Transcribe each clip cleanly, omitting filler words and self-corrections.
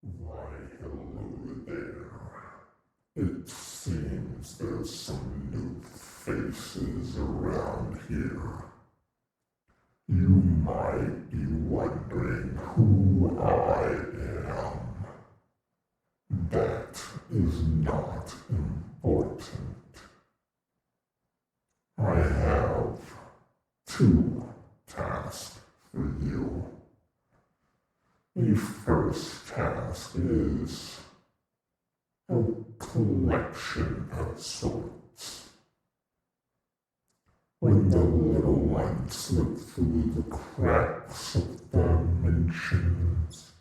Why, hello there. It seems there's some new faces around here. You might be wondering who I am. That is not important. I have two tasks for you. The first task is a collection of sorts. When the little one slipped through the cracks of dimensions,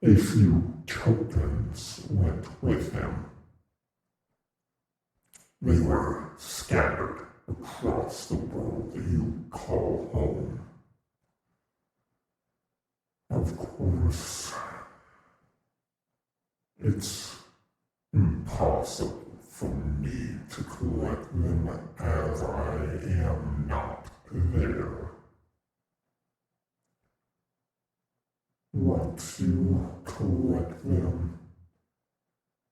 a few tokens went with him. They were scattered across the world that you call home. Of course, it's impossible for me to collect them as I am not there. Once you collect them,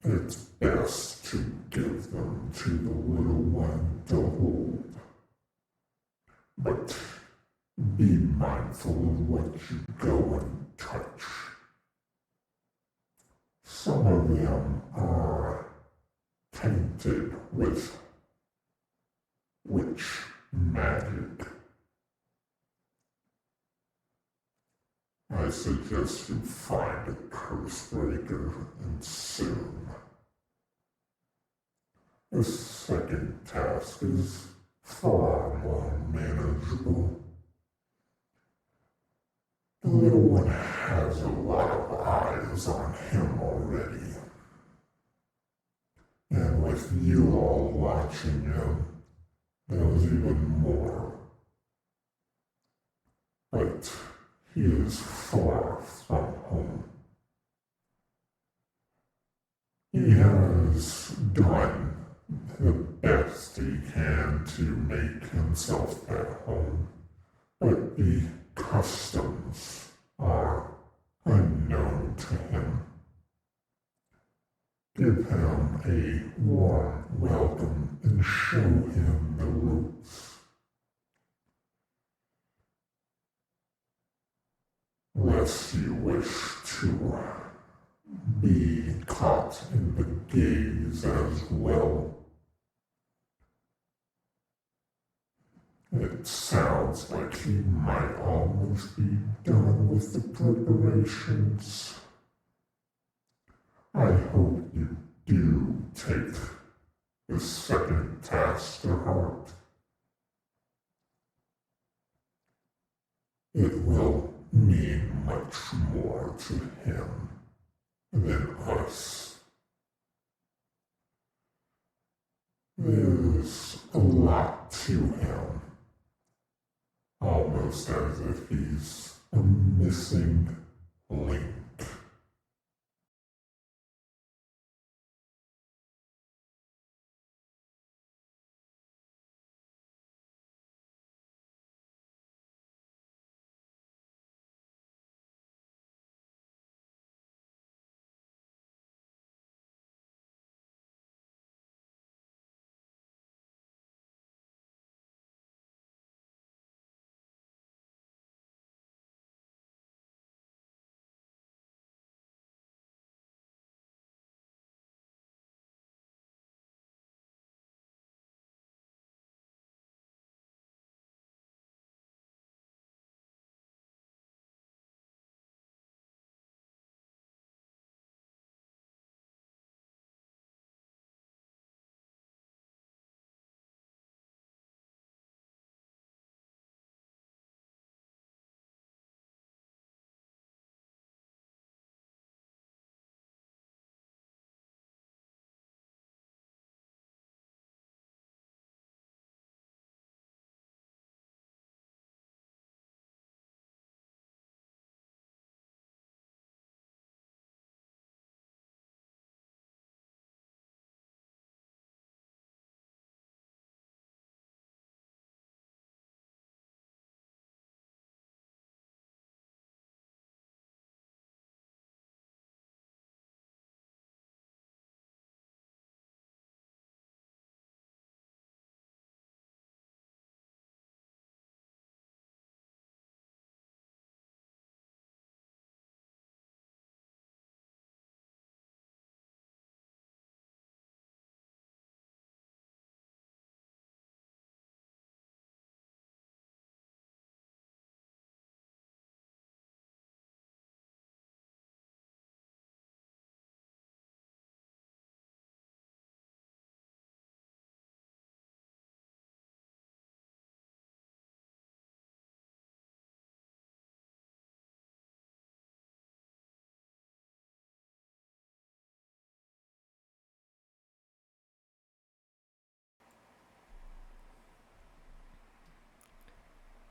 it's best to give them to the little one to hold. But be mindful of what you go and touch. Some of them are tainted with witch magic. I suggest you find a curse breaker and soon. The second task is far more manageable. The little one has a lot of eyes on him already. And with you all watching him, there's even more. But he is far from home. He has done the best he can to make himself at home, but the customs are unknown to him. Give him a warm welcome and show him the ropes. Lest you wish to be caught in the gaze as well. It sounds like he might almost be done with the preparations. I hope you do take the second task to heart. It will mean much more to him than us. There's a lot to him, almost as if he's a missing link.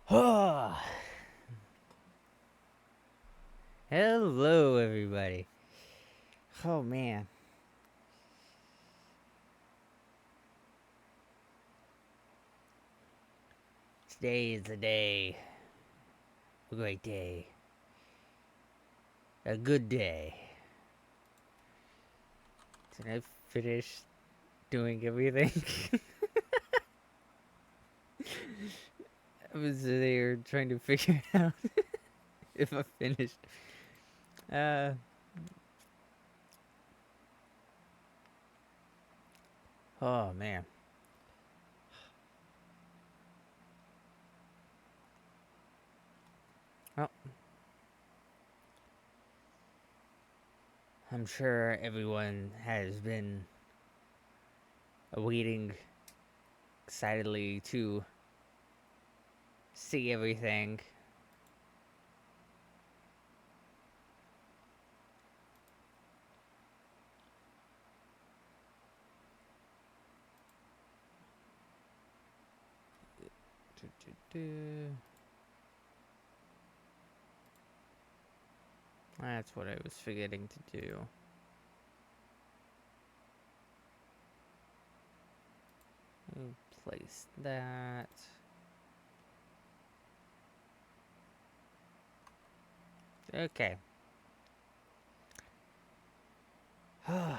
Hello, everybody. Oh man, today is a day, a great day, a good day. Did I finish doing everything? I was there trying to figure out if I finished. Uh, oh man. Well, I'm sure everyone has been awaiting excitedly to see everything. That's what I was forgetting to do. Place that. Okay. um,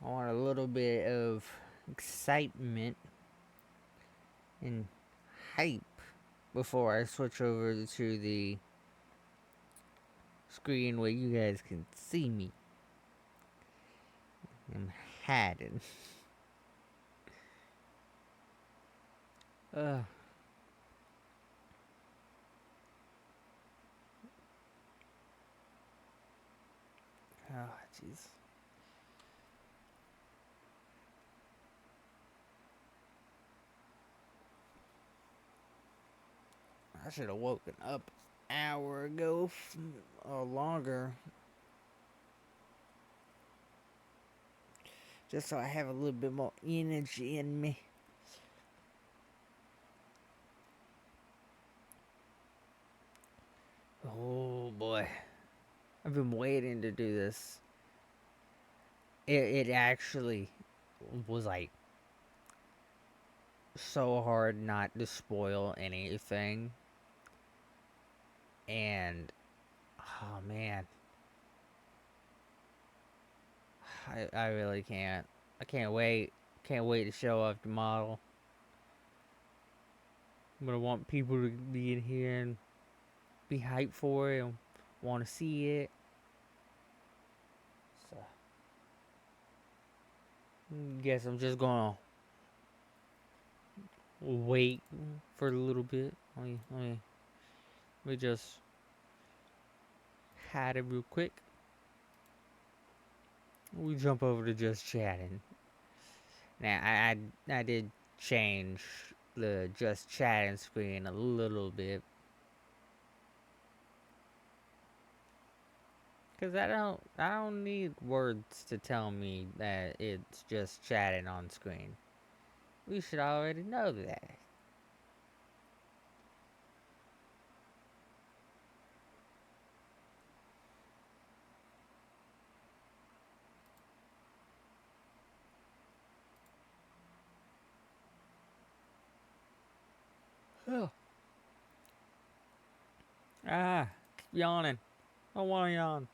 I want a little bit of excitement and hype before I switch over to the screen where you guys can see me. I'm hiding. Oh, jeez. I should have woken up an hour ago or longer. Just so I have a little bit more energy in me. Oh boy. I've been waiting to do this. It actually was like so hard not to spoil anything. And oh man, I really can't. I can't wait. Can't wait to show off the model. I'm gonna want people to be in here and be hyped for it and want to see it. So, guess I'm just gonna wait for a little bit. Let me just hide it real quick. We jump over to just chatting. Now I did change the just chatting screen a little bit because I don't need words to tell me that it's just chatting on screen. We should already know that. Oh. Keep yawning. I want to yawn.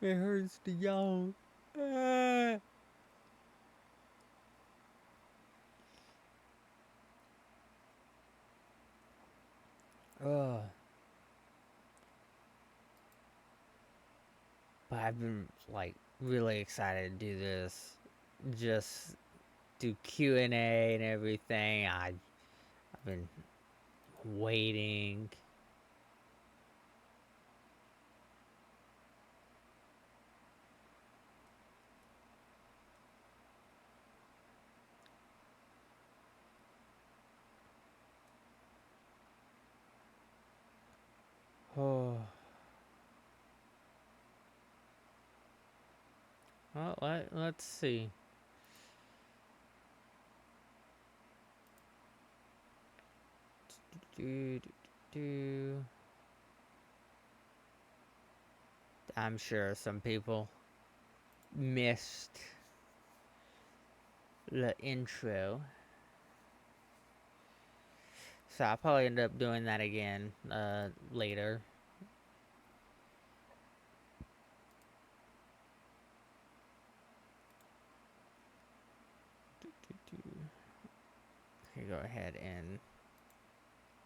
It hurts to yawn. Ah. Ugh. But I've been like really excited to do this. Just do Q&A and everything. I've been waiting. Oh. Well, let's see. Do, do, do. I'm sure some people missed the intro. So I'll probably end up doing that again later. Okay, go ahead and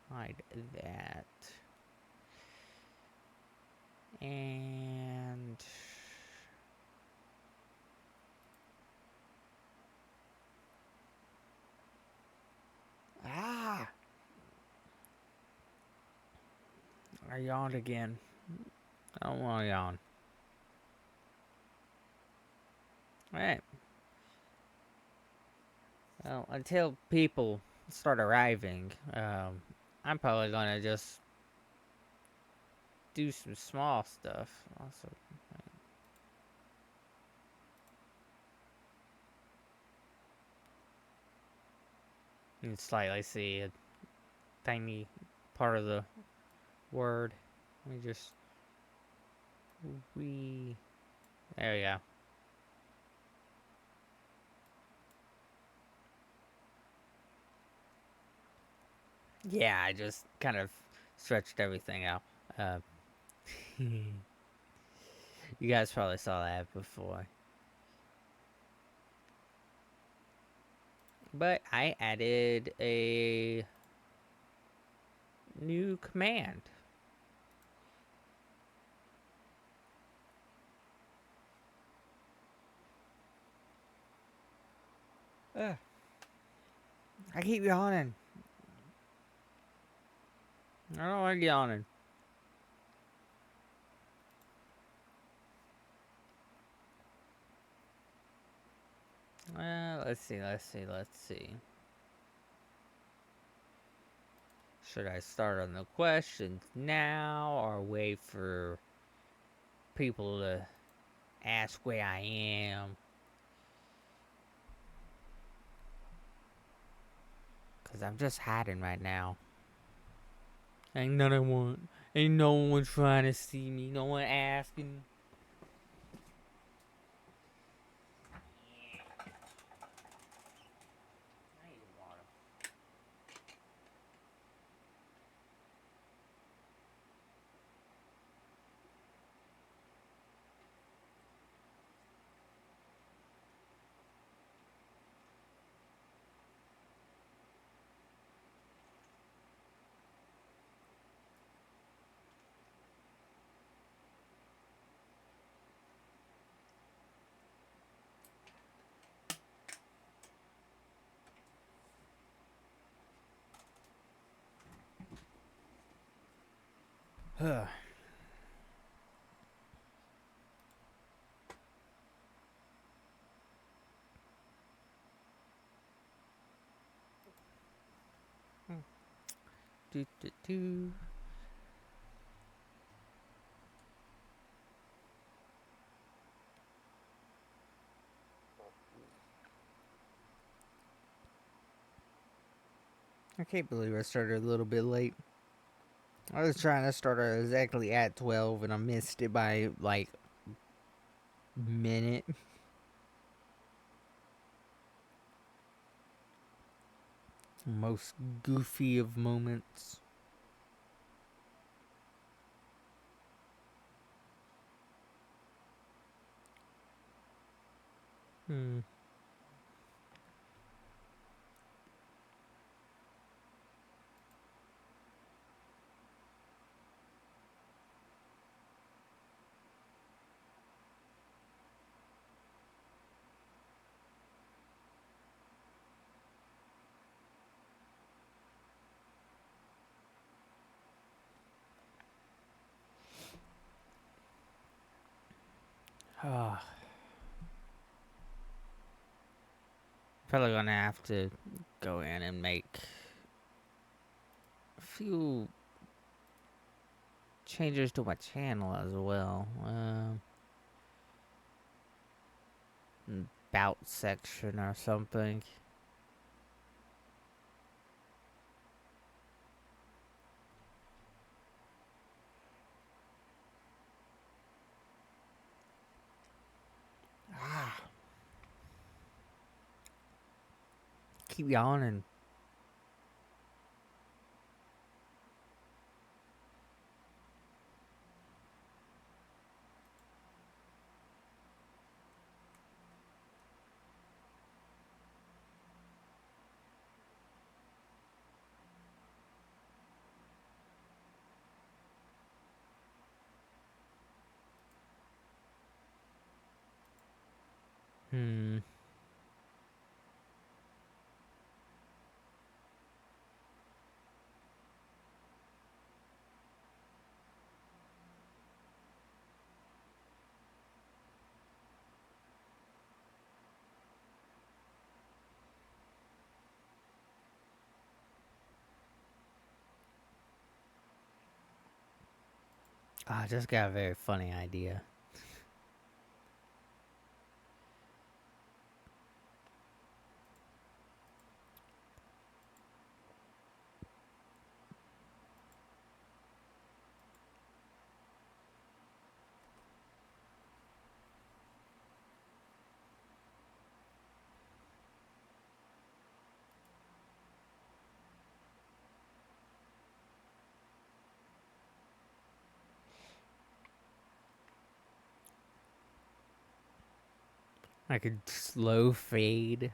hide that. And I yawned again. I don't want to yawn. Alright. Well, until people start arriving, I'm probably gonna just do some small stuff. Also, you can slightly see a tiny part of the word. Let me just there we go. Yeah, I just kind of stretched everything out. Uh, you guys probably saw that before. But I added a new command. I keep yawning. I don't like yawning. Let's see. Should I start on the questions now or wait for people to ask where I am? Because I'm just hiding right now. Ain't no one trying to see me. No one asking. do, do, do. I can't believe I started a little bit late. I was trying to start exactly at 12 and I missed it by like minute. Most goofy of moments. Hmm. Oh, probably gonna have to go in and make a few changes to my channel as well. bout section or something. Ah, keep yawning. Hmm. I just got a very funny idea. I could slow fade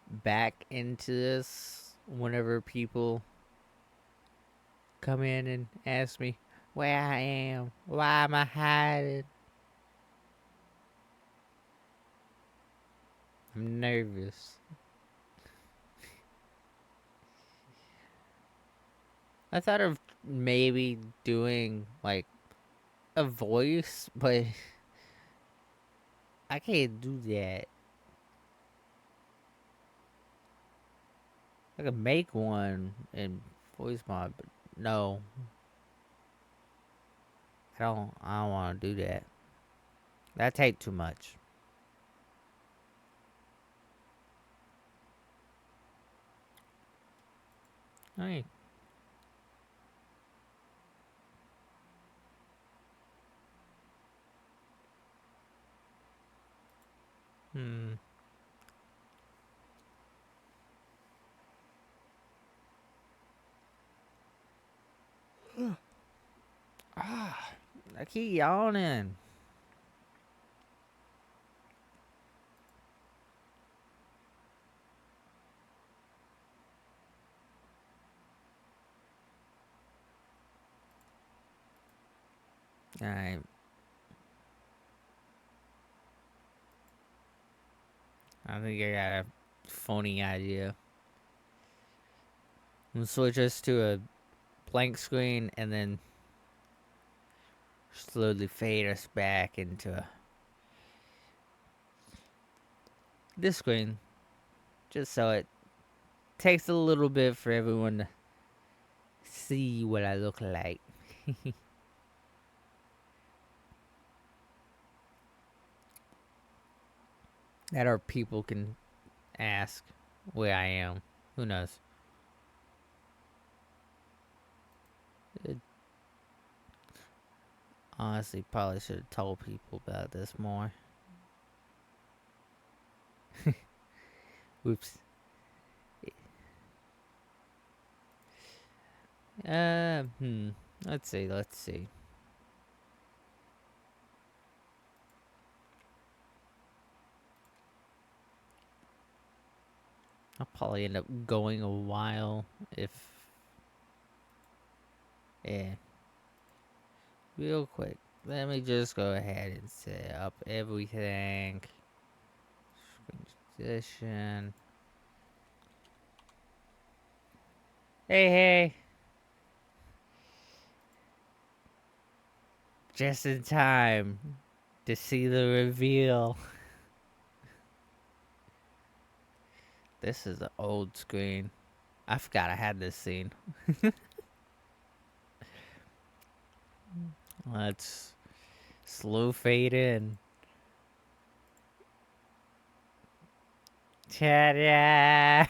back into this whenever people come in and ask me where I am. Why am I hiding? I'm nervous. I thought of maybe doing like a voice, but I can't do that. I could make one in voice mod, but no, I don't want to do that. That take too much. I mean, hmm. Ah, I keep yawning. I I think I got a phony idea. I'm gonna switch us to a blank screen and then slowly fade us back into this screen, just so it takes a little bit for everyone to see what I look like. That our people can ask where I am. Who knows? It honestly probably should have told people about this more. Whoops. Hmm. Let's see. Let's see. I'll probably end up going a while if. Yeah. Real quick. Let me just go ahead and set up everything. Screen position. Hey, hey. Just in time to see the reveal. This is an old screen. I forgot I had this scene. Let's slow fade in. Ta-da!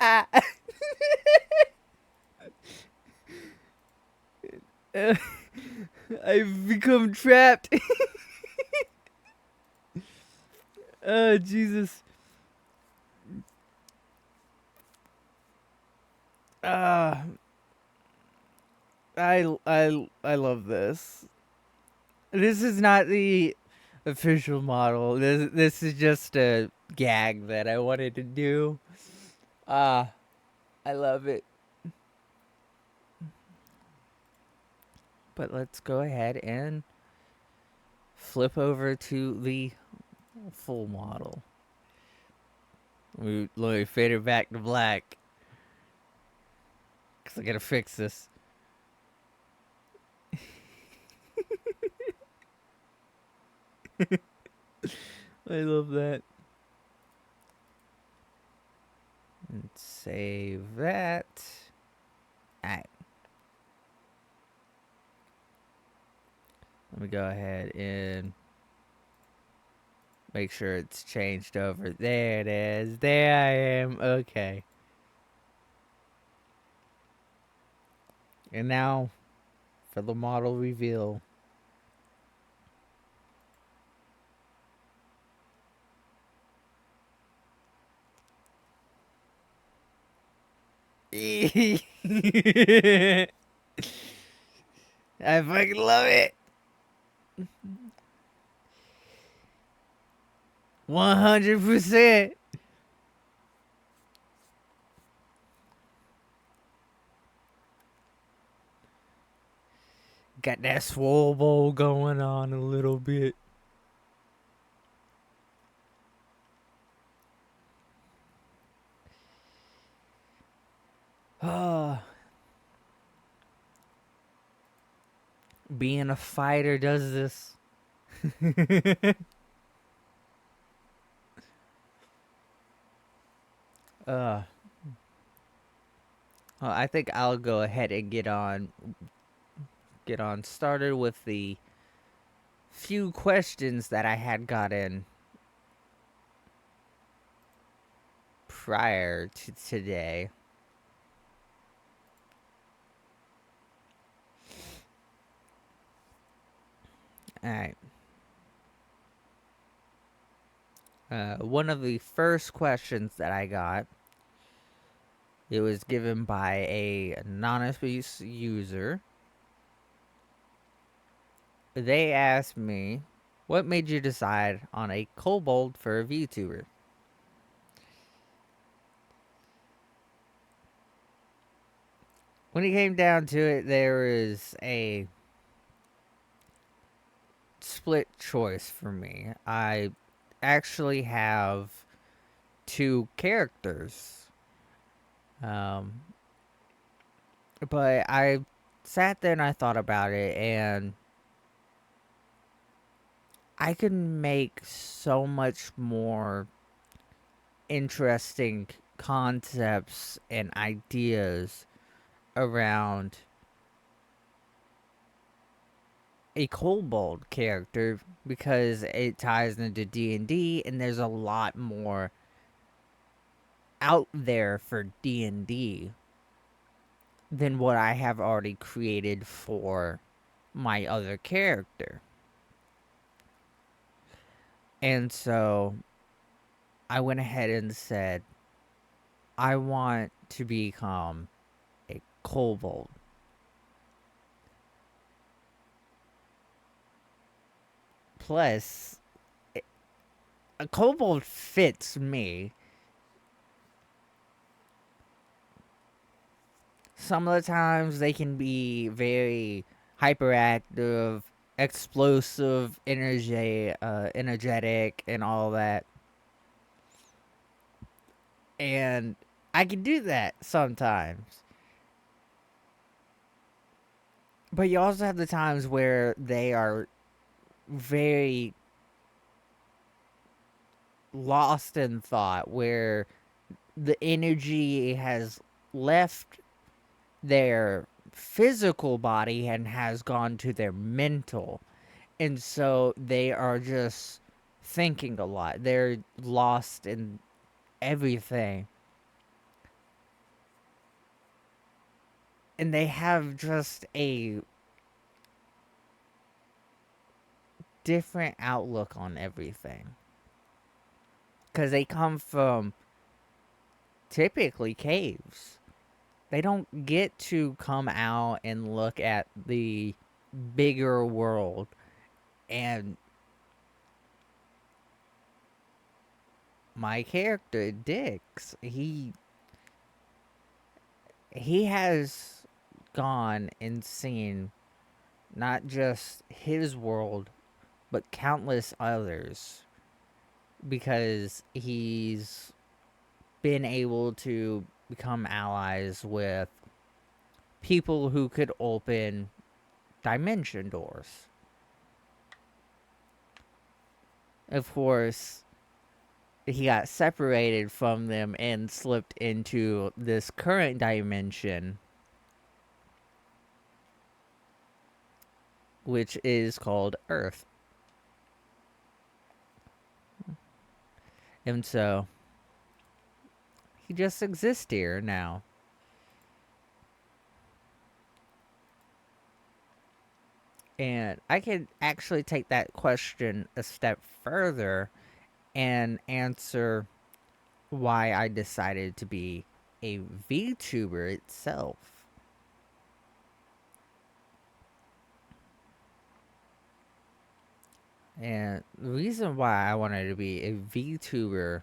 Ah. I've become trapped. Oh, Jesus. Uh, I love this. This is not the official model. This is just a gag that I wanted to do. Ah, I love it. But let's go ahead and flip over to the full model. Let me fade it back to black. Because I gotta fix this. I love that. And save that. Alright. Let me go ahead and make sure it's changed over. There it is. There I am. Okay. And now for the model reveal. I fucking love it. 100%. Got that swole bowl going on a little bit. Being a fighter does this. Well, I think I'll go ahead and get on started with the few questions that I had gotten prior to today. Alright. One of the first questions that I got, it was given by a anonymous user. They asked me, what made you decide on a kobold for a VTuber? When it came down to it, there was a split choice for me. I actually have two characters. But I sat there and I thought about it, and I could make so much more interesting concepts and ideas around a kobold character because it ties into D&D, and there's a lot more out there for D&D than what I have already created for my other character. And so I went ahead and said, I want to become a kobold. Plus, a kobold fits me. Some of the times they can be very hyperactive, explosive, energetic, and all that. And I can do that sometimes. But you also have the times where they are very lost in thought, where the energy has left their physical body and has gone to their mental. And so they are just thinking a lot. They're lost in everything. And they have just a different outlook on everything. Because they come from typically caves. They don't get to come out and look at the bigger world. And my character, Dix, he has gone and seen not just his world, but countless others, because he's been able to become allies with people who could open dimension doors. Of course, he got separated from them and slipped into this current dimension, which is called Earth. And so he just exists here now. And I could actually take that question a step further and answer why I decided to be a VTuber itself. And the reason why I wanted to be a VTuber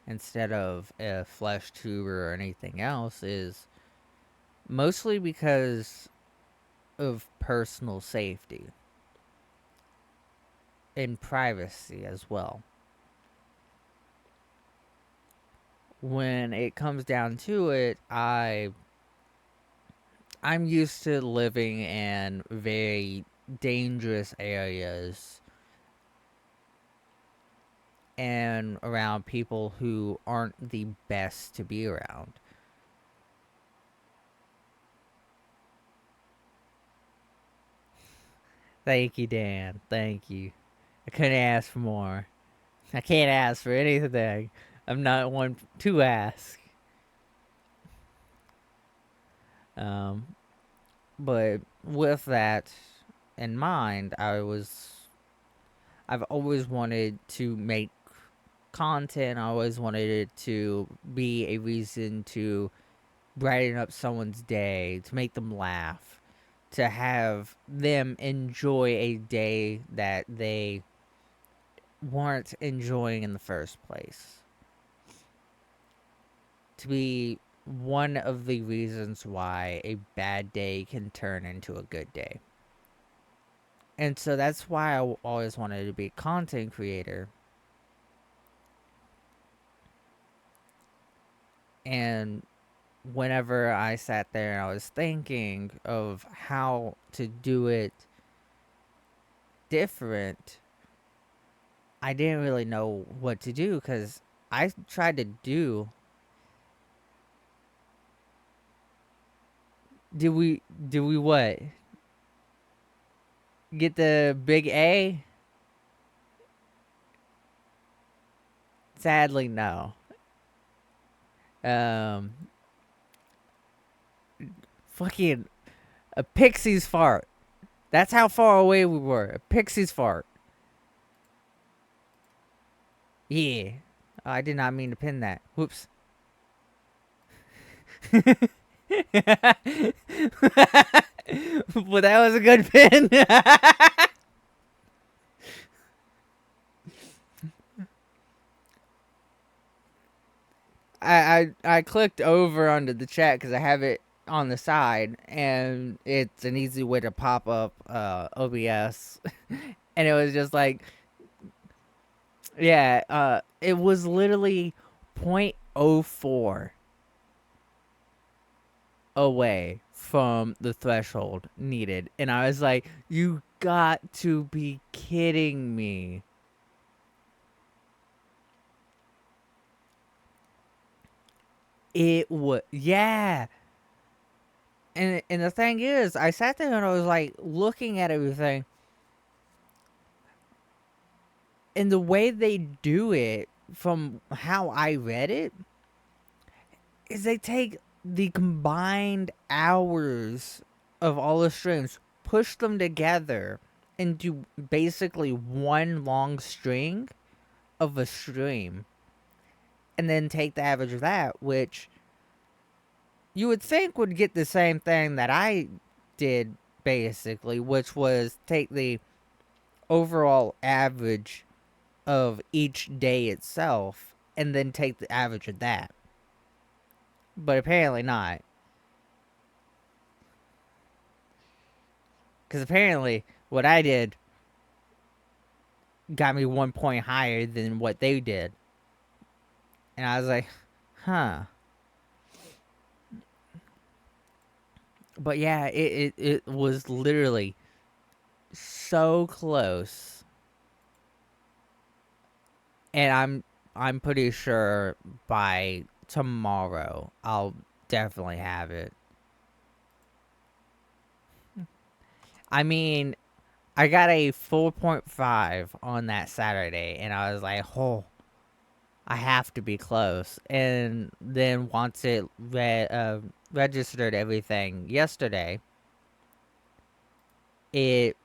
instead of a flesh tuber or anything else is mostly because of personal safety and privacy as well. When it comes down to it, I'm used to living in very dangerous areas and around people who aren't the best to be around. Thank you, Dan. Thank you. I couldn't ask for more. I can't ask for anything. I'm not one to ask. Um, but with that in mind, I've always wanted to make content. I always wanted it to be a reason to brighten up someone's day, to make them laugh, to have them enjoy a day that they weren't enjoying in the first place. To be one of the reasons why a bad day can turn into a good day. And so that's why I always wanted to be a content creator. And whenever I sat there and I was thinking of how to do it different, I didn't really know what to do because I tried to do. Did we what? Get the big A? Sadly, no. Um, fucking a pixie's fart. That's how far away we were. A pixie's fart. Yeah. I did not mean to pin that. Whoops. But that was a good pin. I clicked over onto the chat because I have it on the side, and it's an easy way to pop up OBS, and it was just like, yeah, it was literally 0.04 away from the threshold needed. And I was like, you got to be kidding me. It was, yeah. And the thing is, I sat there and I was like looking at everything. And the way they do it, from how I read it, is they take the combined hours of all the streams, push them together into basically one long string of a stream, and then take the average of that, which you would think would get the same thing that I did basically, which was take the overall average of each day itself and then take the average of that. But apparently not. Because apparently what I did got me 1 point higher than what they did. And I was like, huh. But yeah, it was literally so close. And I'm pretty sure by tomorrow I'll definitely have it. I mean, I got a 4.5 on that Saturday, and I was like, oh, I have to be close. And then once it registered everything yesterday, it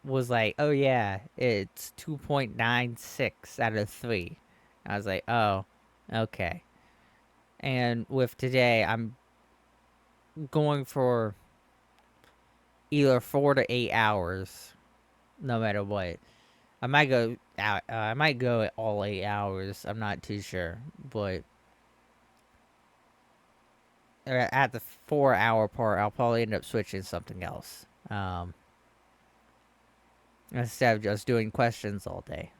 was like, oh yeah, it's 2.96 out of 3. I was like, oh, okay. And with today, I'm going for either 4 to 8 hours, no matter what. I might go out. I might go at all 8 hours. I'm not too sure, but at the 4 hour part, I'll probably end up switching something else. Instead of just doing questions all day.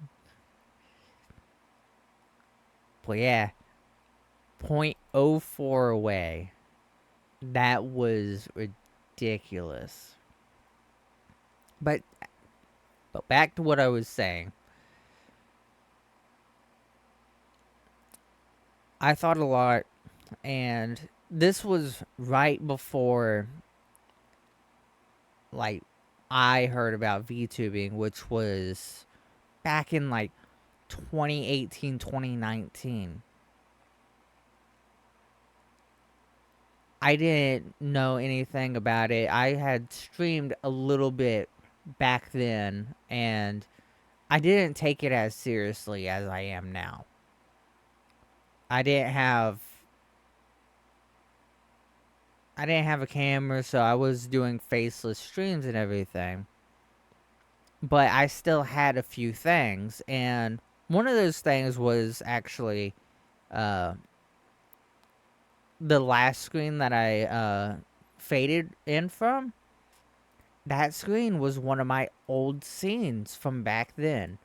But yeah, 0.04 away. That was ridiculous. But back to what I was saying. I thought a lot, and this was right before, like, I heard about VTubing, which was back in like 2018, 2019. I didn't know anything about it. I had streamed a little bit back then, and I didn't take it as seriously as I am now. I didn't have a camera, so I was doing faceless streams and everything. But I still had a few things, and one of those things was actually uh, the last screen that I faded in from. That screen was one of my old scenes from back then.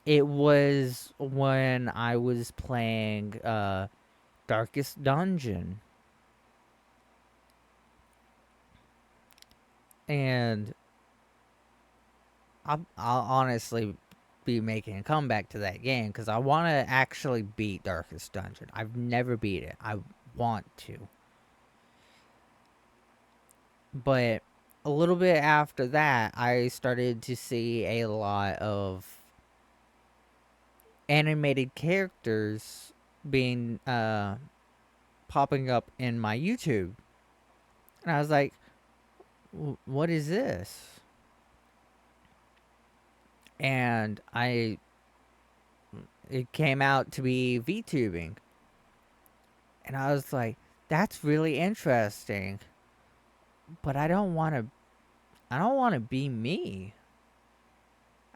It was when I was playing Darkest Dungeon. And I'll honestly be making a comeback to that game because I want to actually beat Darkest Dungeon. I've never beat it. I want to. But a little bit after that, I started to see a lot of animated characters being popping up in my YouTube. And I was like, what is this? And it came out to be VTubing. And I was like, that's really interesting. But I don't want to be me.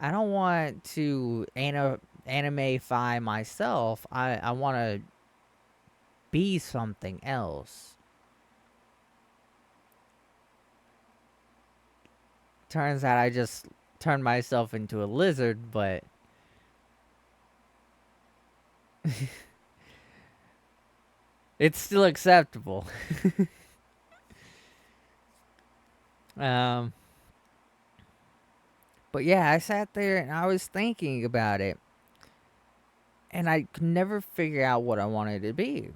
I don't want to animeify myself. I want to be something else. Turns out I just turned myself into a lizard, but It's still acceptable. um, but yeah, I sat there and I was thinking about it, and I could never figure out what I wanted to be.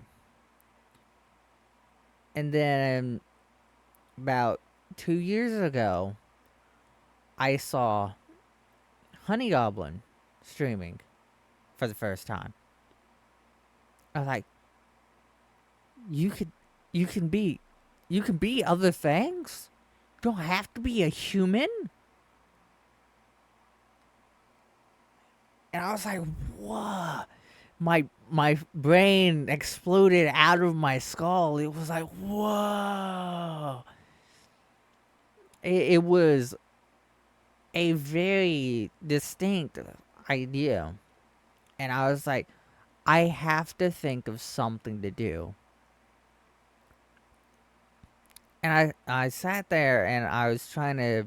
And then about 2 years ago, I saw Honey Goblin streaming for the first time. I was like, you could, you can be, you can be other things. You don't have to be a human. And I was like, whoa. My brain exploded out of my skull. It was like, whoa. It was a very distinct idea. And I was like, I have to think of something to do. And I sat there and I was trying to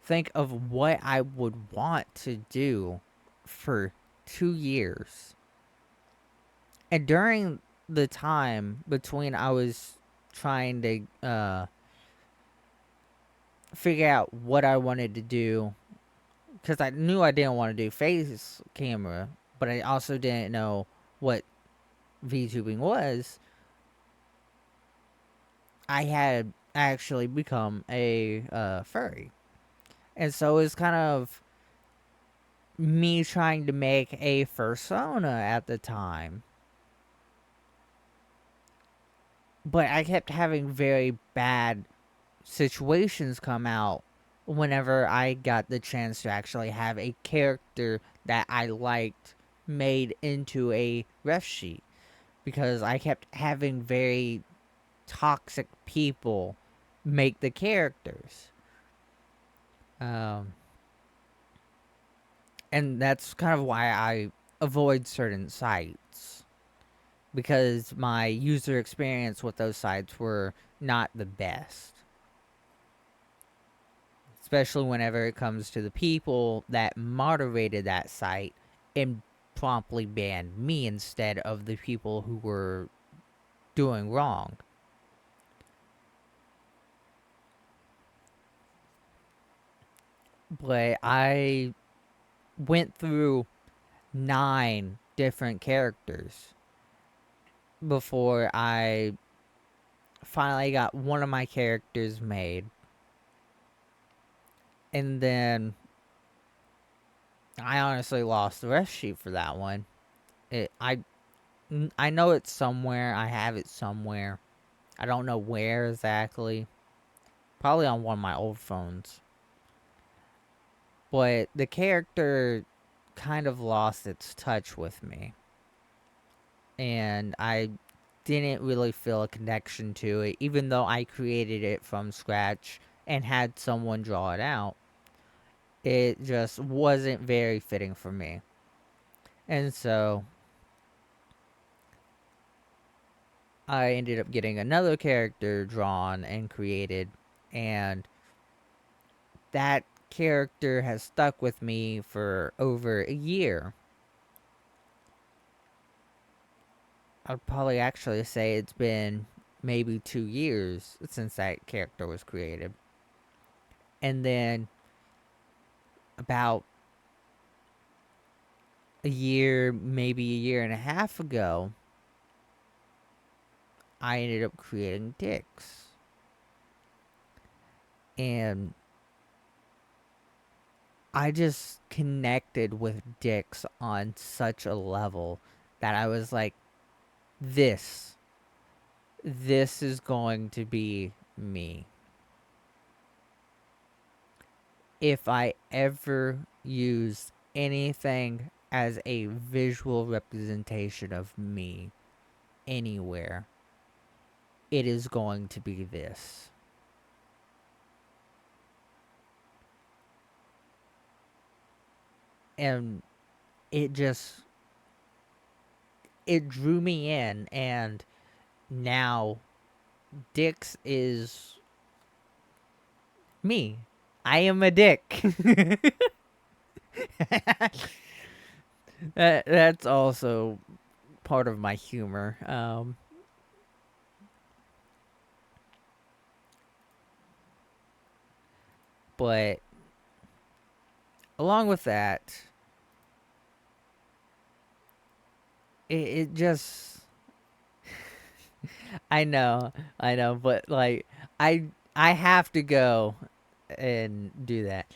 think of what I would want to do for 2 years. And during the time between I was trying to figure out what I wanted to do, because I knew I didn't want to do face camera, but I also didn't know what VTubing was. I had actually become a furry. And so it's kind of me trying to make a persona at the time. But I kept having very bad situations come out whenever I got the chance to actually have a character that I liked made into a ref sheet. Because I kept having very toxic people make the characters. Um, and that's kind of why I avoid certain sites, because my user experience with those sites were not the best, especially whenever it comes to the people that moderated that site and promptly banned me instead of the people who were doing wrong. But I went through 9 different characters before I finally got one of my characters made. And then I honestly lost the rest sheet for that one. I know it's somewhere. I have it somewhere. I don't know where exactly. Probably on one of my old phones. But the character kind of lost its touch with me. And I didn't really feel a connection to it, even though I created it from scratch and had someone draw it out. It just wasn't very fitting for me. And so I ended up getting another character drawn and created, and that character has stuck with me for over a year. I'd probably actually say it's been maybe 2 years since that character was created. And then about a year, maybe a year and a half ago, I ended up creating Dix. And I just connected with Dix on such a level that I was like, this is going to be me. If I ever use anything as a visual representation of me anywhere, it is going to be this. And it drew me in, and now Dix is me. I am a dick. That's also part of my humor. But along with that, it just I know, but like I have to go and do that.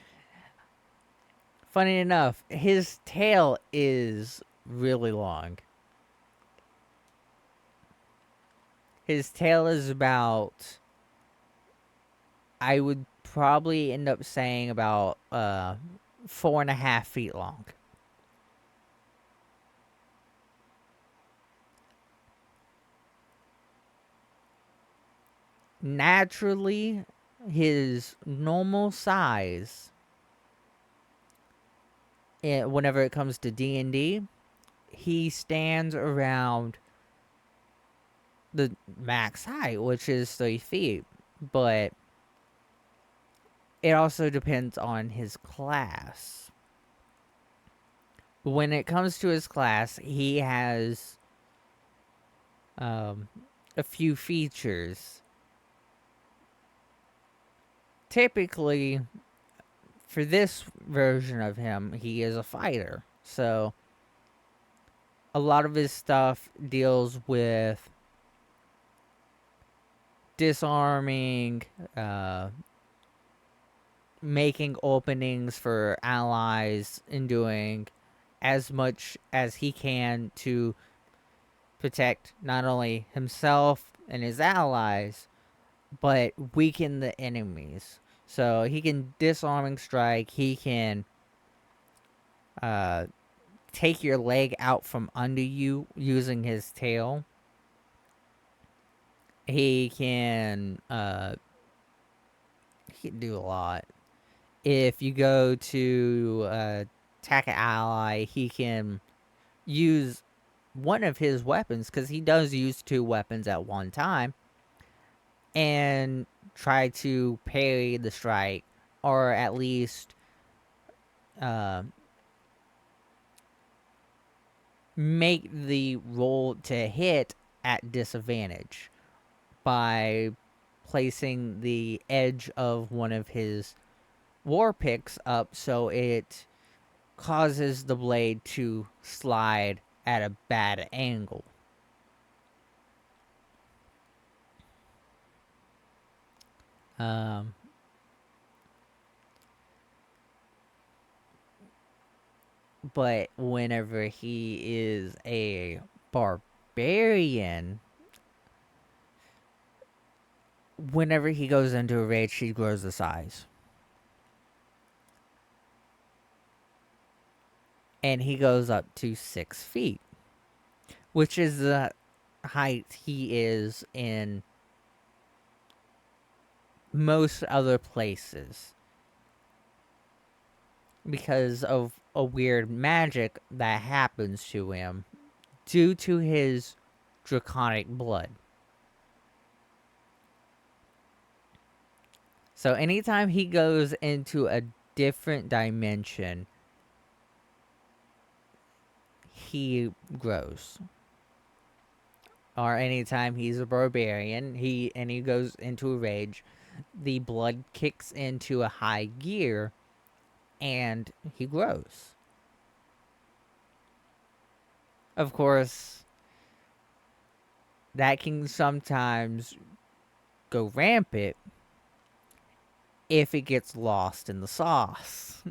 Funny enough, his tail is really long. His tail is about, I would probably end up saying about 4.5 feet long. Naturally, his normal size, whenever it comes to D&D, he stands around the max height, which is 3 feet. But it also depends on his class. When it comes to his class, he has um, a few features. Typically, for this version of him, he is a fighter. So, a lot of his stuff deals with disarming, making openings for allies, and doing as much as he can to protect not only himself and his allies, but weaken the enemies. So he can disarming strike. He can uh, take your leg out from under you using his tail. He can he can do a lot. If you go to attack an ally, he can use one of his weapons, because he does use two weapons at one time, and try to parry the strike, or at least uh, make the roll to hit at disadvantage by placing the edge of one of his war picks up so it causes the blade to slide at a bad angle. Um, but whenever he is a barbarian, whenever he goes into a rage, he grows the size. And he goes up to 6 feet, which is the height he is in most other places, because of a weird magic that happens to him due to his draconic blood. So anytime he goes into a different dimension, he grows. Or anytime he's a barbarian, he goes into a rage, the blood kicks into a high gear and he grows. Of course, that can sometimes go rampant if it gets lost in the sauce.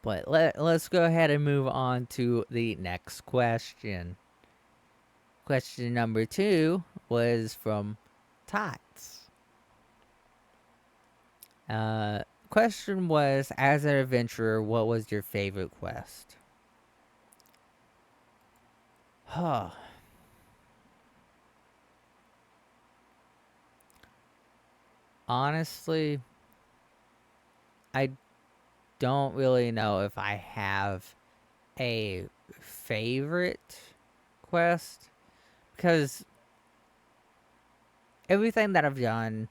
But let's go ahead and move on to the next question. Question number 2 was from Tots. Question was, as an adventurer, what was your favorite quest? Huh. Honestly, I don't really know if I have a favorite quest, because everything that I've done,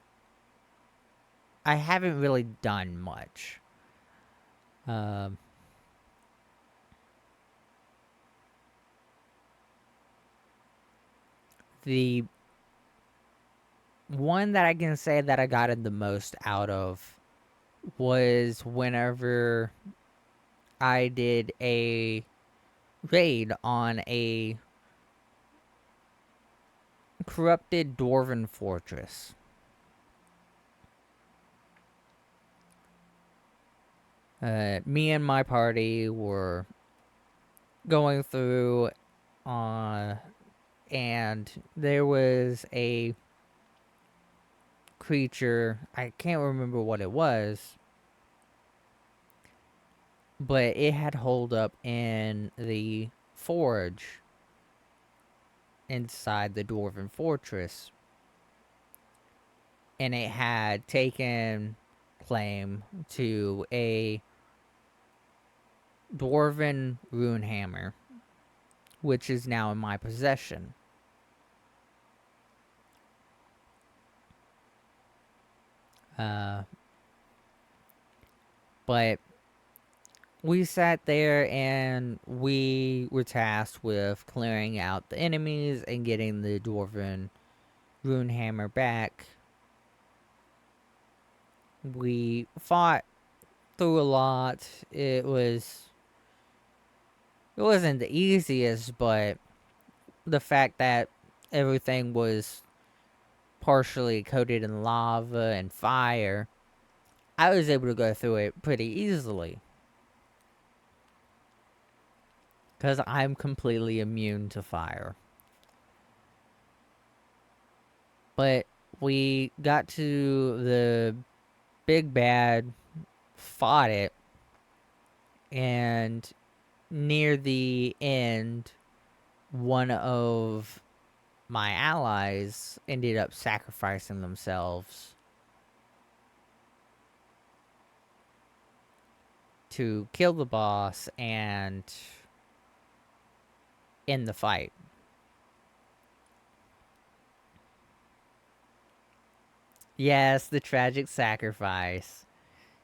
I haven't really done much. Um, the one that I can say that I got the most out of was whenever I did a raid on a corrupted dwarven fortress. Me and my party were going through, and there was a creature. I can't remember what it was, but it had holed up in the forge inside the dwarven fortress, and it had taken claim to a dwarven rune hammer, which is now in my possession. But we sat there and we were tasked with clearing out the enemies and getting the dwarven rune hammer back. We fought through a lot. It wasn't the easiest, but the fact that everything was partially coated in lava and fire, I was able to go through it pretty easily. Because I'm completely immune to fire. But we got to the big bad, fought it, and near the end, one of my allies ended up sacrificing themselves to kill the boss and end the fight. Yes, the tragic sacrifice.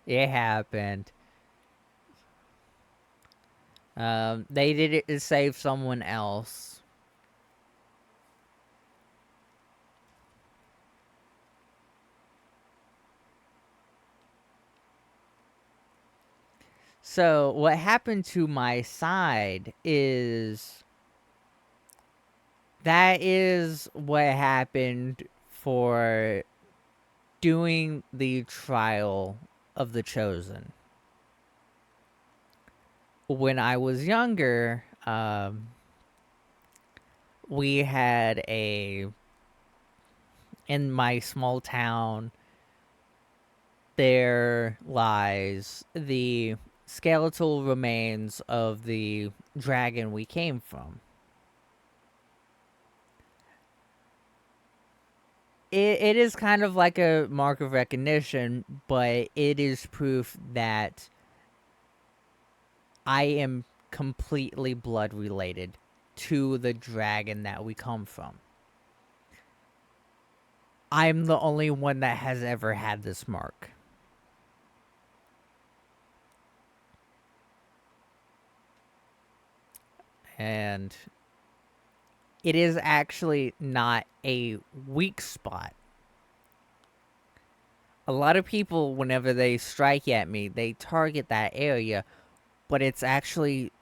It happened. They did it to save someone else. So, what happened to my side is that is what happened for doing the trial of the chosen. When I was younger, we had in my small town, there lies the skeletal remains of the dragon we came from. It is kind of like a mark of recognition, but it is proof that I am completely blood related to the dragon that we come from. I'm the only one that has ever had this mark. And it is actually not a weak spot. A lot of people, whenever they strike at me, they target that area, but it's actually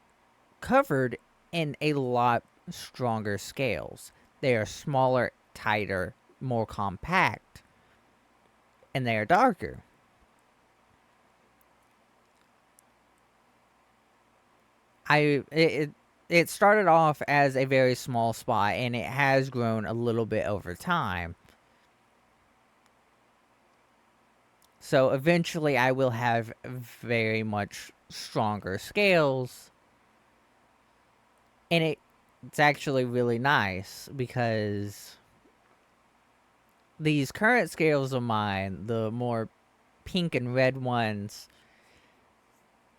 covered in a lot stronger scales. They are smaller, tighter, more compact, and they are darker. It started off as a very small spot, and it has grown a little bit over time. So eventually I will have very much stronger scales. And it's actually really nice because these current scales of mine, the more pink and red ones,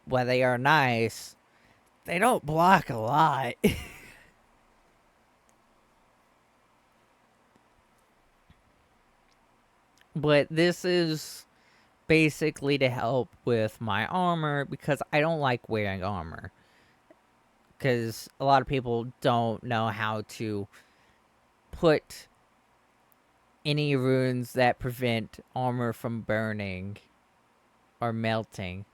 while they are nice, they don't block a lot. But this is basically to help with my armor because I don't like wearing armor. Because a lot of people don't know how to put any runes that prevent armor from burning or melting.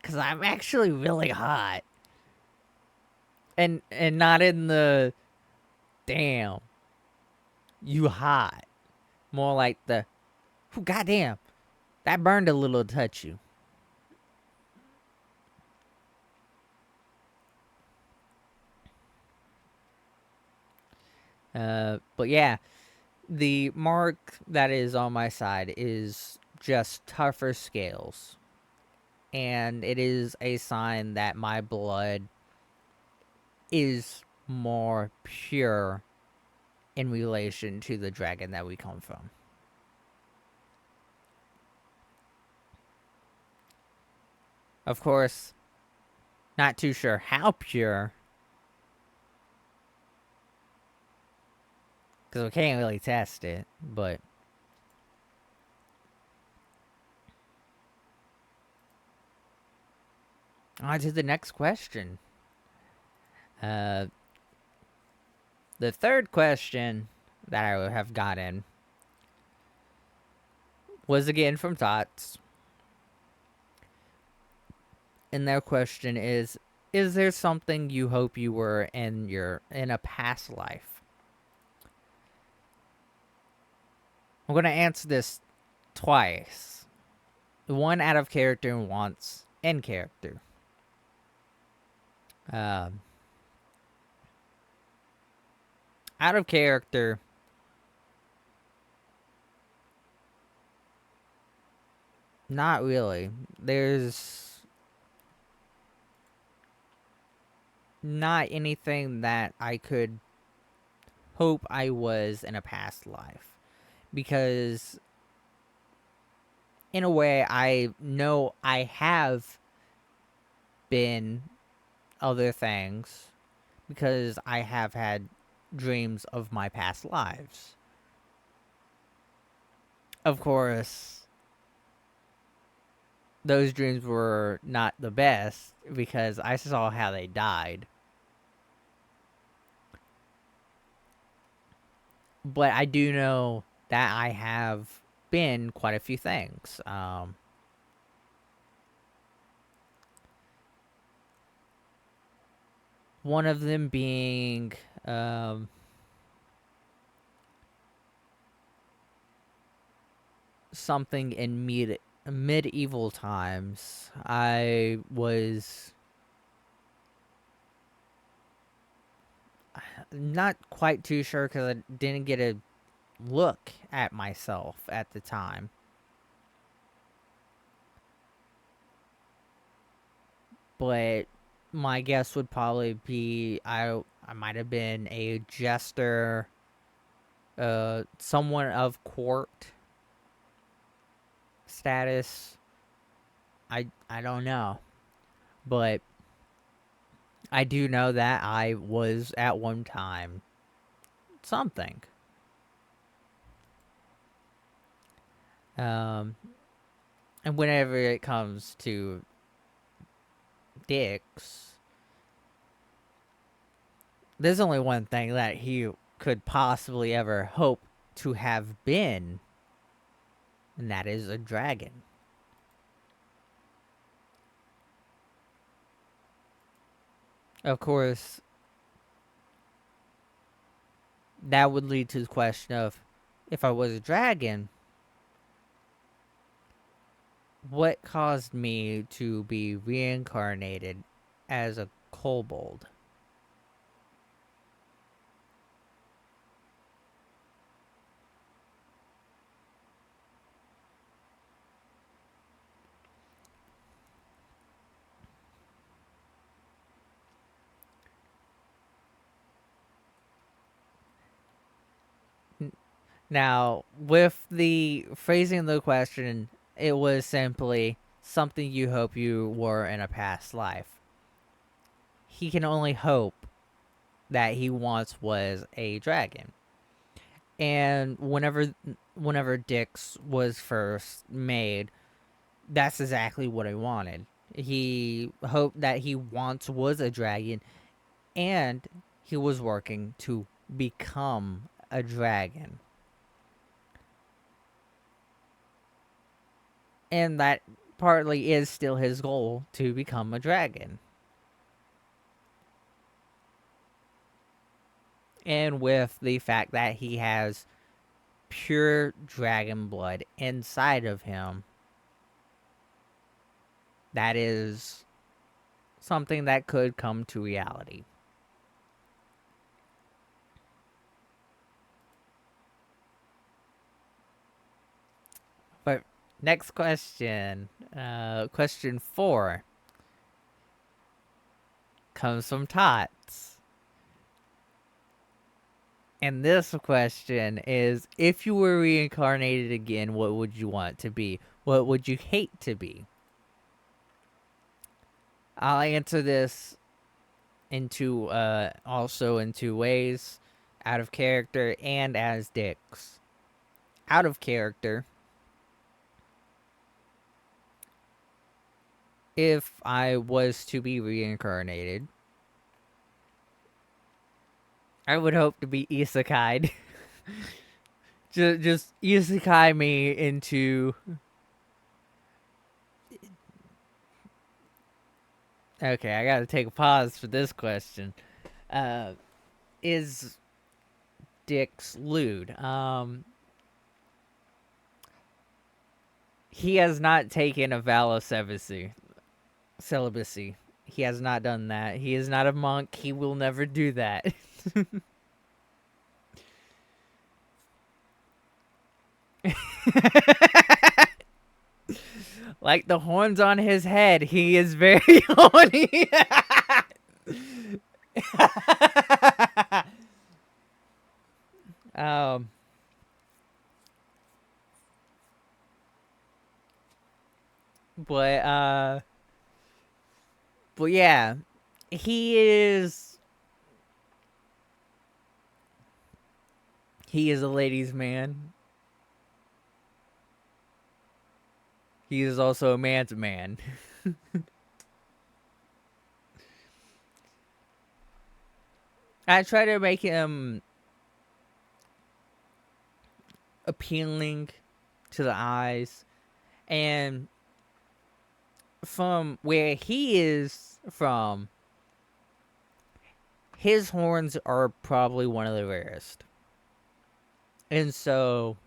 Because I'm actually really hot. And not in the damn, you hot. More like the, oh, goddamn, that burned a little to touch you. But yeah, the mark that is on my side is just tougher scales. And it is a sign that my blood is more pure in relation to the dragon that we come from. Of course, not too sure how pure, because we can't really test it, but on to the next question. The third question that I would have gotten was again from Tots. And their question is there something you hope you were in a past life? I'm going to answer this twice. One out of character and once in character. Out of character, not really. There's not anything that I could hope I was in a past life. Because, in a way, I know I have been other things because I have had dreams of my past lives. Of course, those dreams were not the best because I saw how they died. But I do know that I have been quite a few things. One of them being something in medieval times. I was not quite too sure because I didn't get a look at myself at the time. But my guess would probably be I might have been a jester, someone of court status. I don't know, but I do know that I was at one time something. And whenever it comes to dicks, there's only one thing that he could possibly ever hope to have been, and that is a dragon. Of course, that would lead to the question of, if I was a dragon, what caused me to be reincarnated as a kobold? Now, with the phrasing of the question, it was simply something you hope you were in a past life. He can only hope that he once was a dragon. And whenever Dix was first made, that's exactly what he wanted. He hoped that he once was a dragon, and he was working to become a dragon. And that partly is still his goal, to become a dragon. And with the fact that he has pure dragon blood inside of him, that is something that could come to reality. But next question, question 4, comes from Tots. And this question is, if you were reincarnated again, what would you want to be? What would you hate to be? I'll answer this also in two ways, out of character and as Dix. Out of character, if I was to be reincarnated, I would hope to be isekai'd. just isekai me into... Okay, I gotta take a pause for this question. Is Dix lewd? He has not taken a vow of celibacy. He has not done that. He is not a monk. He will never do that. Like the horns on his head, he is very horny. um, but but yeah, he is a ladies' man. He is also a man's man. I try to make him appealing to the eyes, and from where he is from, his horns are probably one of the rarest. And so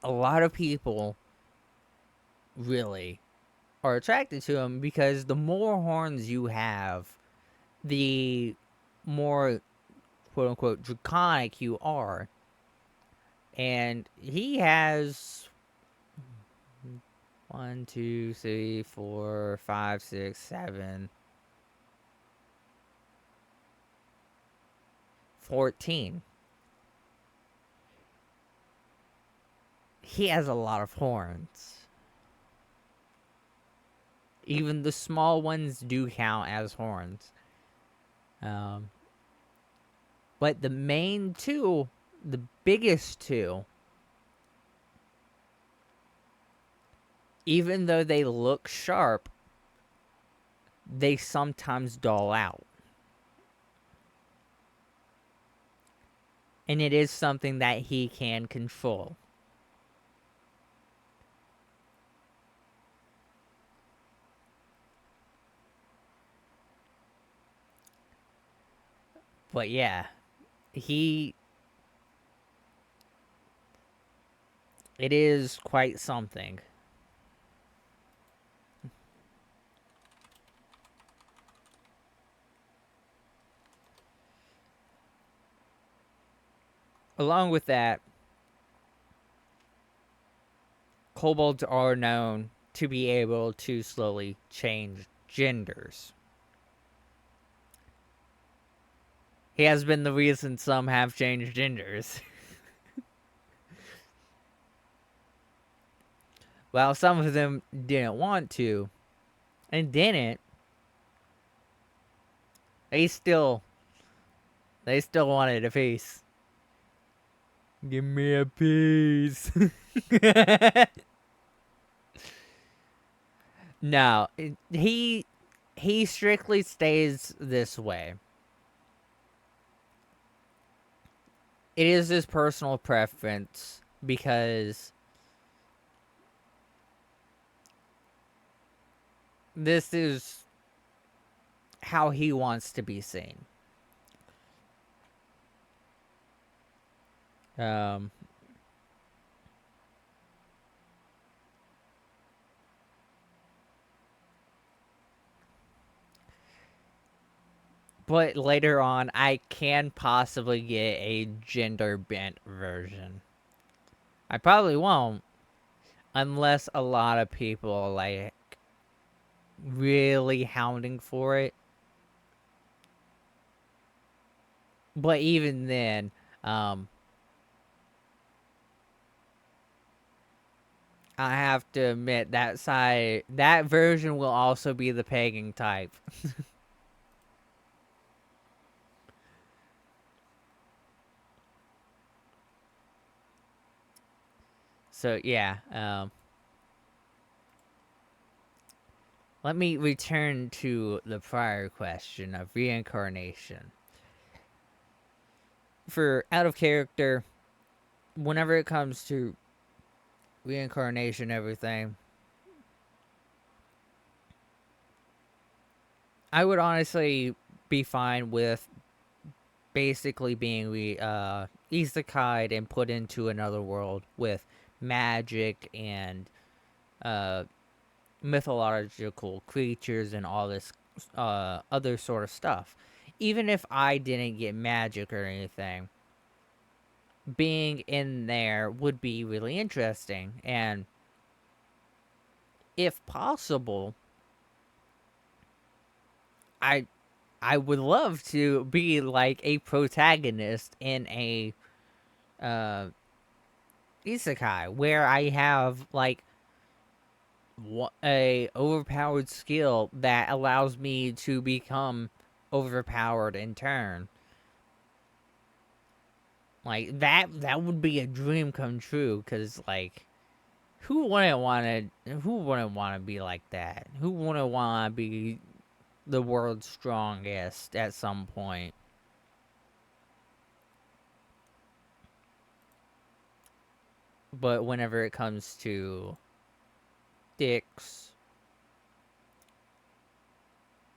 a lot of people really are attracted to him, because the more horns you have, the more quote unquote draconic you are. And he has 1, 2, 3, 4, 5, 6, 7, 14. He has a lot of horns. Even the small ones do count as horns. But the main two, the biggest two, even though they look sharp, they sometimes dull out. And it is something that he can control. But yeah, it is quite something. Along with that, kobolds are known to be able to slowly change genders. He has been the reason some have changed genders. Well, some of them didn't want to, and didn't. They still wanted a piece. Give me a piece. No, he strictly stays this way. it is his personal preference because this is how he wants to be seen. Um, but later on, I can possibly get a gender bent version. I probably won't, unless a lot of people are like really hounding for it. But even then, um, I have to admit that version will also be the pegging type. So yeah, let me return to the prior question of reincarnation. For out of character, whenever it comes to reincarnation, everything, I would honestly be fine with basically being isekai'd and put into another world with magic and uh, mythological creatures and all this other sort of stuff. Even if I didn't get magic or anything, being in there would be really interesting. And if possible, I I would love to be like a protagonist in a uh isekai where I have like a overpowered skill that allows me to become overpowered in turn. Like that would be a dream come true cuz like who wouldn't want to be like that? Who wouldn't want to be the world's strongest at some point? But whenever it comes to Dix,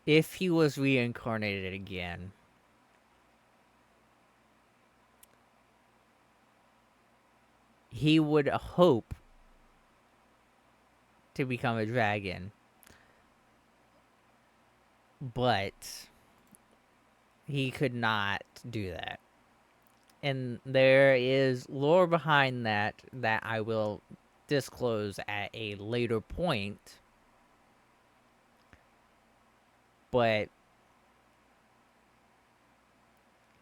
if he was reincarnated again, he would hope to become a dragon, but he could not do that. And there is lore behind that I will disclose at a later point. But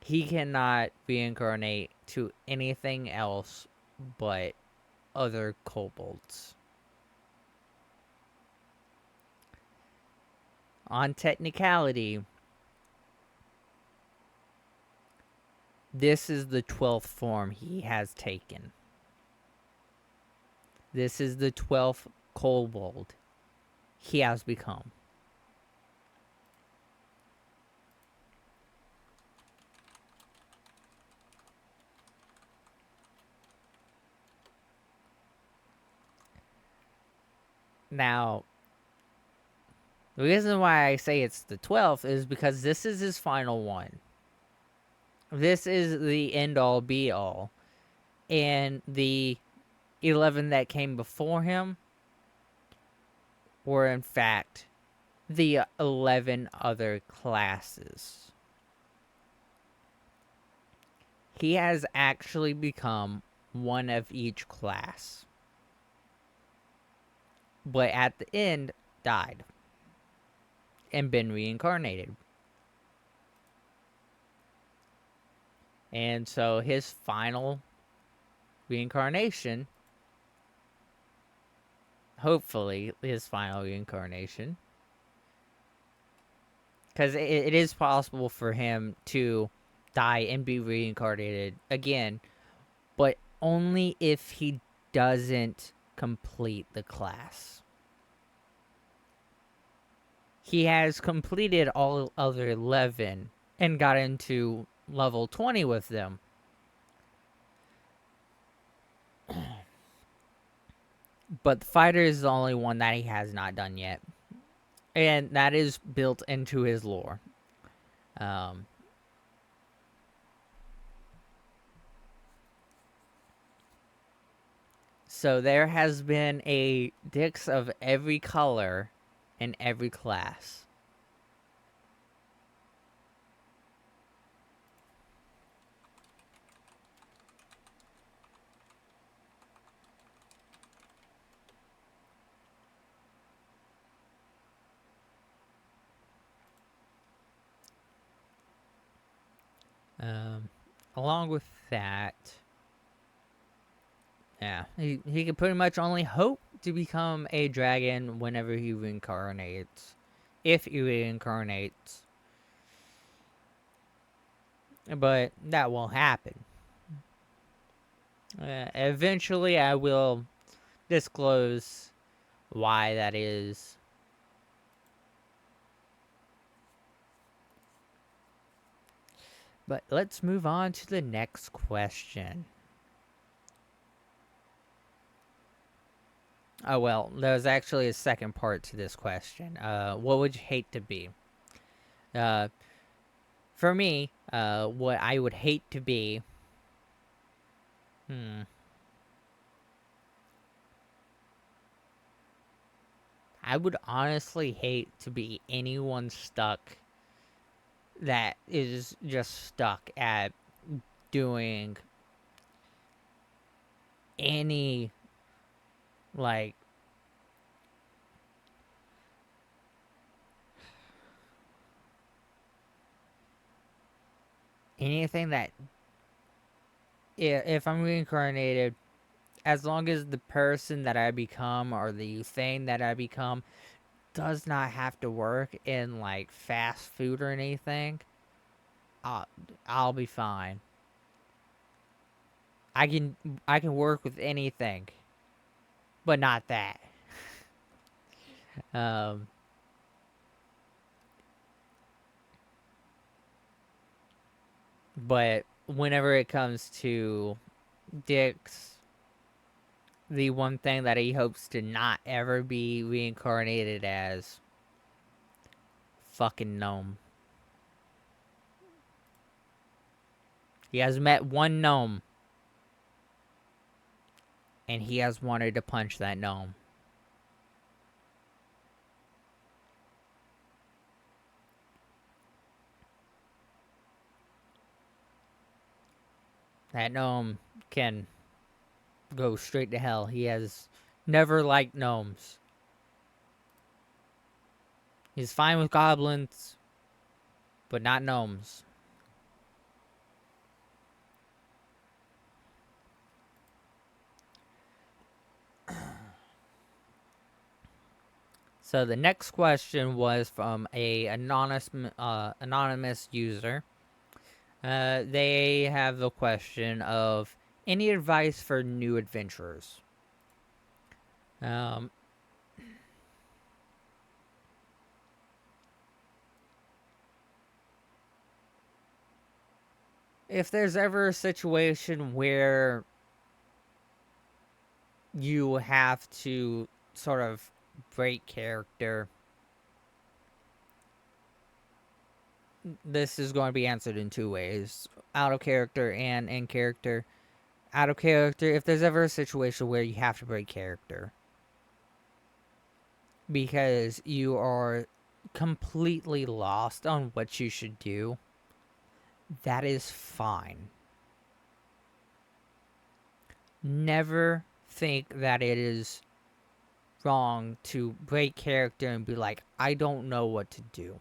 he cannot reincarnate to anything else but other kobolds. On technicality, this is the 12th form he has taken. This is the 12th kobold he has become. Now, the reason why I say it's the 12th is because this is his final one. This is the end all be all. And the 11 that came before him were, in fact, the 11 other classes. He has actually become one of each class. But at the end, died and been reincarnated. And so his final reincarnation, hopefully his final reincarnation, because it is possible for him to die and be reincarnated again, but only if he doesn't complete the class. He has completed all other 11 and got into level 20 with them. But the fighter is the only one that he has not done yet. And that is built into his lore. Um, so there has been a Dix of every color in every class. Along with that, yeah, he can pretty much only hope to become a dragon whenever he reincarnates. If he reincarnates. But that won't happen. Eventually, I will disclose why that is. But let's move on to the next question. Oh, well, there's actually a second part to this question. What would you hate to be? Uh, for me, what I would hate to be. Hmm. I would honestly hate to be anyone stuck that is just stuck at doing any, like, anything that, if I'm reincarnated, as long as the person that I become or the thing that I become does not have to work in like fast food or anything, I'll, I'll be fine. I can I can work with anything, but not that. Um, but whenever it comes to Dix, the one thing that he hopes to not ever be reincarnated as, fucking gnome. He has met one gnome, and he has wanted to punch that gnome. That gnome can go straight to hell. He has never liked gnomes. He's fine with goblins, but not gnomes. So the next question was from a anonymous user. They have the question of any advice for new adventurers. Um, if there's ever a situation where you have to sort of break character, this is going to be answered in two ways: out of character and in character. Out of character, if there's ever a situation where you have to break character because you are completely lost on what you should do, that is fine. Never think that it is wrong to break character and be like, I don't know what to do.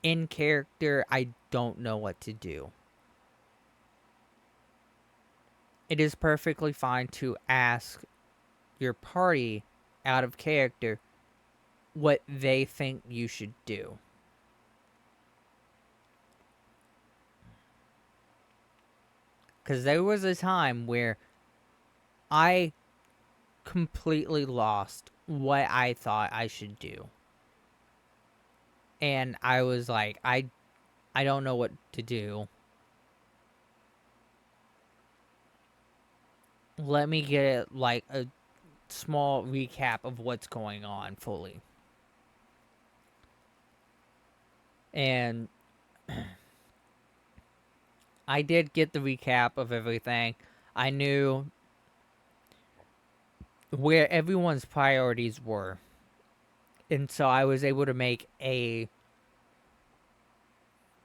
In character, I don't know what to do. It is perfectly fine to ask your party out of character what they think you should do. Because there was a time where I completely lost what I thought I should do. And I was like, I don't know what to do. let me get like a small recap of what's going on fully. And I did get the recap of everything. I knew where everyone's priorities were. And so I was able to make a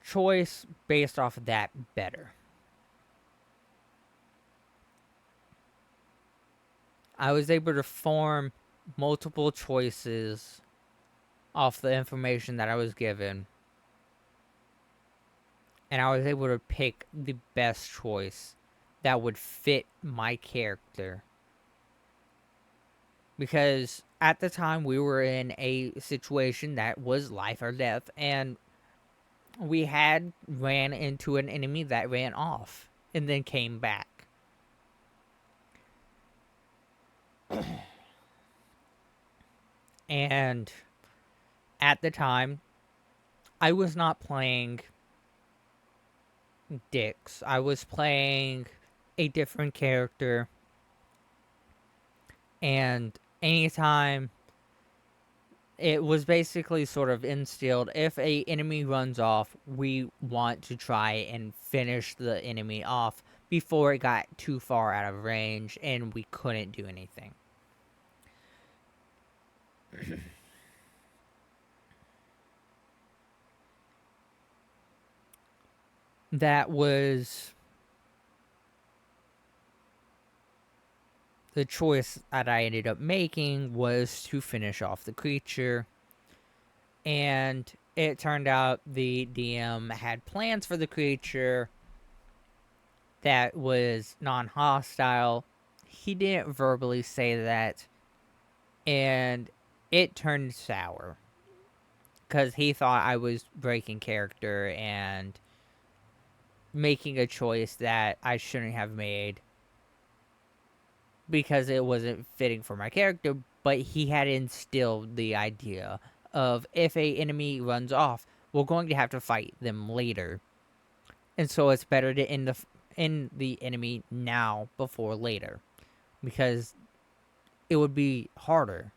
choice based off of that better. I was able to form multiple choices off the information that I was given. And I was able to pick the best choice that would fit my character. Because at the time we were in a situation that was life or death, and we had ran into an enemy that ran off and then came back. And at the time, I was not playing Dix. I was playing a different character. And anytime it was basically sort of instilled, if a enemy runs off, we want to try and finish the enemy off before it got too far out of range and we couldn't do anything. That was the choice that I ended up making, was to finish off the creature. And it turned out the DM had plans for the creature that was non-hostile. He didn't verbally say that, and it turned sour because he thought I was breaking character and making a choice that I shouldn't have made because it wasn't fitting for my character. But he had instilled the idea of, if a enemy runs off, we're going to have to fight them later, and so it's better to end the enemy now before later, because it would be harder.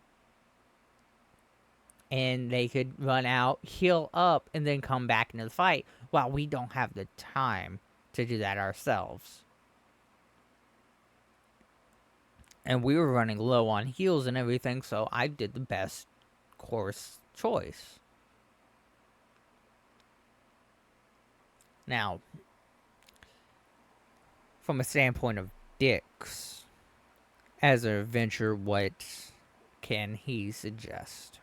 And they could run out, heal up, and then come back into the fight. While we don't have the time to do that ourselves. And we were running low on heals and everything, so I did the best course choice. Now, from a standpoint of Dix, as an adventurer, what can he suggest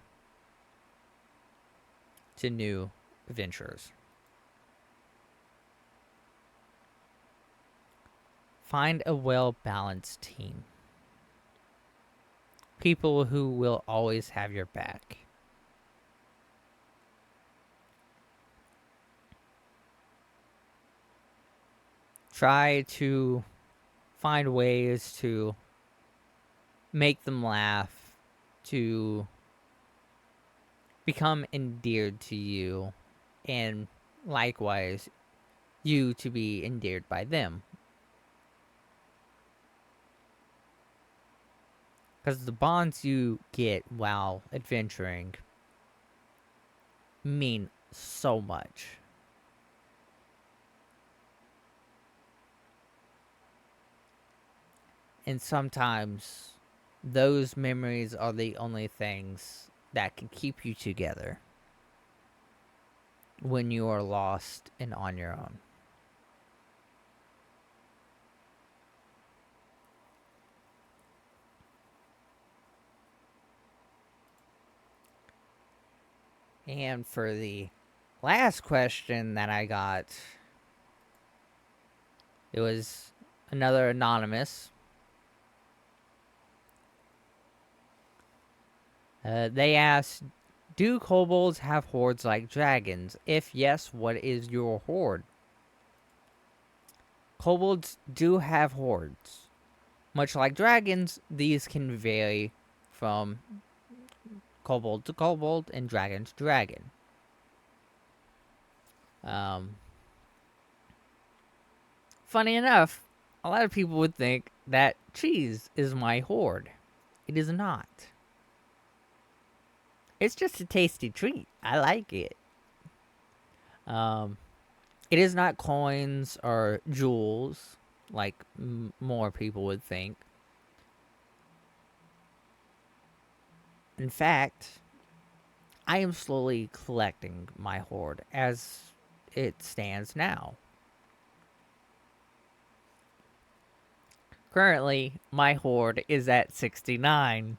to new adventurers? Find a well-balanced team. People who will always have your back. Try to find ways to make them laugh, to become endeared to you, and likewise, you to be endeared by them. Because the bonds you get while adventuring mean so much. And sometimes those memories are the only things that can keep you together when you are lost and on your own. And for the last question that I got, it was another anonymous. They asked, do kobolds have hordes like dragons? If yes, what is your horde? Kobolds do have hordes. Much like dragons, these can vary from kobold to kobold and dragon to dragon. Funny enough, a lot of people would think that cheese is my hoard. It is not. It's just a tasty treat. I like it. Um, it is not coins or jewels like more people would think. In fact, I am slowly collecting my hoard as it stands now. Currently, my hoard is at 69.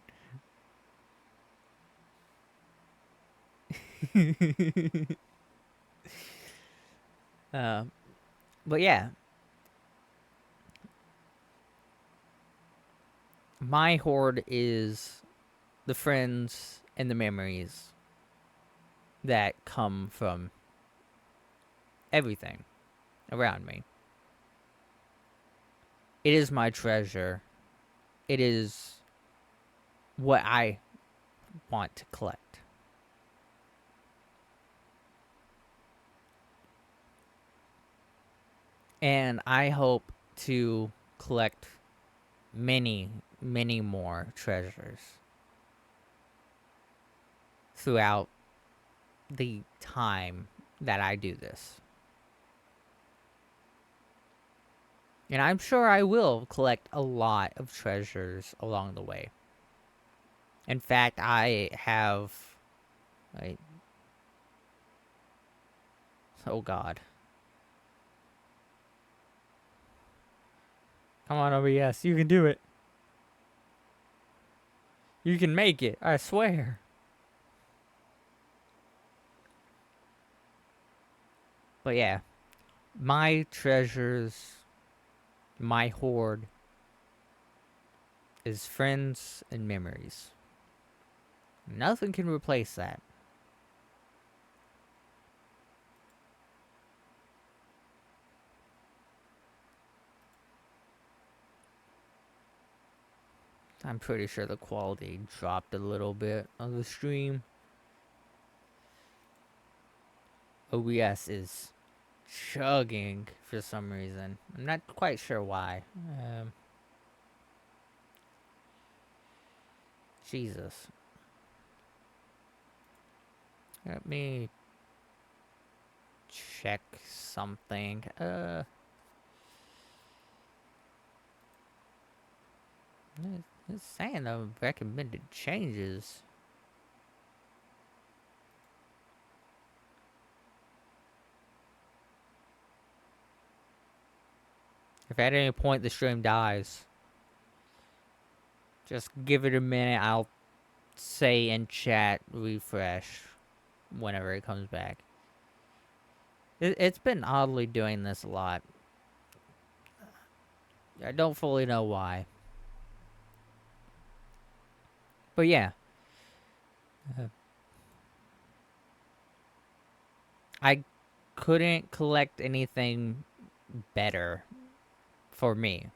uh, but yeah, my hoard is the friends and the memories that come from everything around me. It is my treasure. It is what I want to collect. And I hope to collect many, many more treasures throughout the time that I do this. And I'm sure I will collect a lot of treasures along the way. In fact, I have. Wait. Oh god. Come on, OBS. You can do it. You can make it. I swear. But yeah. My treasures, my hoard, is friends and memories. Nothing can replace that. I'm pretty sure the quality dropped a little bit on the stream. OBS is chugging for some reason. I'm not quite sure why. Jesus. Let me check something. It's saying the recommended changes. If at any point the stream dies, just give it a minute. I'll say in chat refresh whenever it comes back. It's been oddly doing this a lot. I don't fully know why. But yeah. I couldn't collect anything better for me.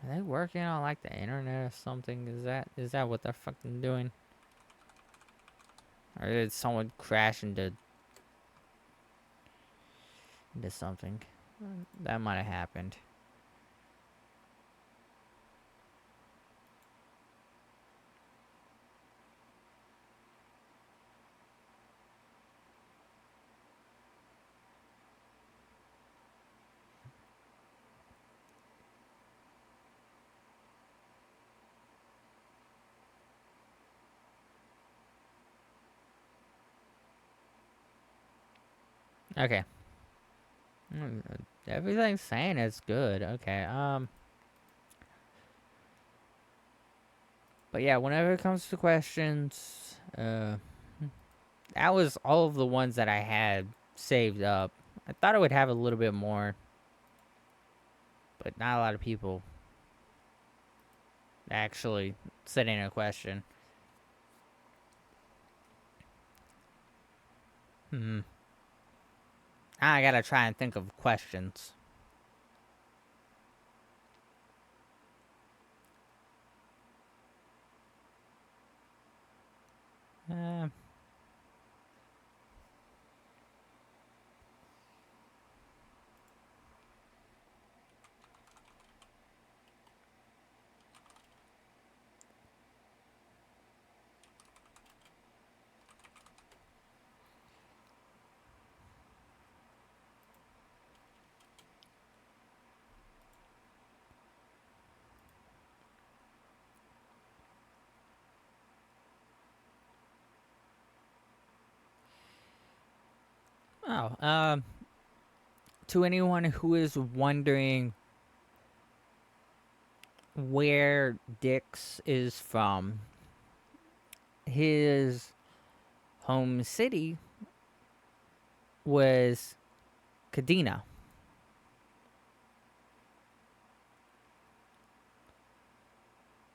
Are they working on like the internet or something? Is that what they're fucking doing? Or did someone crash into something? That might have happened. Okay. Everything's saying it's good. Okay. But yeah, whenever it comes to questions, that was all of the ones that I had saved up. I thought I would have a little bit more, but not a lot of people actually sent in a question. Hmm. I gotta try and think of questions. Uh, oh, to anyone who is wondering where Dix is from, his home city was Kadena.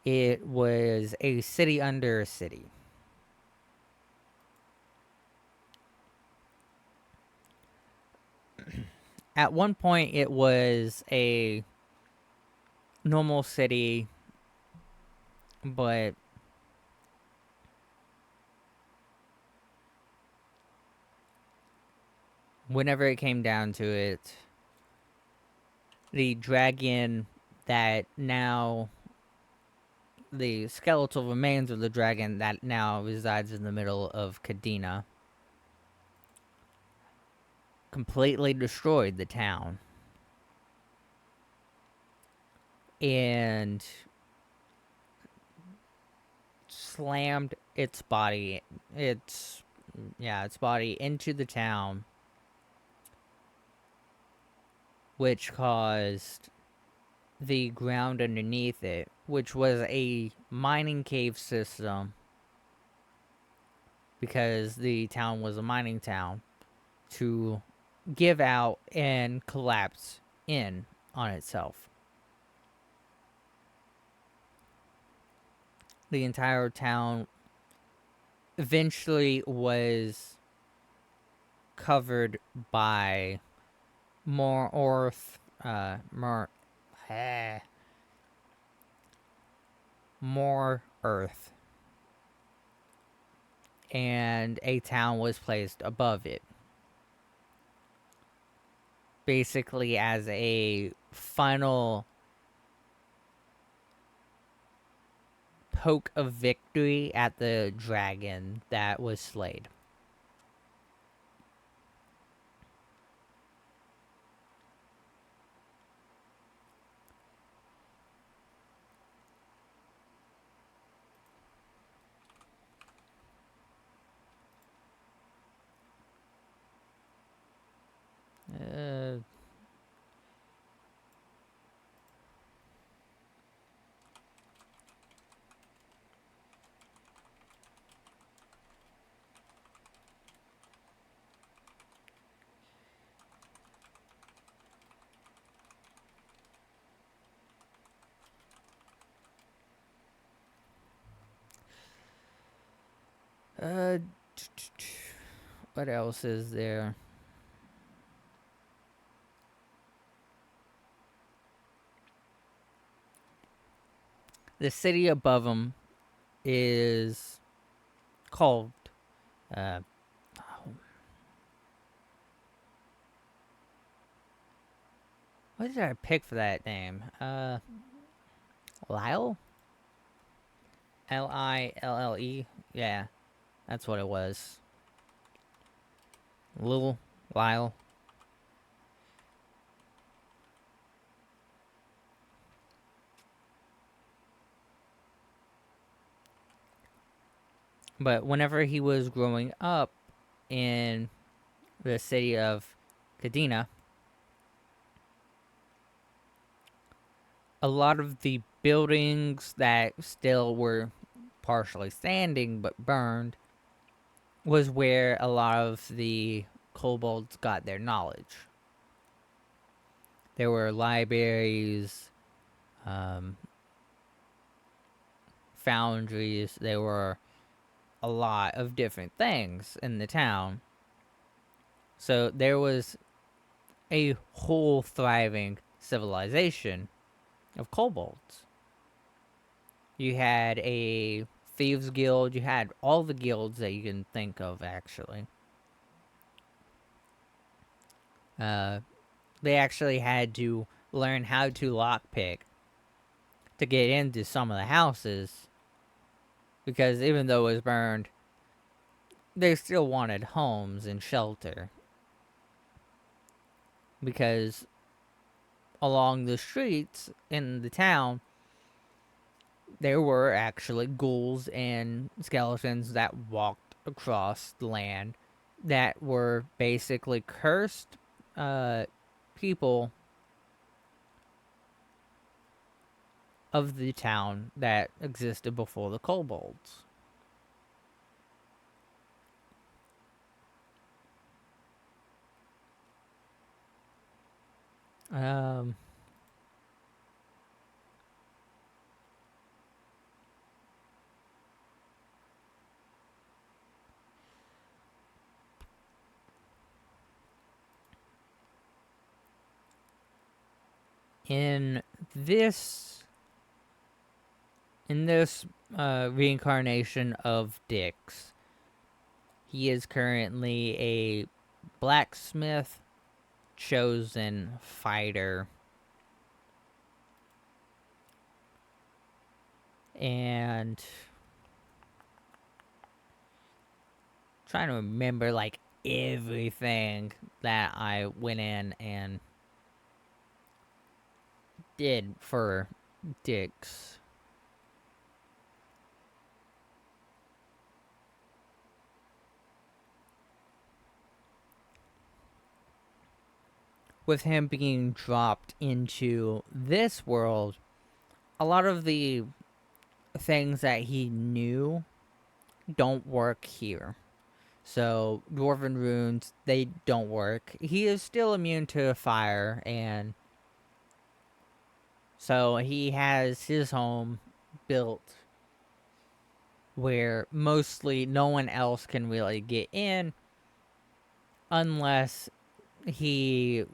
It was a city under a city. At one point, it was a normal city, but whenever it came down to it, the dragon that now, the skeletal remains of the dragon that now resides in the middle of Kadena, completely destroyed the town. And slammed its body into the town, which caused the ground underneath it, which was a mining cave system because the town was a mining town, to give out and collapse in on itself. The entire town eventually was covered by more earth, more earth, and a town was placed above it, basically as a final poke of victory at the dragon that was slayed. Uh, uh, what else is there? The city above them is called, uh, what did I pick for that name? Lyle? Lille? Yeah, that's what it was. Lil Lyle. But whenever he was growing up in the city of Kadena, a lot of the buildings that still were partially standing but burned was where a lot of the kobolds got their knowledge. There were libraries, um, foundries, there were a lot of different things in the town. So there was a whole thriving civilization of kobolds. You had a thieves guild, you had all the guilds that you can think of, actually. Uh, they actually had to learn how to lockpick to get into some of the houses because even though it was burned, they still wanted homes and shelter. Because along the streets in the town, there were actually ghouls and skeletons that walked across the land that were basically cursed people of the town that existed before the kobolds. Um, in this in this reincarnation of Dix, he is currently a blacksmith chosen fighter, and trying to remember like everything that I went in and did for Dix. With him being dropped into this world, a lot of the things that he knew don't work here. So, dwarven runes, they don't work. He is still immune to fire, and so he has his home built where mostly no one else can really get in unless he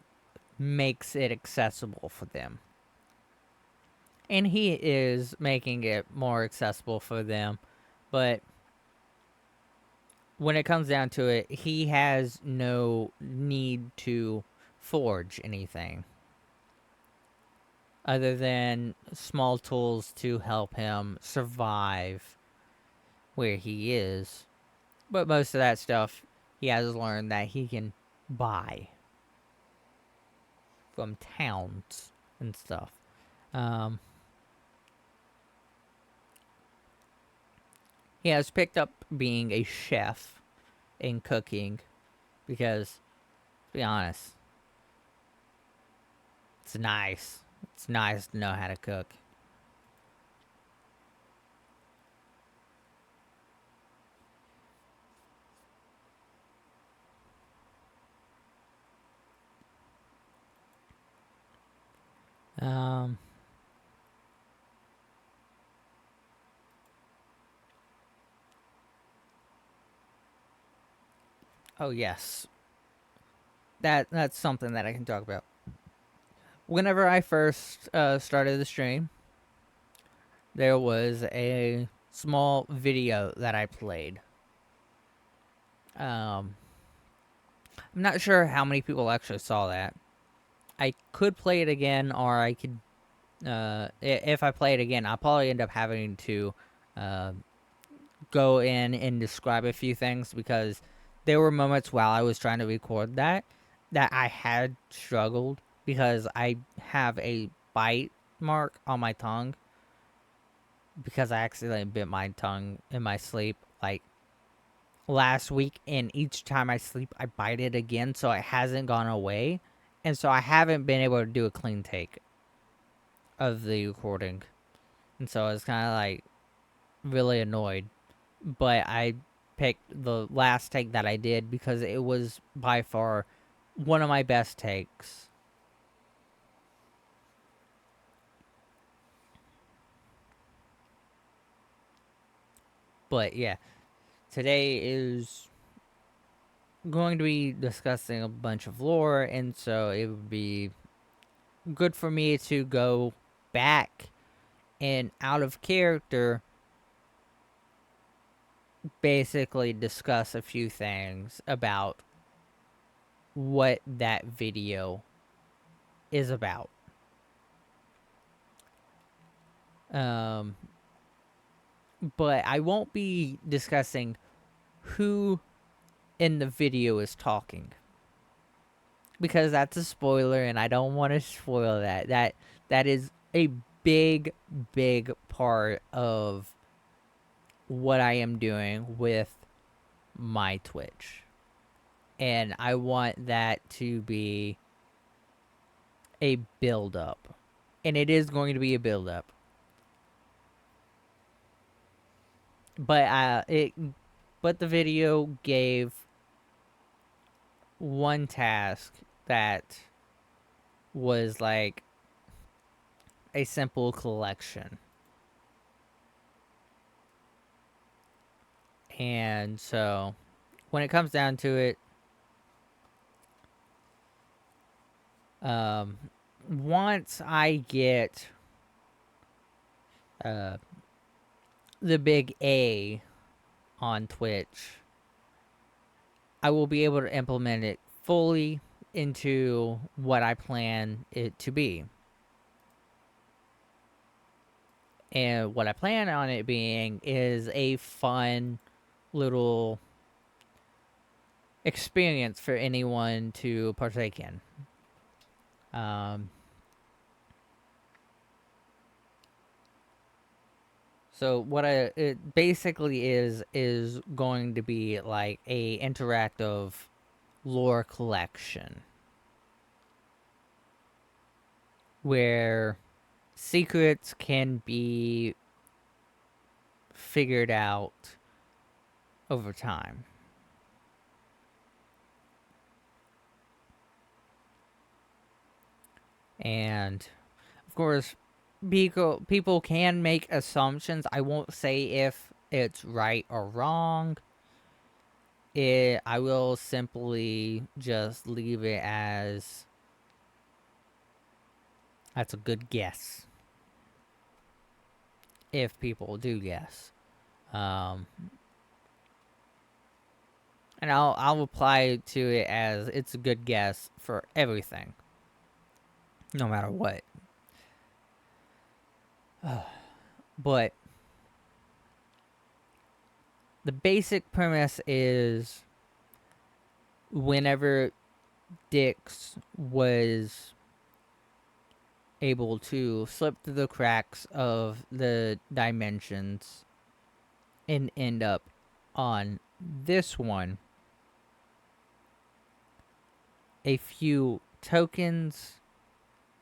makes it accessible for them. And he is making it more accessible for them, but when it comes down to it, he has no need to forge anything other than small tools to help him survive where he is. But most of that stuff he has learned that he can buy from towns and stuff. Um, he has picked up being a chef in cooking because, to be honest, it's nice. It's nice to know how to cook. Um, oh yes, that's something that I can talk about. Whenever I first started the stream, there was a small video that I played. Um, I'm not sure how many people actually saw that. I could play it again, or I could. If I play it again, I'll probably end up having to uh, go in and describe a few things because there were moments while I was trying to record that I had struggled because I have a bite mark on my tongue because I accidentally bit my tongue in my sleep like last week, and each time I sleep I bite it again, so it hasn't gone away, and so I haven't been able to do a clean take of the recording, and so I was kind of like really annoyed. But I picked the last take that I did because it was by far one of my best takes. But yeah, today is going to be discussing a bunch of lore, and so it would be good for me to go back and out of character basically discuss a few things about what that video is about. Um, but I won't be discussing who in the video is talking because that's a spoiler and I don't want to spoil that. That is a big part of what I am doing with my Twitch. And I want that to be a build up. And it is going to be a build up. But the video gave one task that was like a simple collection. And so when it comes down to it, once I get uh, the big A on Twitch, I will be able to implement it fully into what I plan it to be. And what I plan on it being is a fun little experience for anyone to partake in. So what it basically is going to be like a interactive lore collection where secrets can be figured out over time. And of course, people can make assumptions. I won't say if it's right or wrong. I will simply just leave it as that's a good guess. If people do guess. Um, and I'll apply to it as it's a good guess for everything. No matter what. But the basic premise is whenever Dix was able to slip through the cracks of the dimensions and end up on this one, a few tokens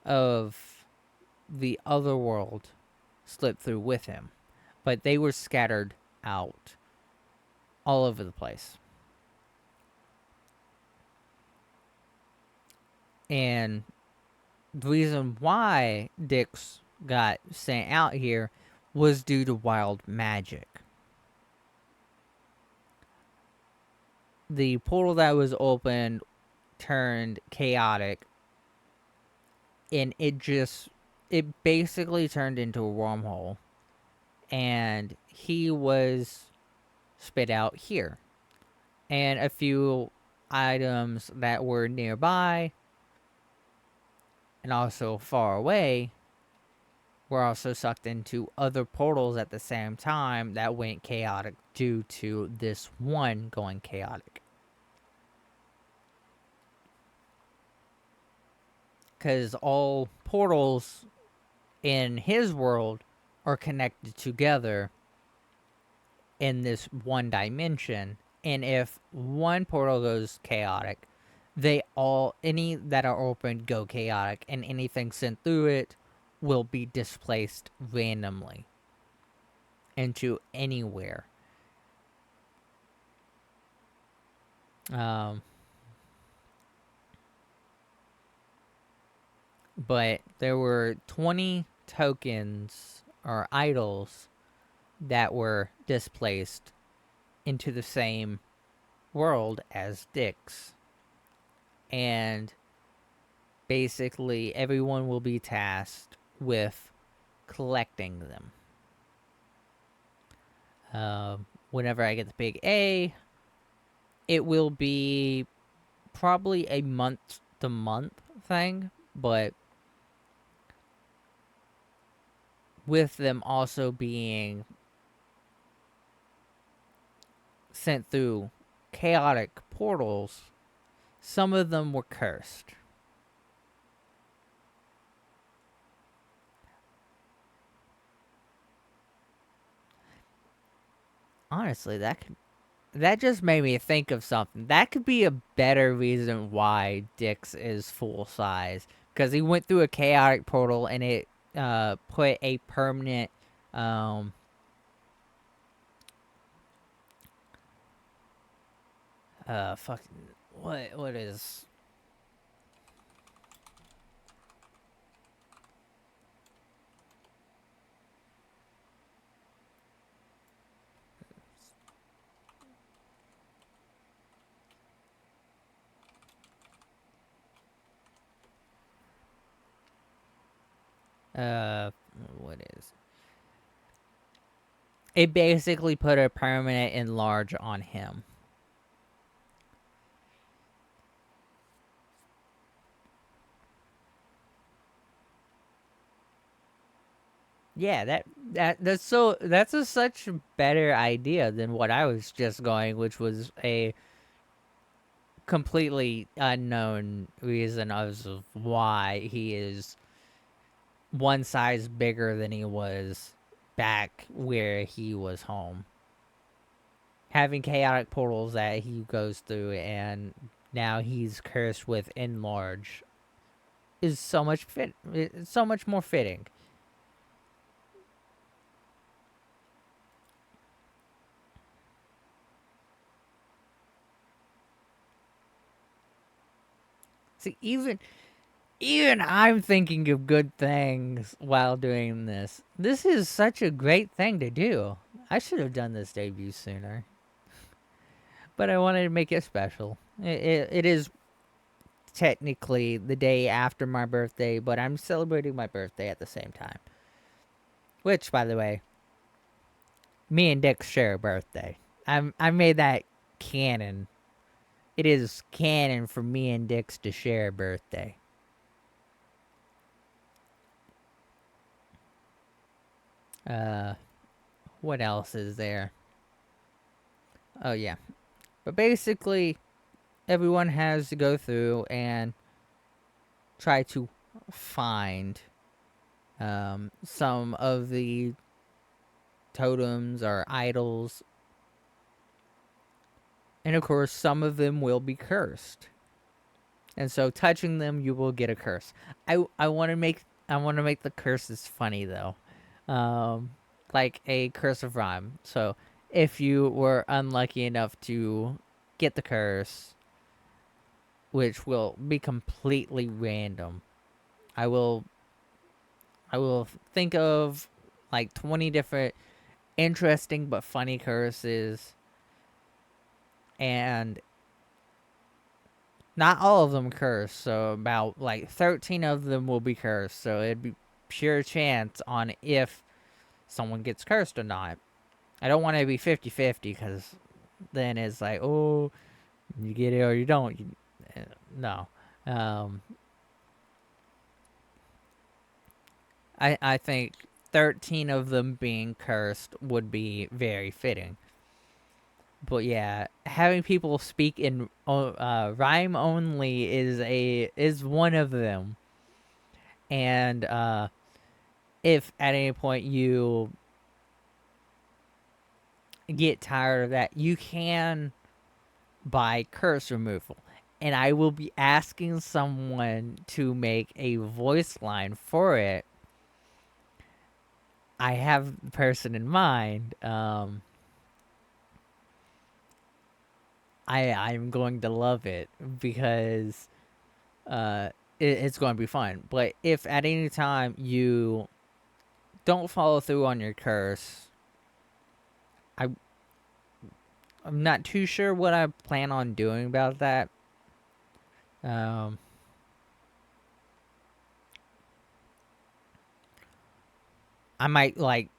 of the other world slipped through with him, but they were scattered out all over the place. And the reason why Dix got sent out here was due to wild magic. The portal that was opened turned chaotic, and it basically turned into a wormhole, and he was spit out here. And a few items that were nearby and also far away were also sucked into other portals at the same time that went chaotic due to this one going chaotic. Because all portals in his world are connected together in this one dimension. And if one portal goes chaotic, any that are open go chaotic, and anything sent through it will be displaced randomly into anywhere. But there were 20 tokens or idols that were displaced into the same world as dicks. And basically, everyone will be tasked with collecting them. Whenever I get the big A, it will be probably a month to month thing, but with them also being sent through chaotic portals, some of them were cursed. Honestly, that just made me think of something. That could be a better reason why Dix is full size, because he went through a chaotic portal and it put a permanent fucking what is uh what is it basically put a permanent enlarge on him. Yeah, that's a such a better idea than what I was just going, which was a completely unknown reason of why he is one size bigger than he was back where he was home. Having chaotic portals that he goes through and now he's cursed with enlarge is it's so much more fitting. See, even I'm thinking of good things while doing this. This is such a great thing to do. I should have done this debut sooner, but I wanted to make it special. It is technically the day after my birthday, but I'm celebrating my birthday at the same time. Which, by the way, me and Dick share a birthday. I made that canon. It is canon for me and Dick's to share a birthday. Uh, what else is there? Oh yeah, but basically, everyone has to go through and try to find some of the totems or idols, and of course, some of them will be cursed. And so, touching them, you will get a curse. I want to make the curses funny though, um, like a curse of rhyme. So, if you were unlucky enough to get the curse, which will be completely random, I will I will think of like 20 different interesting but funny curses, and not all of them curse. So about like 13 of them will be cursed. So it'd be pure chance on if someone gets cursed or not. I don't want to be 50-50 because then it's like, oh, you get it or you don't. No. Um, I think 13 of them being cursed would be very fitting. But yeah, having people speak in rhyme only is one of them. And if at any point you get tired of that, you can buy curse removal. And I will be asking someone to make a voice line for it. I have the person in mind. I'm going to love it because it's going to be fun. But if at any time you don't follow through on your curse, I I'm not too sure what I plan on doing about that. Um, I might like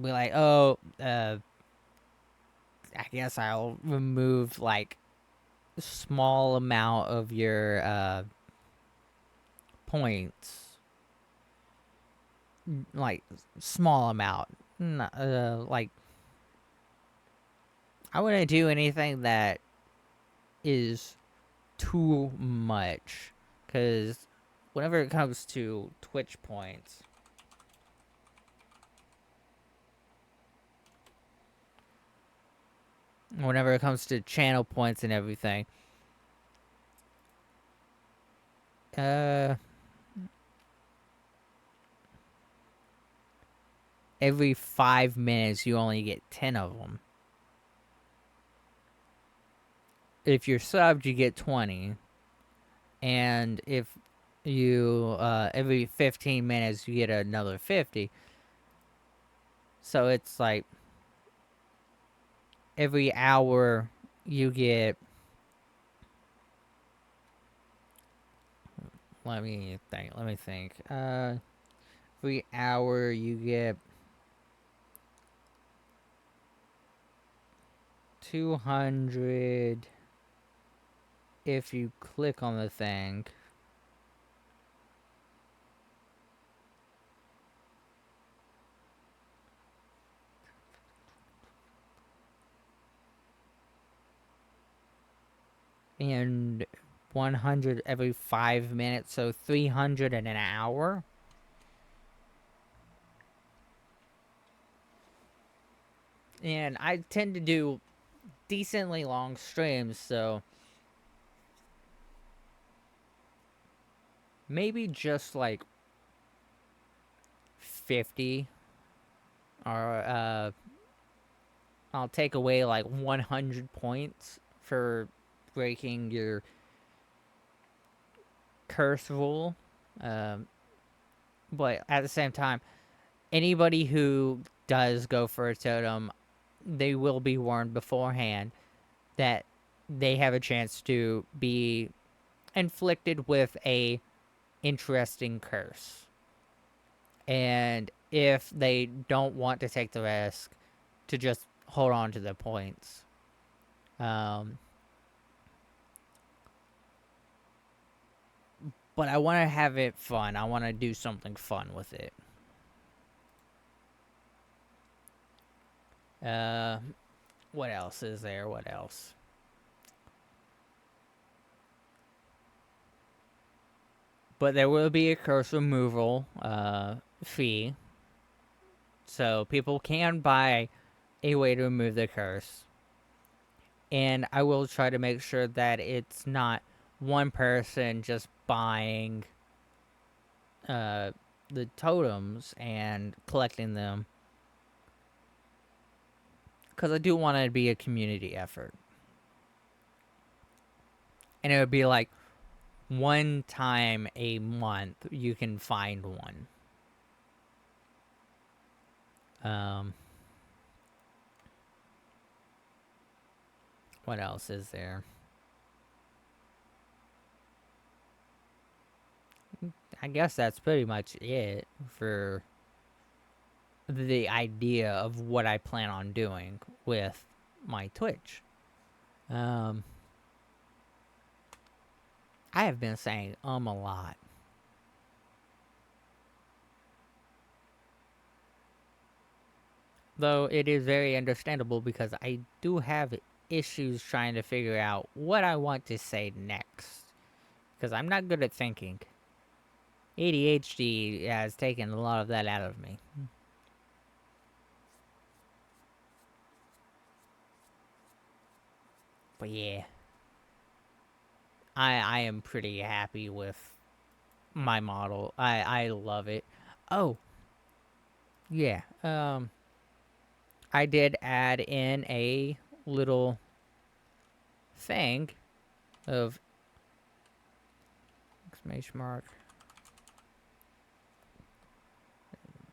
be like, oh, I guess I'll remove like a small amount of your points, like small amount. Like I wouldn't do anything that is too much, because whenever it comes to Twitch points, whenever it comes to channel points and everything, uh, every 5 minutes you only get 10 of them. If you're subbed, you get 20, and if you every 15 minutes you get another 50. So it's like every hour you get, let me think. Every hour you get 200 if you click on the thing. And 100 every 5 minutes, so 300 in an hour. And I tend to do decently long streams, so maybe just like 50, or I'll take away like 100 points for breaking your curse rule. Um, but at the same time, anybody who does go for a totem, they will be warned beforehand that they have a chance to be inflicted with a interesting curse. And if they don't want to take the risk, to just hold on to their points. Um, but I want to have it fun. I want to do something fun with it. Uh, what else is there? What else? But there will be a curse removal fee. So people can buy a way to remove the curse. And I will try to make sure that it's not one person just buying the totems and collecting them. Because I do want it to be a community effort. And it would be like one time a month you can find one. What else is there? I guess that's pretty much it for the idea of what I plan on doing with my Twitch. I have been saying a lot. Though it is very understandable because I do have issues trying to figure out what I want to say next. Because I'm not good at thinking. ADHD has taken a lot of that out of me. But yeah, I am pretty happy with my model. I love it. Oh, yeah. I did add in a little thing of exclamation mark.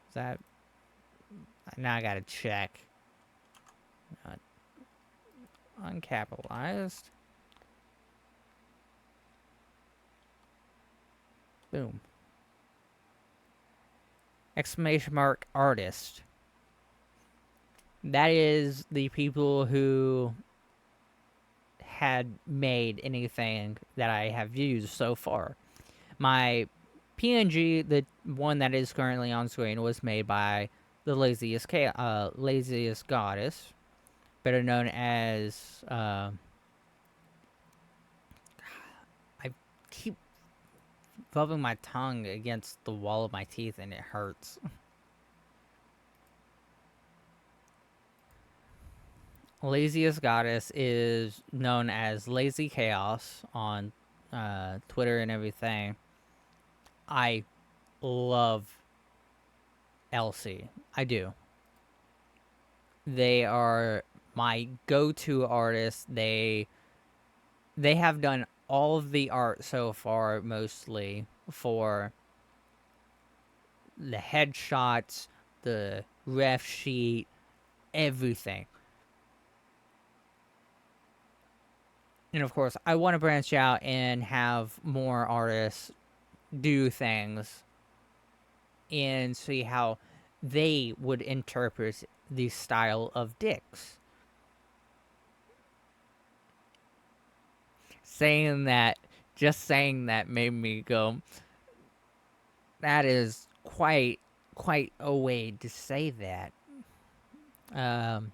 Is that now I gotta check. uncapitalized. Boom. Exclamation mark artist. That is the people who had made anything that I have used so far. My PNG, the one that is currently on screen, was made by the laziest goddess, better known as. I keep rubbing my tongue against the wall of my teeth and it hurts. Laziest goddess is known as Lazy Chaos on Twitter and everything. I love Elsie. I do. They are my go-to artists. They have done all of the art so far, mostly for the headshots, the ref sheet, everything. And of course, I want to branch out and have more artists do things and see how they would interpret the style of dicks. Just saying that made me go, that is quite a way to say that. Um,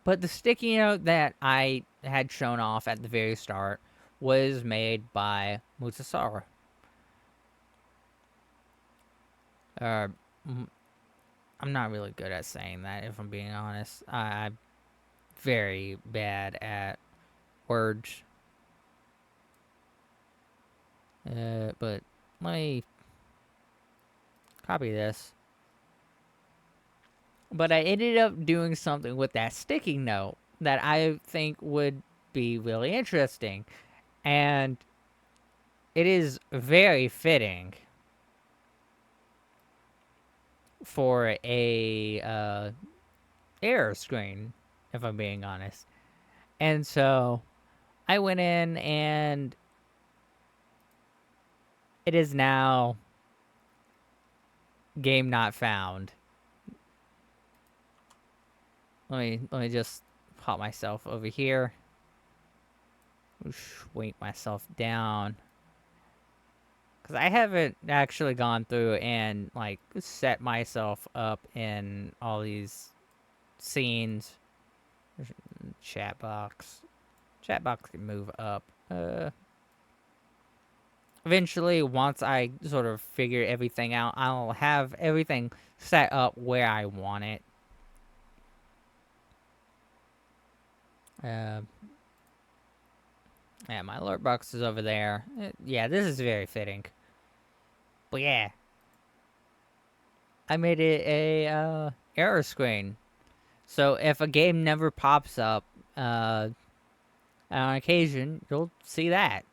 but the sticky note that I had shown off at the very start was made by Mutasara. Uh, I'm not really good at saying that, if I'm being honest. I'm very bad at words. But let me copy this. But I ended up doing something with that sticky note that I think would be really interesting. And it is very fitting for a error screen, if I'm being honest. And so I went in and it is now game not found. Let me just pop myself over here. Weight myself down. Because I haven't actually gone through and like set myself up in all these scenes. Chat box. Chat box can move up. Eventually, once I sort of figure everything out, I'll have everything set up where I want it. Yeah, my alert box is over there. Yeah, this is very fitting. But yeah, I made it a error screen. So if a game never pops up, on occasion, you'll see that.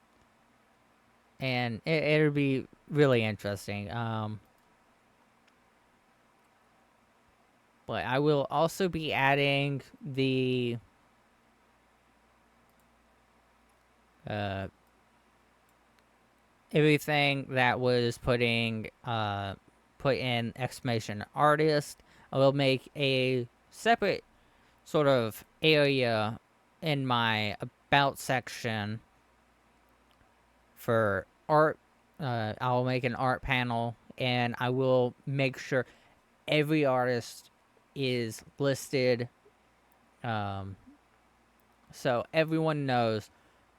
And it'll be really interesting. But I will also be adding the everything that was put in exclamation artist. I will make a separate sort of area in my about section for art. I'll make an art panel and I will make sure every artist is listed, so everyone knows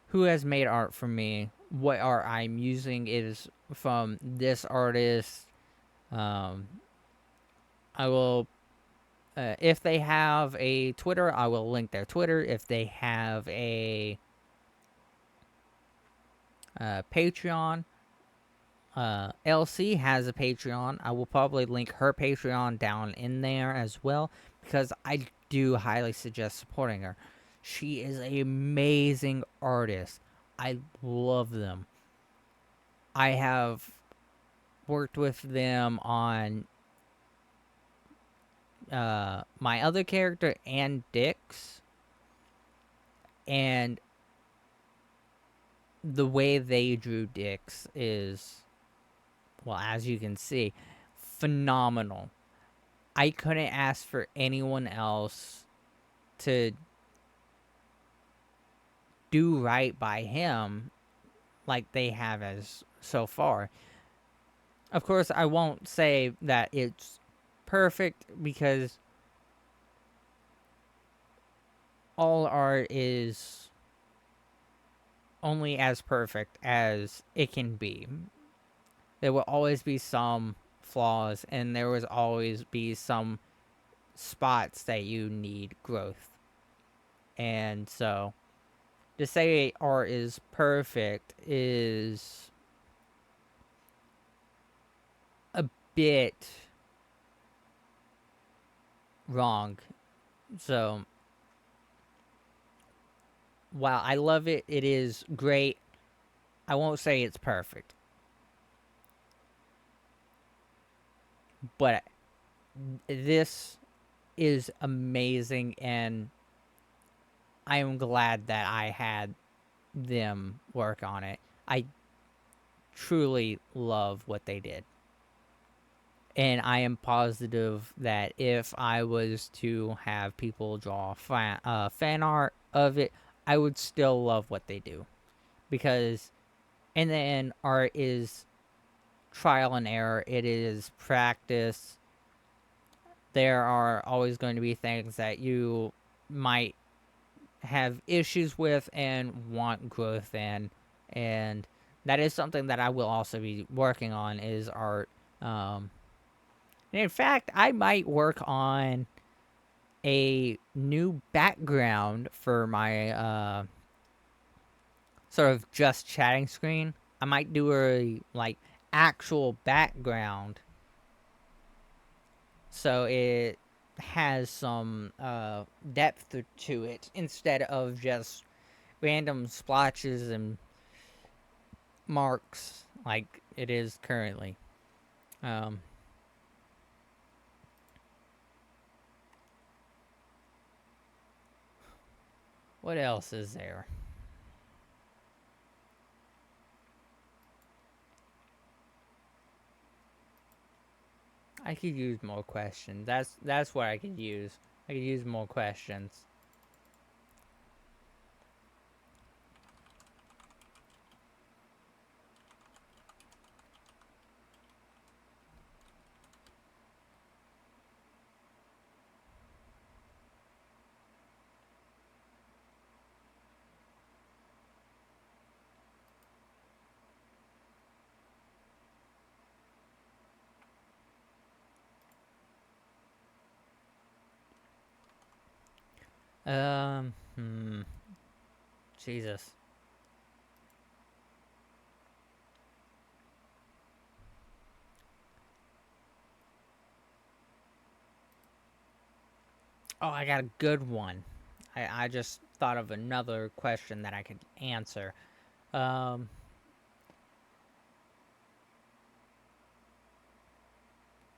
who has made art for me, what art I'm using is from this artist. I will, if they have a Twitter, I will link their Twitter. If they have a Patreon, LC has a Patreon. I will probably link her Patreon down in there as well because I do highly suggest supporting her. She is an amazing artist. I love them. I have worked with them on my other character and Dix. And the way they drew dicks is, well, as you can see, phenomenal. I couldn't ask for anyone else to do right by him like they have as so far. Of course, I won't say that it's perfect because all art is only as perfect as it can be. There will always be some flaws, and there will always be some spots that you need growth. And so to say art is perfect is a bit wrong. So while I love it, it is great. I won't say it's perfect. But this is amazing, and I am glad that I had them work on it. I truly love what they did. And I am positive that if I was to have people draw fan art of it, I would still love what they do. Because in the end, art is trial and error, it is practice. There are always going to be things that you might have issues with and want growth in. And that is something that I will also be working on is art. And in fact, I might work on a new background for my sort of just chatting screen. I might do a like actual background so it has some depth to it instead of just random splotches and marks like it is currently. Um, what else is there? I could use more questions. That's what I could use. I could use more questions. Um, hmm, Jesus. Oh, I got a good one. I just thought of another question that I could answer. Um,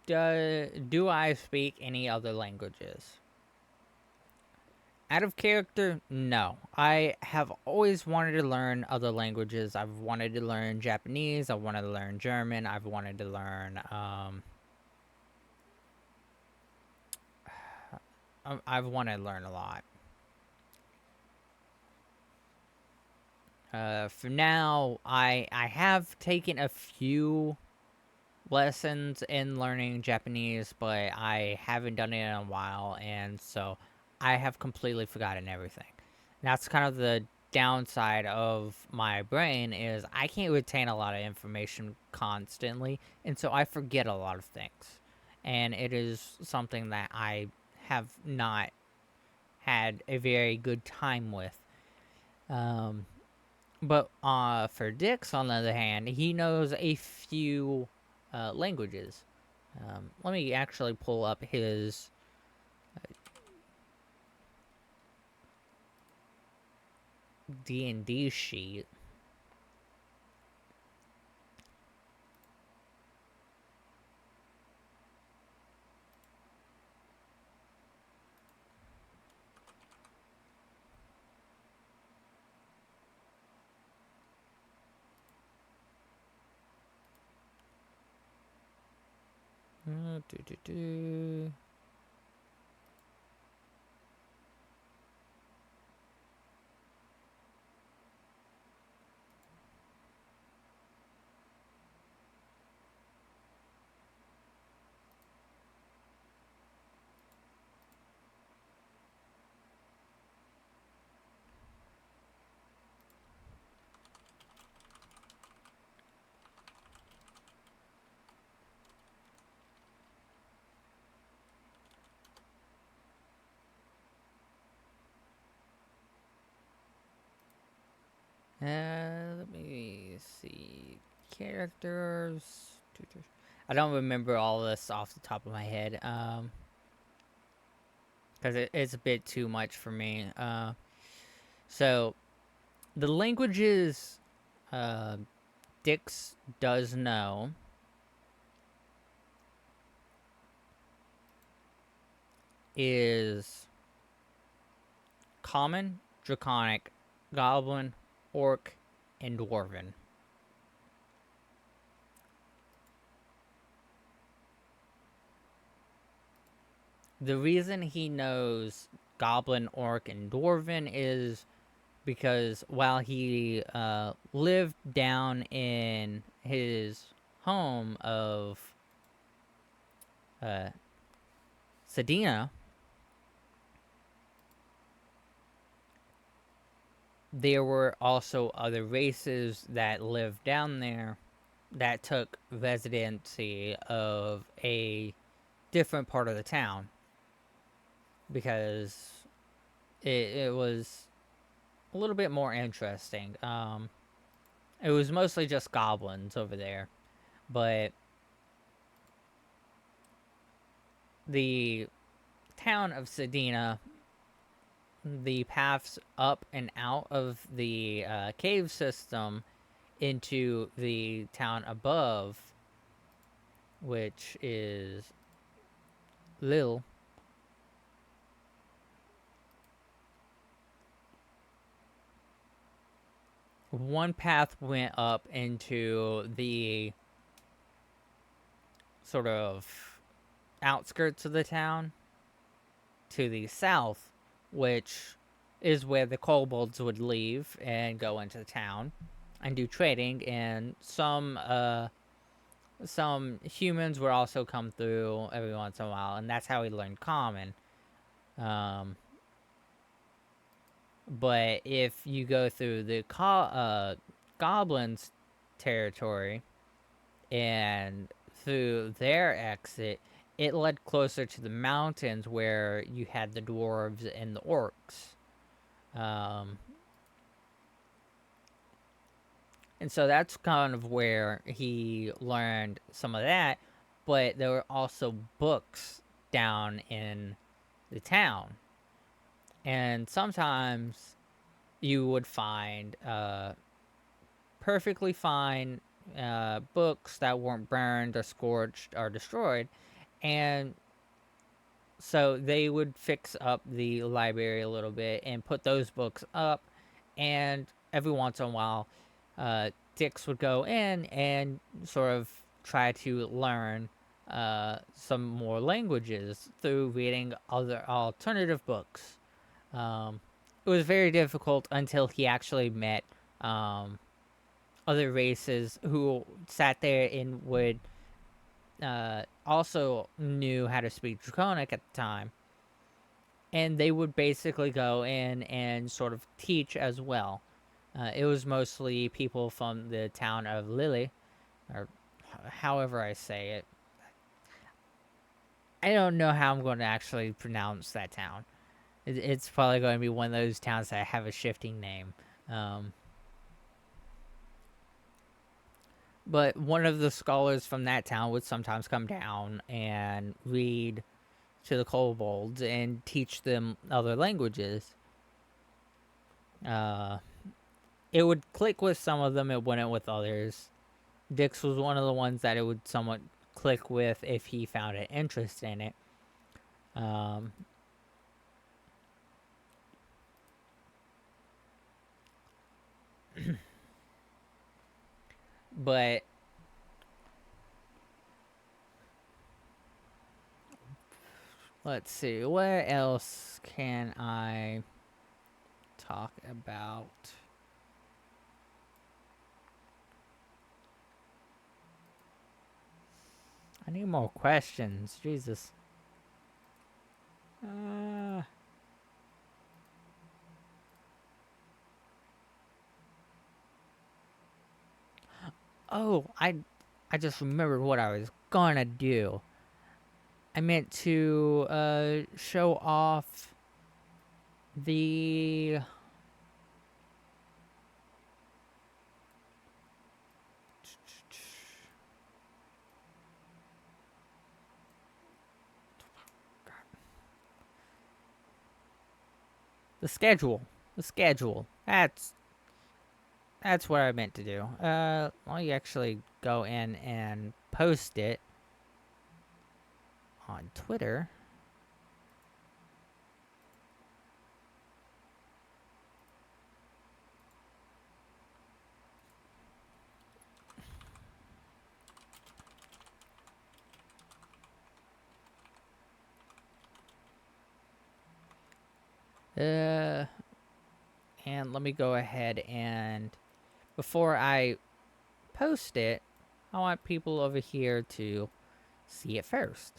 do I speak any other languages? Out of character, no. I have always wanted to learn other languages. I've wanted to learn Japanese. I wanted to learn German. I've wanted to learn. I've wanted to learn a lot. For now, I have taken a few lessons in learning Japanese, but I haven't done it in a while, and so I have completely forgotten everything. That's kind of the downside of my brain is I can't retain a lot of information constantly, and so I forget a lot of things. And it is something that I have not had a very good time with. Um, but for Dix, on the other hand, he knows a few languages. Let me actually pull up his D&D sheet. Do. Let me see. Characters. I don't remember all this off the top of my head. Because it's a bit too much for me. So the languages, Dix does know is Common, Draconic, Goblin, Orc, and Dwarven. The reason he knows Goblin, Orc, and Dwarven is because while he lived down in his home of uh, Sedina, there were also other races that lived down there that took residency of a different part of the town because it was a little bit more interesting. It was mostly just goblins over there, but the town of Sedina, the paths up and out of the cave system into the town above, which is Lil. One path went up into the sort of outskirts of the town to the south, which is where the kobolds would leave and go into the town and do trading, and some humans would also come through every once in a while, and that's how he learned Common. But if you go through the goblins' territory and through their exit, it led closer to the mountains where you had the dwarves and the orcs. And so that's kind of where he learned some of that. But there were also books down in the town. And sometimes you would find perfectly fine books that weren't burned or scorched or destroyed. And so they would fix up the library a little bit and put those books up. And every once in a while, Dix would go in and sort of try to learn some more languages through reading other alternative books. It was very difficult until he actually met other races who sat there and would also knew how to speak Draconic at the time. And they would basically go in and sort of teach as well. It was mostly people from the town of Lily, or however I say it. I don't know how I'm going to actually pronounce that town. It's probably going to be one of those towns that have a shifting name. But one of the scholars from that town would sometimes come down and read to the kobolds and teach them other languages. It would click with some of them, it wouldn't with others. Dix was one of the ones that it would somewhat click with if he found an interest in it. But let's see. What else can I talk about? I need more questions. Jesus. Uh, oh, I just remembered what I was gonna do. I meant to show off the schedule. The schedule. That's what I meant to do. Let me actually go in and post it on Twitter. And let me go ahead and before I post it, I want people over here to see it first.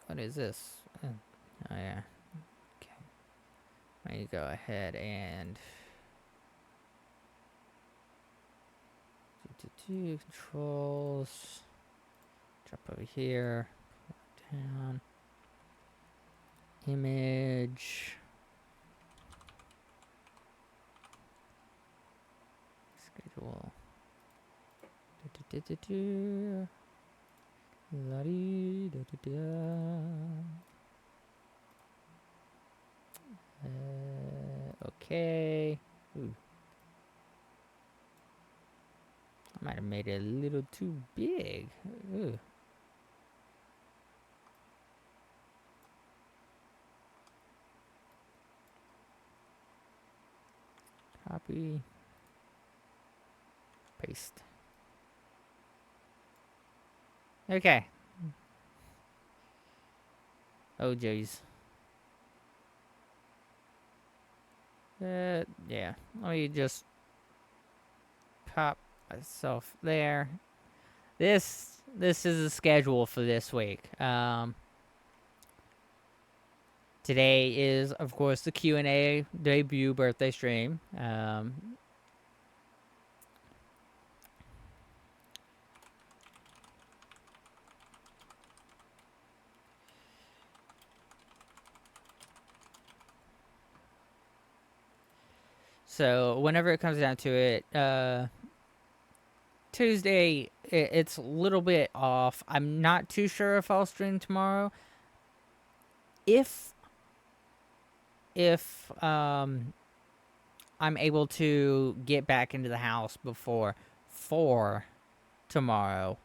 What is this? Oh yeah. Okay. Let me go ahead and controls. Jump over here. Down. Image. Schedule. Okay. Ooh. I might have made it a little too big. Ooh. Copy. Paste. Okay. Oh, jeez. Yeah. Let me just pop myself there. This is the schedule for this week. Today is, of course, the Q&A debut birthday stream. So whenever it comes down to it, Tuesday, it's a little bit off. I'm not too sure if I'll stream tomorrow. If I'm able to get back into the house before 4 tomorrow,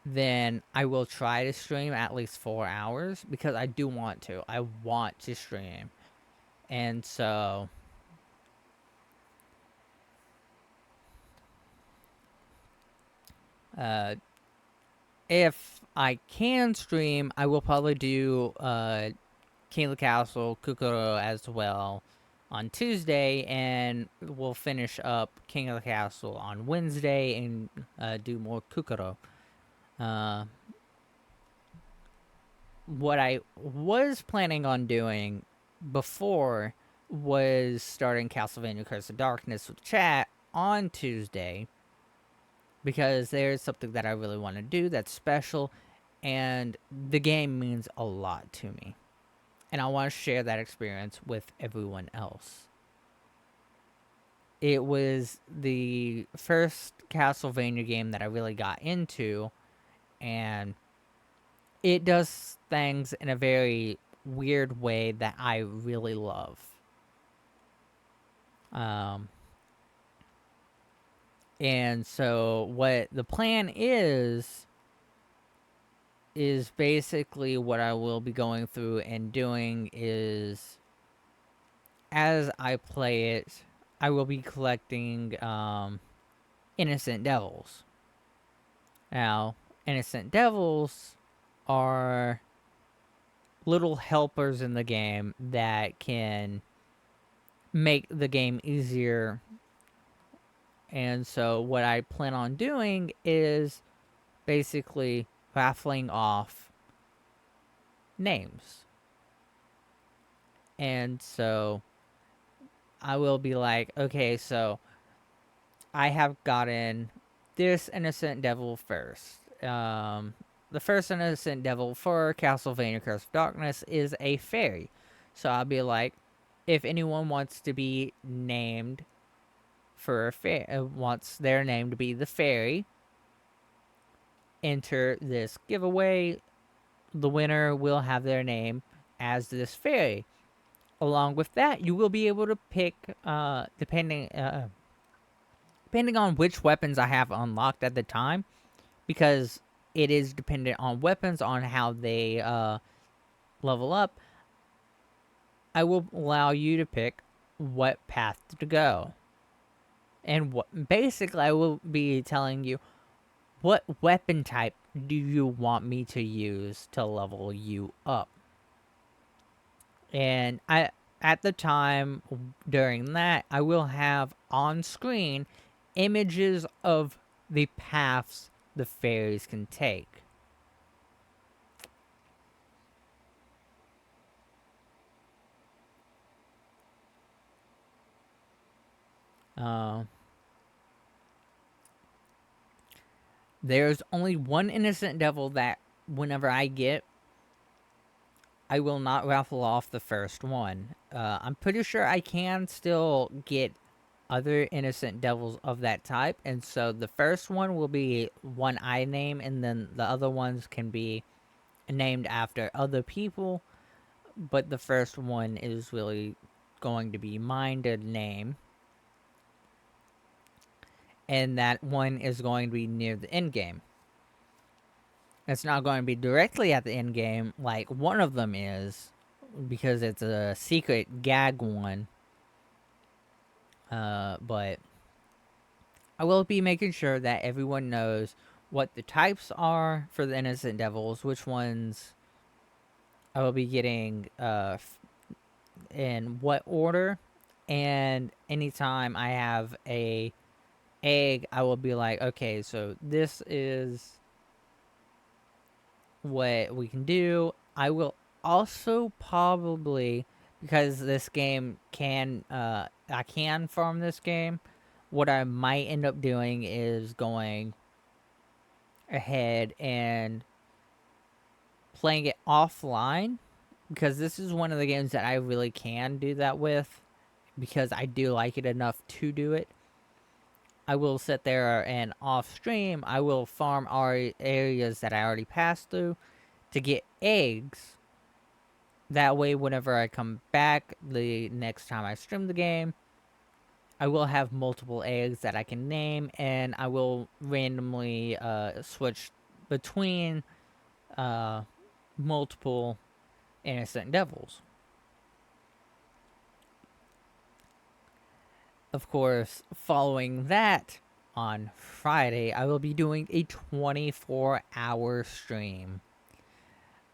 then I will try to stream at least 4 hours because I do want to. I want to stream. And so if I can stream, I will probably do King of the Castle, Kukuro as well on Tuesday, and we'll finish up King of the Castle on Wednesday and do more Kukuro. What I was planning on doing before was starting Castlevania Curse of Darkness with chat on Tuesday because there's something that I really want to do that's special, and the game means a lot to me. And I want to share that experience with everyone else. It was the first Castlevania game that I really got into, and it does things in a very weird way that I really love. And so what the plan is basically what I will be going through and doing is as I play it, I will be collecting innocent devils. Now, innocent devils are little helpers in the game that can make the game easier. And so what I plan on doing is basically raffling off names. And so I will be like, okay, so I have gotten this innocent devil first. The first innocent devil for Castlevania Curse of Darkness is a fairy. So I'll be like, if anyone wants to be named for a wants their name to be the fairy, enter this giveaway. The winner will have their name as this fairy. Along with that, you will be able to pick, depending on which weapons I have unlocked at the time, because it is dependent on weapons on how they level up. I will allow you to pick what path to go, and basically I will be telling you what weapon type do you want me to use to level you up. And at the time during that, I will have on screen images of the paths the fairies can take. Uh, there's only one innocent devil that whenever I get, I will not raffle off the first one. I'm pretty sure I can still get other innocent devils of that type, and so the first one will be one I name, and then the other ones can be named after other people, but the first one is really going to be mine to name, and that one is going to be near the end game. It's not going to be directly at the end game like one of them is, because it's a secret gag one. But I will be making sure that everyone knows what the types are for the innocent devils, which ones I will be getting in what order, and anytime I have a egg, I will be like, okay, so this is what we can do. I will also probably, because this game can, I can farm this game, what I might end up doing is going ahead and playing it offline, because this is one of the games that I really can do that with, because I do like it enough to do it. I will sit there and off stream, I will farm areas that I already passed through to get eggs. That way, whenever I come back the next time I stream the game, I will have multiple eggs that I can name, and I will randomly switch between multiple innocent devils. Of course, following that, on Friday, I will be doing a 24-hour stream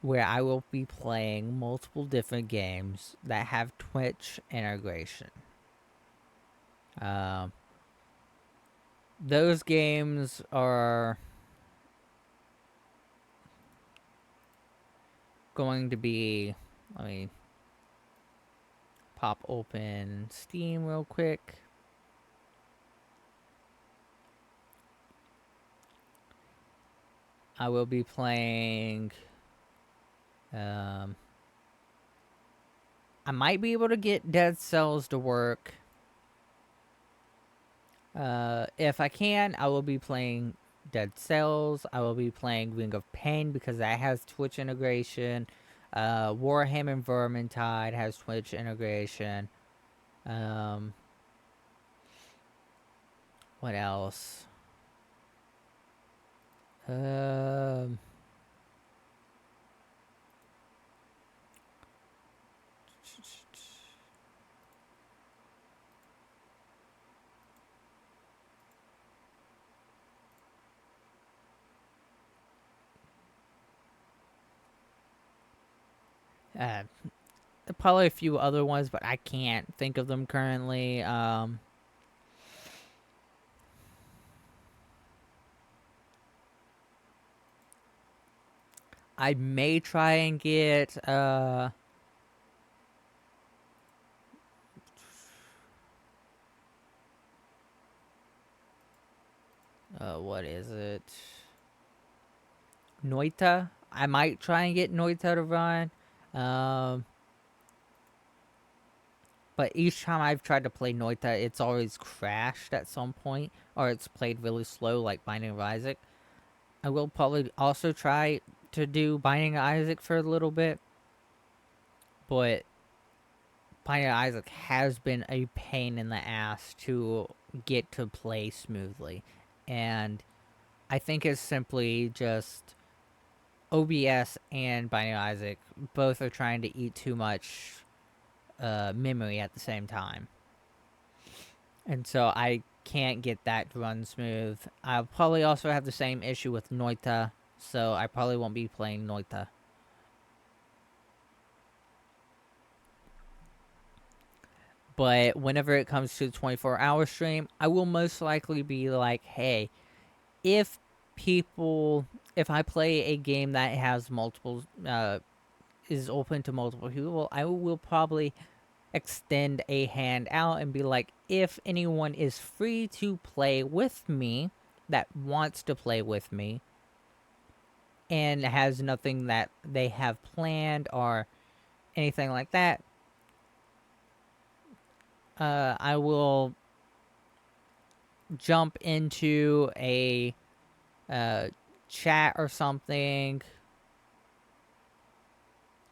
where I will be playing multiple different games that have Twitch integration. Those games are going to be, let me pop open Steam real quick. I will be playing, I might be able to get Dead Cells to work. If I can, I will be playing Dead Cells. I will be playing Ring of Pain because that has Twitch integration. Warhammer Vermintide has Twitch integration. What else? Uh, Probably a few other ones, but I can't think of them currently. I may try and get what is it? Noita. I might try and get Noita to run. Um, but each time I've tried to play Noita, it's always crashed at some point, or it's played really slow, like Binding of Isaac. I will probably also try to do Binding of Isaac for a little bit, but Binding of Isaac has been a pain in the ass to get to play smoothly. And I think it's simply just OBS and Binding of Isaac both are trying to eat too much memory at the same time. And so I can't get that to run smooth. I'll probably also have the same issue with Noita, so I probably won't be playing Noita. But whenever it comes to the 24-hour stream, I will most likely be like, hey, if if I play a game that has multiple, is open to multiple people, I will probably extend a hand out and be like, if anyone is free to play with me, that wants to play with me, and has nothing that they have planned or anything like that, I will jump into a uh, chat or something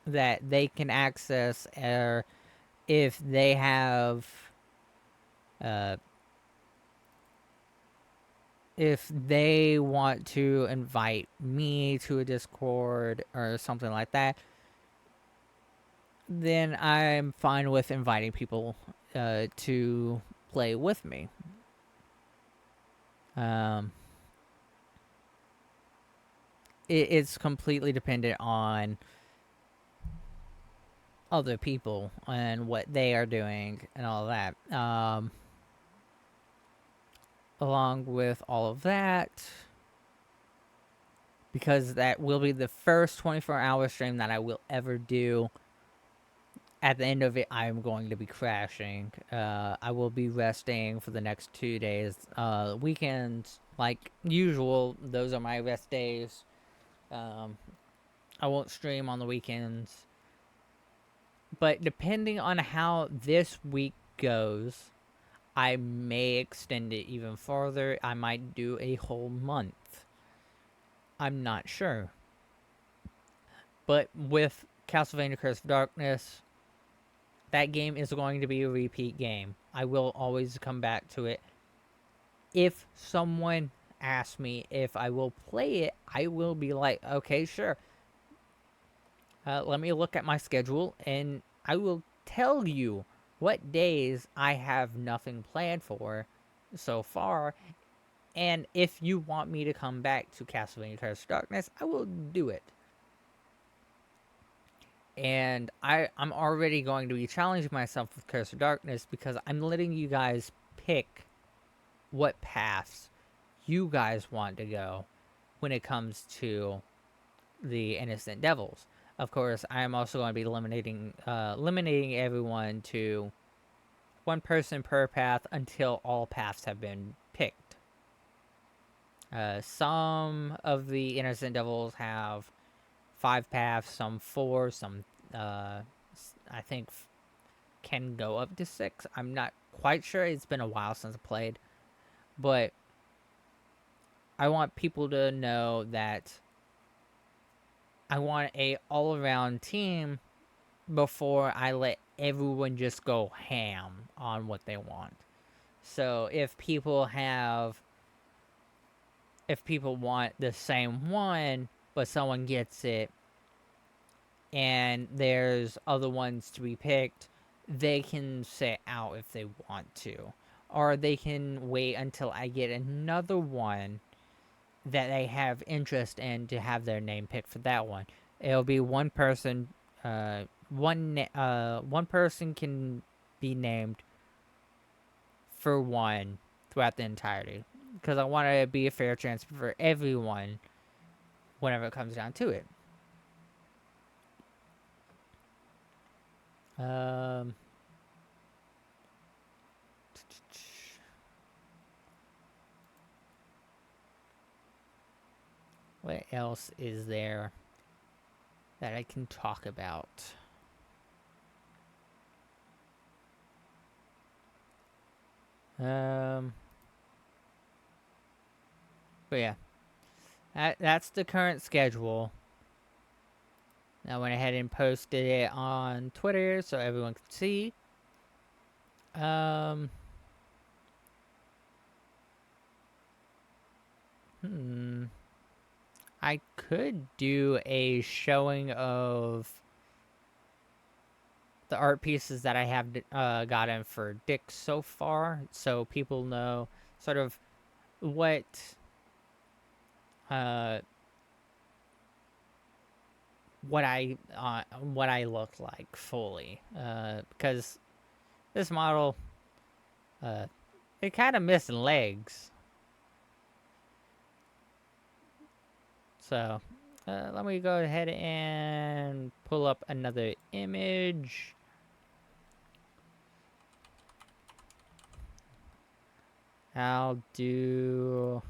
that they can access, or if they have uh, if they want to invite me to a Discord or something like that, then I'm fine with inviting people to play with me. Um, it's completely dependent on other people and what they are doing and all that. Along with all of that, because that will be the first 24-hour stream that I will ever do. At the end of it, I'm going to be crashing. I will be resting for the next 2 days. Weekends, like usual, those are my rest days. I won't stream on the weekends. But depending on how this week goes, I may extend it even further. I might do a whole month. I'm not sure. But with Castlevania Curse of Darkness, that game is going to be a repeat game. I will always come back to it. If someone asks me if I will play it, I will be like, okay, sure. Let me look at my schedule and I will tell you what days I have nothing planned for so far. And if you want me to come back to Castlevania Curse of Darkness, I will do it. And I'm already going to be challenging myself with Curse of Darkness because I'm letting you guys pick what paths you guys want to go when it comes to the Innocent Devils. Of course, I am also going to be limiting everyone to one person per path until all paths have been picked. Some of the Innocent Devils have 5 paths, some 4, some I think can go up to 6. I'm not quite sure. It's been a while since I played, but I want people to know that I want a all-around team before I let everyone just go ham on what they want. So if people want the same one, but someone gets it and there's other ones to be picked, they can sit out if they want to. Or they can wait until I get another one that they have interest in to have their name picked for that one. It'll be one person one person can be named for one throughout the entirety, because I want it to be a fair chance for everyone whenever it comes down to it. Um, what else is there that I can talk about? But yeah, that's the current schedule. I went ahead and posted it on Twitter so everyone could see. Um, I could do a showing of the art pieces that I have gotten for Dick so far, so people know sort of what uh, what I look like fully, because this model it kind of missing legs. So let me go ahead and pull up another image. I'll do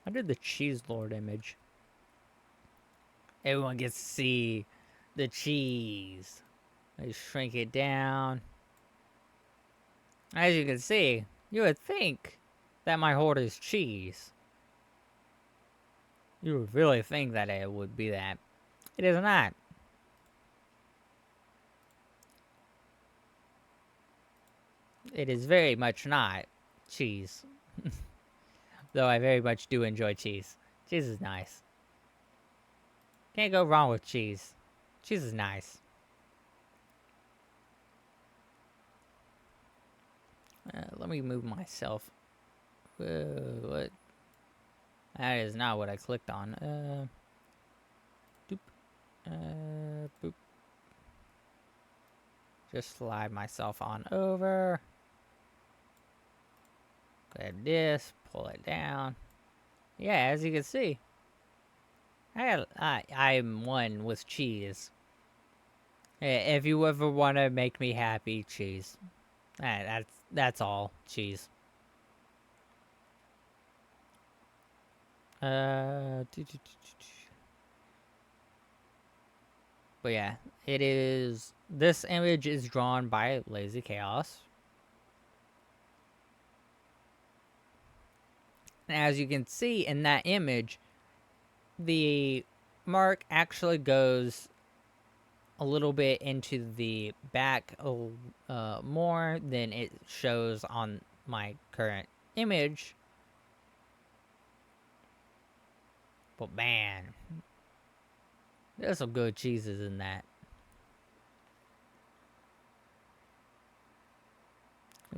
I did the Cheese Lord image. Everyone gets to see the cheese. I shrink it down. As you can see, you would think that my hoard is cheese. You would really think that it would be that. It is not. It is very much not cheese. Though I very much do enjoy cheese. Cheese is nice. Can't go wrong with cheese. Cheese is nice. Let me move myself. Whoa, what? That is not what I clicked on. Doop. Boop. Just slide myself on over. Grab this, pull it down. Yeah, as you can see, I'm one with cheese. If you ever want to make me happy, cheese. That's all. Cheese. But yeah, it is. This image is drawn by Lazy Chaos. And as you can see in that image, the mark actually goes a little bit into the back more than it shows on my current image. But man, there's some good cheeses in that.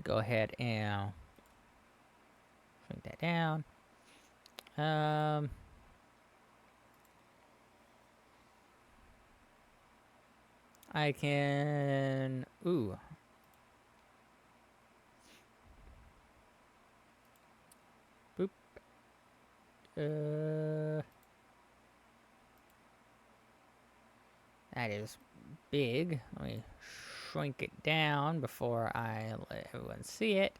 Go ahead and shrink that down. I can... Ooh. Boop. That is big. Let me shrink it down before I let everyone see it.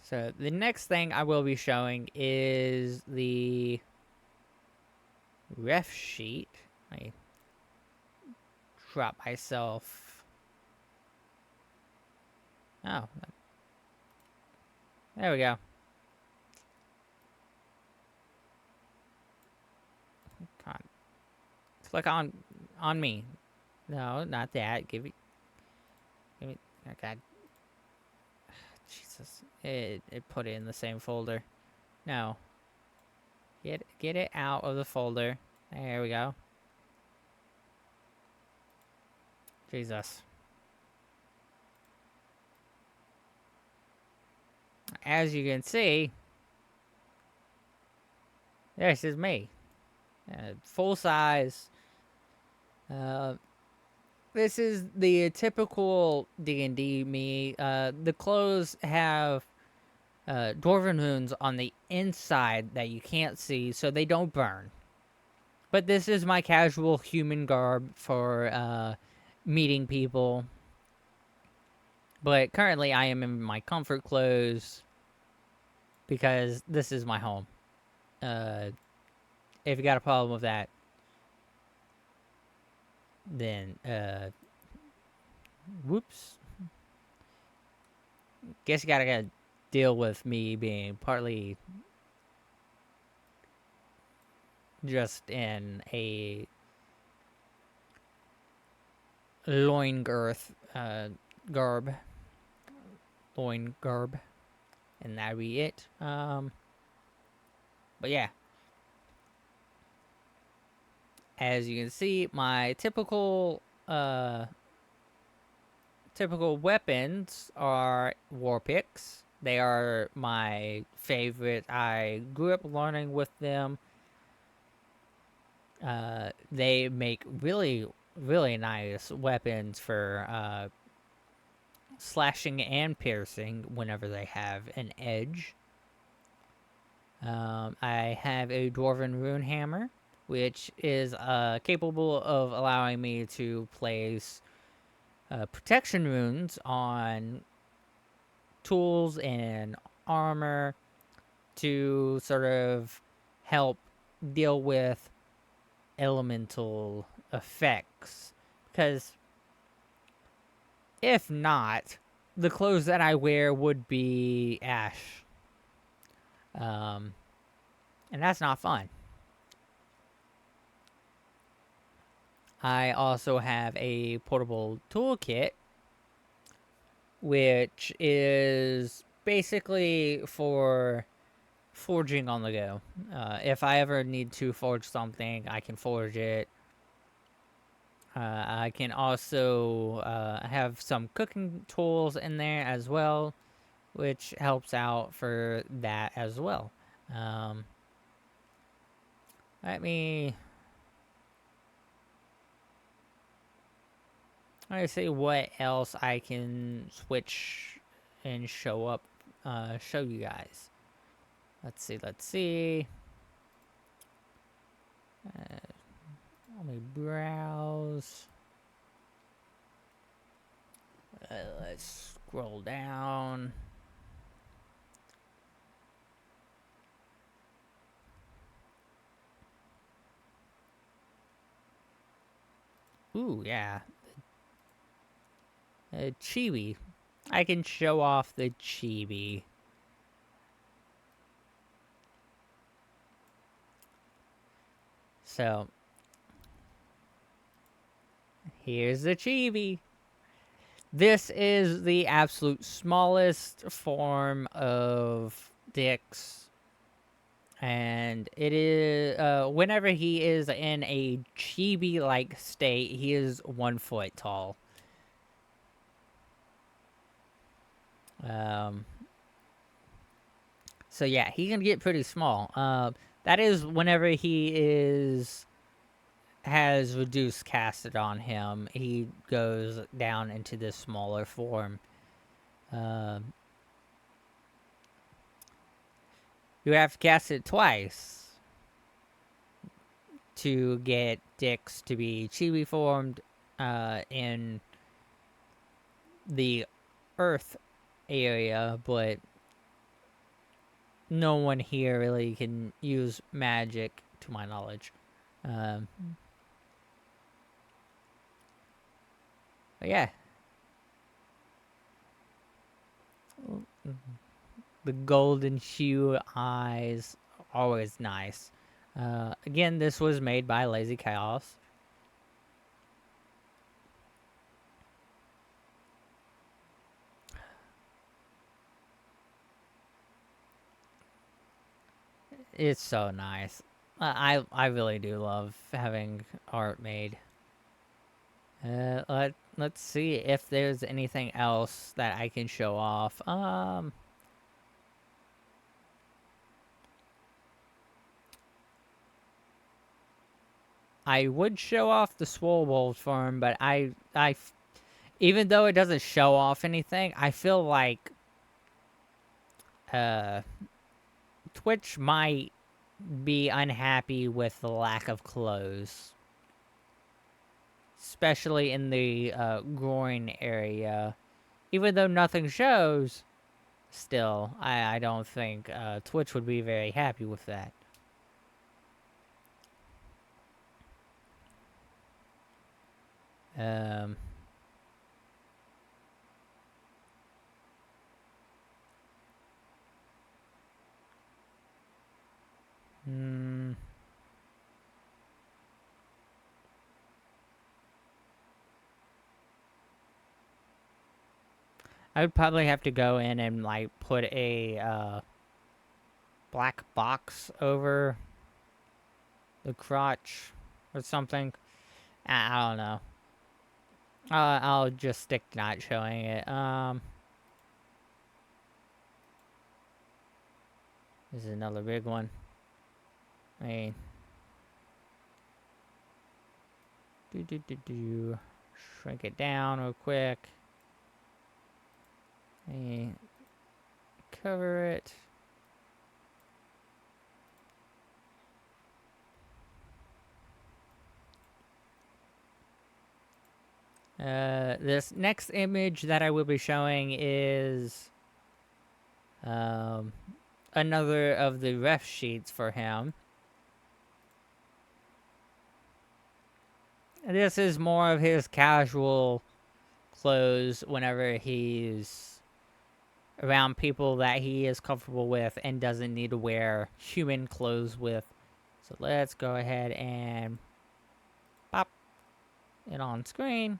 So the next thing I will be showing is the ref sheet. Let me drop myself. Oh. There we go. Click on me. No, not that. Give me. Oh God, Jesus! It put it in the same folder. No, get it out of the folder. There we go. Jesus. As you can see, this is me. Full size. Uh, this is the typical D&D me. The clothes have dwarven runes on the inside that you can't see, so they don't burn. But this is my casual human garb for meeting people. But currently, I am in my comfort clothes because this is my home. If you got a problem with that, then whoops. Guess you gotta deal with me being partly just in a loin girth garb. Loin garb. And that'd be it. But yeah. As you can see, my typical weapons are war picks. They are my favorite. I grew up learning with them. They make really, really nice weapons for slashing and piercing whenever they have an edge. I have a Dwarven Rune Hammer, which is capable of allowing me to place protection runes on tools and armor to sort of help deal with elemental effects. Because if not, the clothes that I wear would be ash. And that's not fun. I also have a portable toolkit, which is basically for forging on the go. If I ever need to forge something, I can forge it. I can also have some cooking tools in there as well, which helps out for that as well. Let me see what else I can switch and show you guys. Let's see. Let me browse. Let's scroll down. Ooh, yeah. Chibi. I can show off the chibi. So, here's the chibi. This is the absolute smallest form of Dix. And it is, whenever he is in a chibi-like state, he is 1 foot tall. So yeah, he can get pretty small. That is whenever he has reduced casted on him, he goes down into this smaller form. You have to cast it twice to get Dix to be chibi formed in the Earth area, but no one here really can use magic, to my knowledge. But yeah. The golden hue eyes, always nice. Again, this was made by Lazy Chaos. It's so nice. I really do love having art made. Let's see if there's anything else that I can show off. I would show off the Swole Wolf farm, but even though it doesn't show off anything, I feel like uh, Twitch might be unhappy with the lack of clothes, especially in the groin area. Even though nothing shows, still, I don't think Twitch would be very happy with that. Um, hmm. I would probably have to go in and like put a black box over the crotch or something. I don't know. I'll just stick to not showing it. This is another big one. I mean, shrink it down real quick. And cover it. This next image that I will be showing is another of the ref sheets for him. This is more of his casual clothes whenever he's around people that he is comfortable with and doesn't need to wear human clothes with. So let's go ahead and pop it on screen.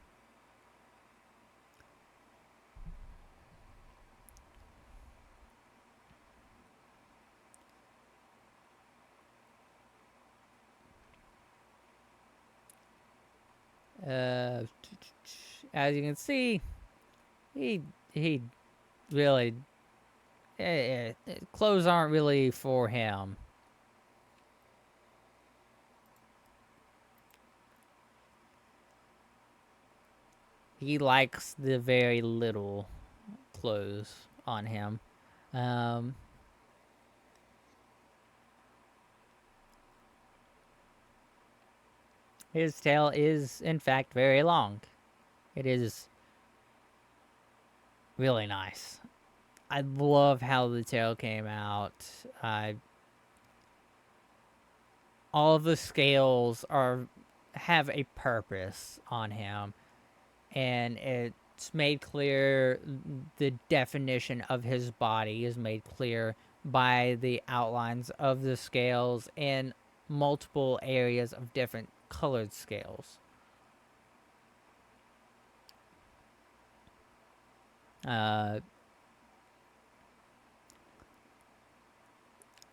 As you can see, he really clothes aren't really for him. He likes the very little clothes on him. His tail is, in fact, very long. It is really nice. I love how the tail came out. All of the scales have a purpose on him, and it's made clear. The definition of his body is made clear by the outlines of the scales in multiple areas of different colored scales.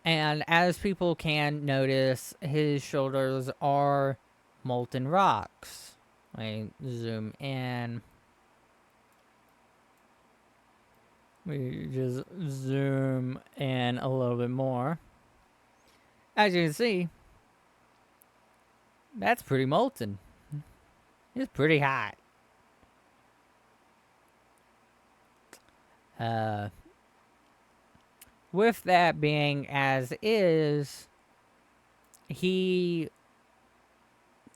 And as people can notice, his shoulders are molten rocks. Let me zoom in. We just zoom in a little bit more. As you can see, that's pretty molten. It's pretty hot. With that being as is,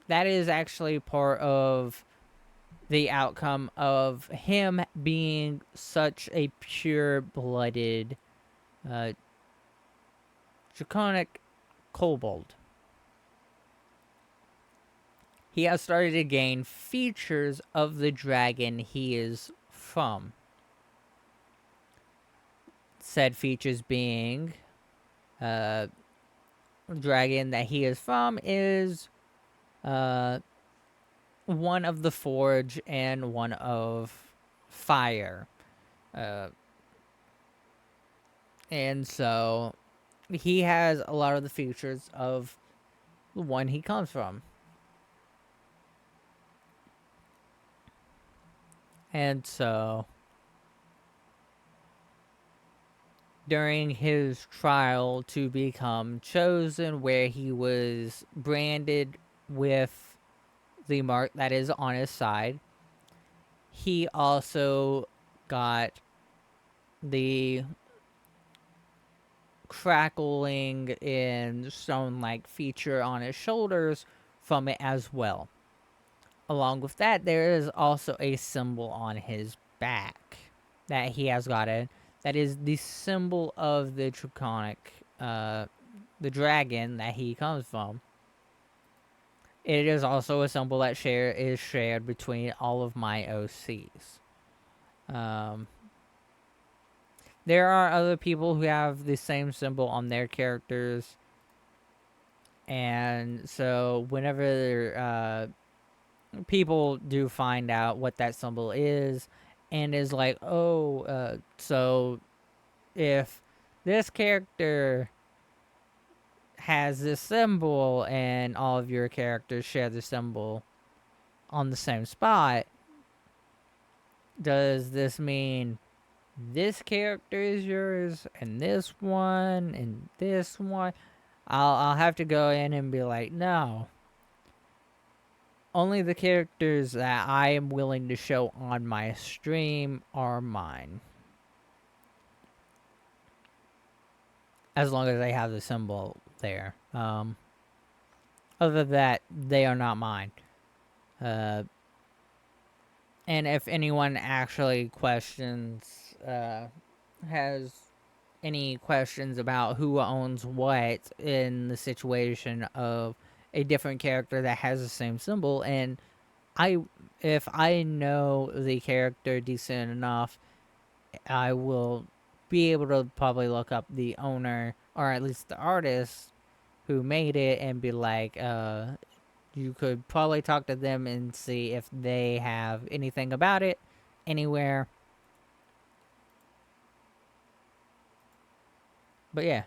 that is actually part of the outcome of him being such a pure-blooded draconic kobold. He has started to gain features of the dragon he is from. Said features being dragon that he is from is one of the forge and one of fire. And so he has a lot of the features of the one he comes from. And so, during his trial to become chosen, where he was branded with the mark that is on his side, he also got the crackling in stone like feature on his shoulders from it as well. Along with that, there is also a symbol on his back that he has gotten that is the symbol of the draconic, the dragon that he comes from. It is also a symbol that is shared between all of my OCs. Um, there are other people who have the same symbol on their characters, and so whenever people do find out what that symbol is, and is like, oh, so if this character has this symbol and all of your characters share the symbol on the same spot, does this mean this character is yours and this one and this one? I'll have to go in and be like, no. Only the characters that I am willing to show on my stream are mine. As long as they have the symbol there. Other than that, they are not mine. And if anyone actually has any questions about who owns what in the situation of a different character that has the same symbol, and if I know the character decent enough, I will be able to probably look up the owner or at least the artist who made it and be like, you could probably talk to them and see if they have anything about it anywhere. But yeah,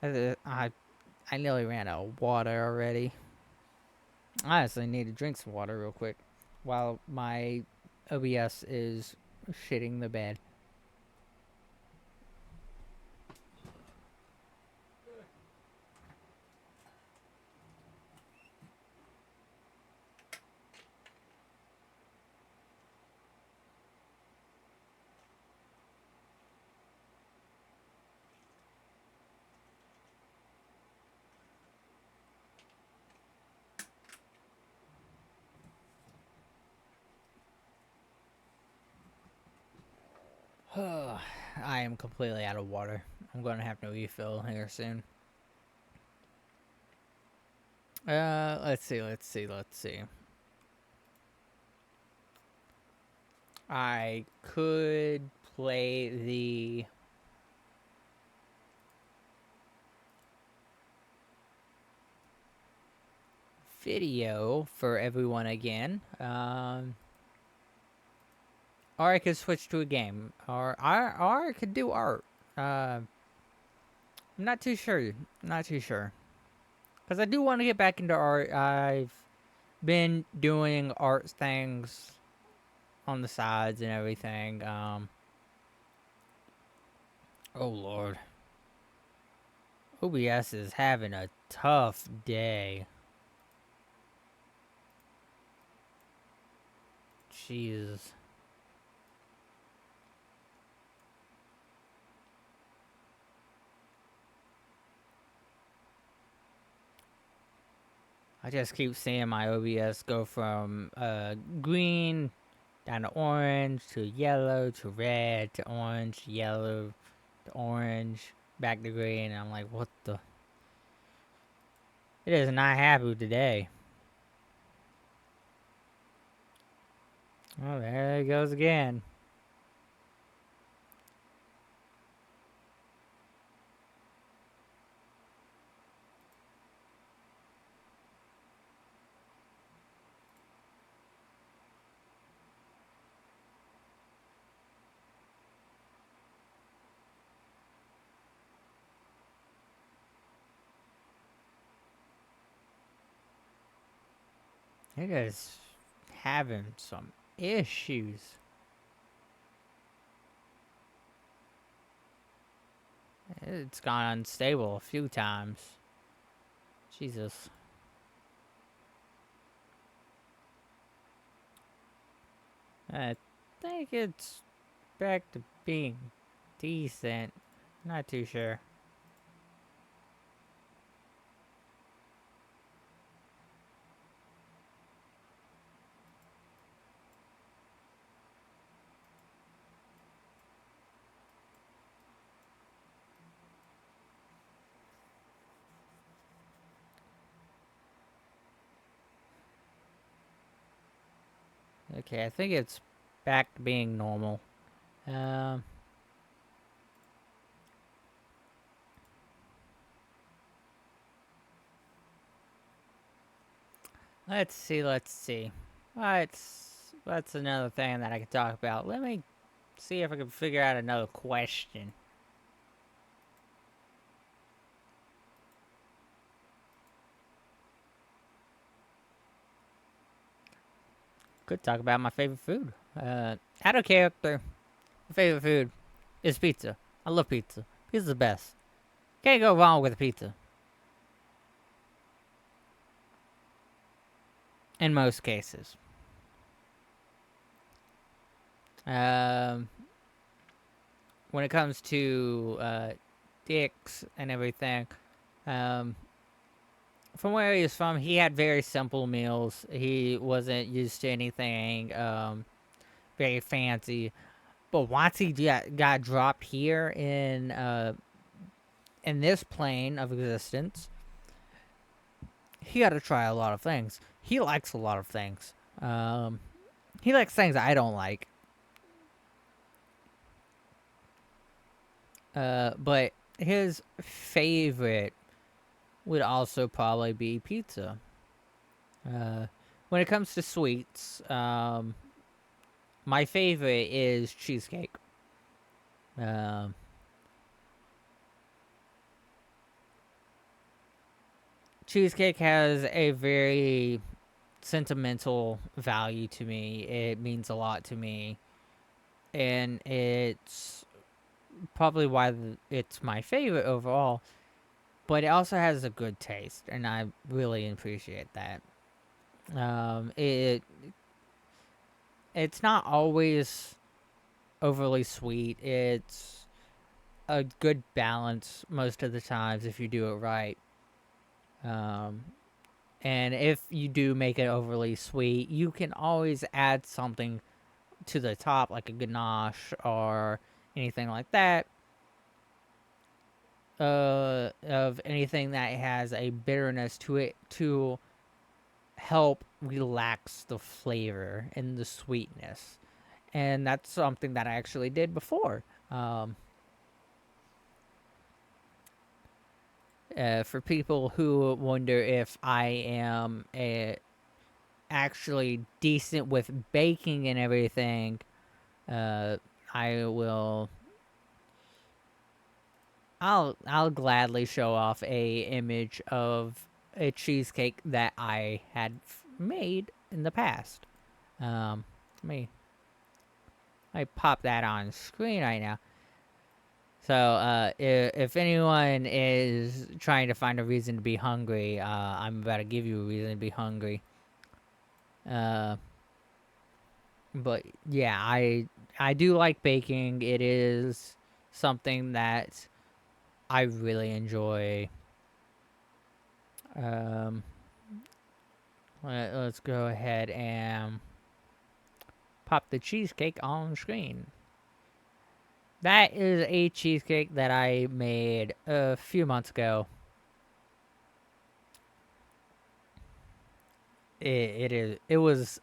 I nearly ran out of water already. I honestly need to drink some water real quick while my OBS is shitting the bed. I am completely out of water. I'm going to have to refill here soon. Let's see. I could play the video for everyone again. Or I could switch to a game. Or I could do art. I'm not too sure. Not too sure. Because I do want to get back into art. I've been doing art things on the sides and everything. Oh lord. OBS is having a tough day. Jesus. I just keep seeing my OBS go from green down to orange to yellow to red to orange, yellow to orange, back to green. And I'm like, what the? It is not happy today. Oh, there it goes again. It is having some issues. It's gone unstable a few times. Jesus. I think it's back to being decent. Not too sure. Okay, I think it's back to being normal. Um, let's see, let's see. That's another thing that I could talk about. Let me see if I can figure out another question. Could talk about my favorite food. Out of character, my favorite food is pizza. I love pizza. Pizza's the best. Can't go wrong with a pizza. In most cases. Um, when it comes to dicks and everything, um, from where he was from, he had very simple meals. He wasn't used to anything very fancy. But once he got dropped here in this plane of existence, he got to try a lot of things. He likes a lot of things. He likes things I don't like. But his favorite would also probably be pizza. When it comes to sweets, my favorite is cheesecake. Um, cheesecake has a very sentimental value to me. It means a lot to me, and it's probably why it's my favorite overall. But it also has a good taste, and I really appreciate that. It's not always overly sweet. It's a good balance most of the times if you do it right. Um, and if you do make it overly sweet, you can always add something to the top, like a ganache or anything like that. Of anything that has a bitterness to it to help relax the flavor and the sweetness. And that's something that I actually did before. For people who wonder if I am actually decent with baking and everything, uh, I will. I'll gladly show off a image of a cheesecake that I had made in the past. Let me I pop that on screen right now. So, if anyone is trying to find a reason to be hungry, I'm about to give you a reason to be hungry. Uh, but yeah, I do like baking. It is something that I really enjoy. Um, let's go ahead and pop the cheesecake on screen. That is a cheesecake that I made a few months ago. It was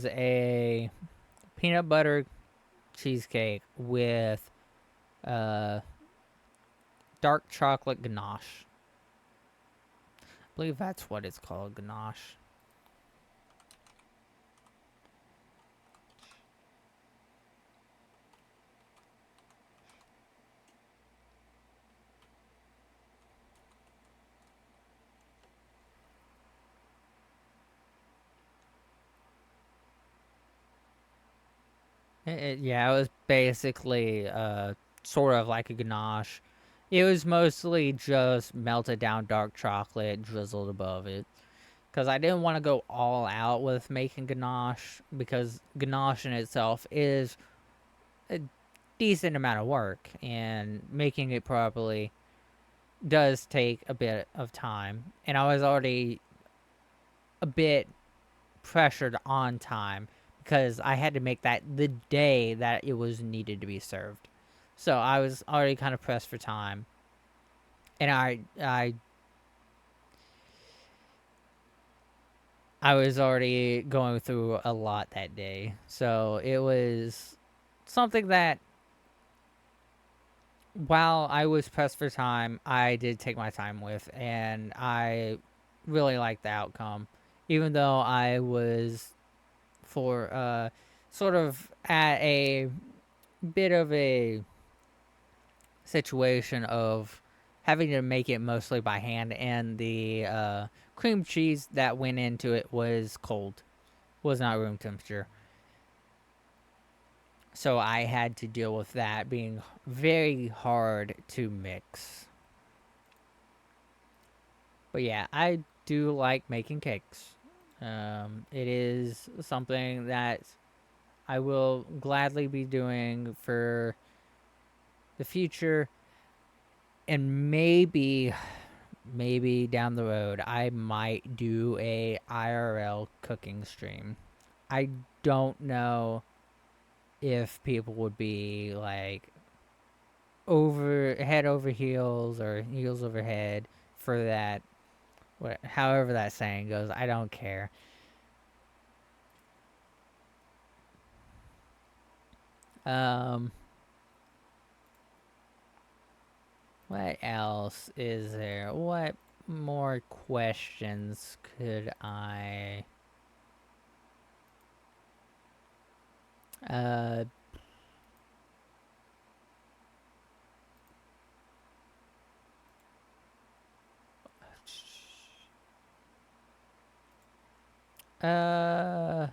a peanut butter cheesecake with uh, dark chocolate ganache. I believe that's what it's called, ganache. Yeah, it was basically sort of like a ganache. It was mostly just melted down dark chocolate drizzled above it. Because I didn't want to go all out with making ganache, because ganache in itself is a decent amount of work, and making it properly does take a bit of time. And I was already a bit pressured on time because I had to make that the day that it was needed to be served. So I was already kind of pressed for time, and I was already going through a lot that day. So it was something that, while I was pressed for time, I did take my time with, and I really liked the outcome. Even though I was for sort of at a bit of a situation of having to make it mostly by hand, and the cream cheese that went into it was cold, was not room temperature. So I had to deal with that being very hard to mix. But yeah, I do like making cakes. It is something that I will gladly be doing for the future, and maybe down the road I might do a IRL cooking stream. I don't know if people would be like over head over heels or heels over head for that. However that saying goes, I don't care. Um, what else is there? What more questions could I? Uh, uh,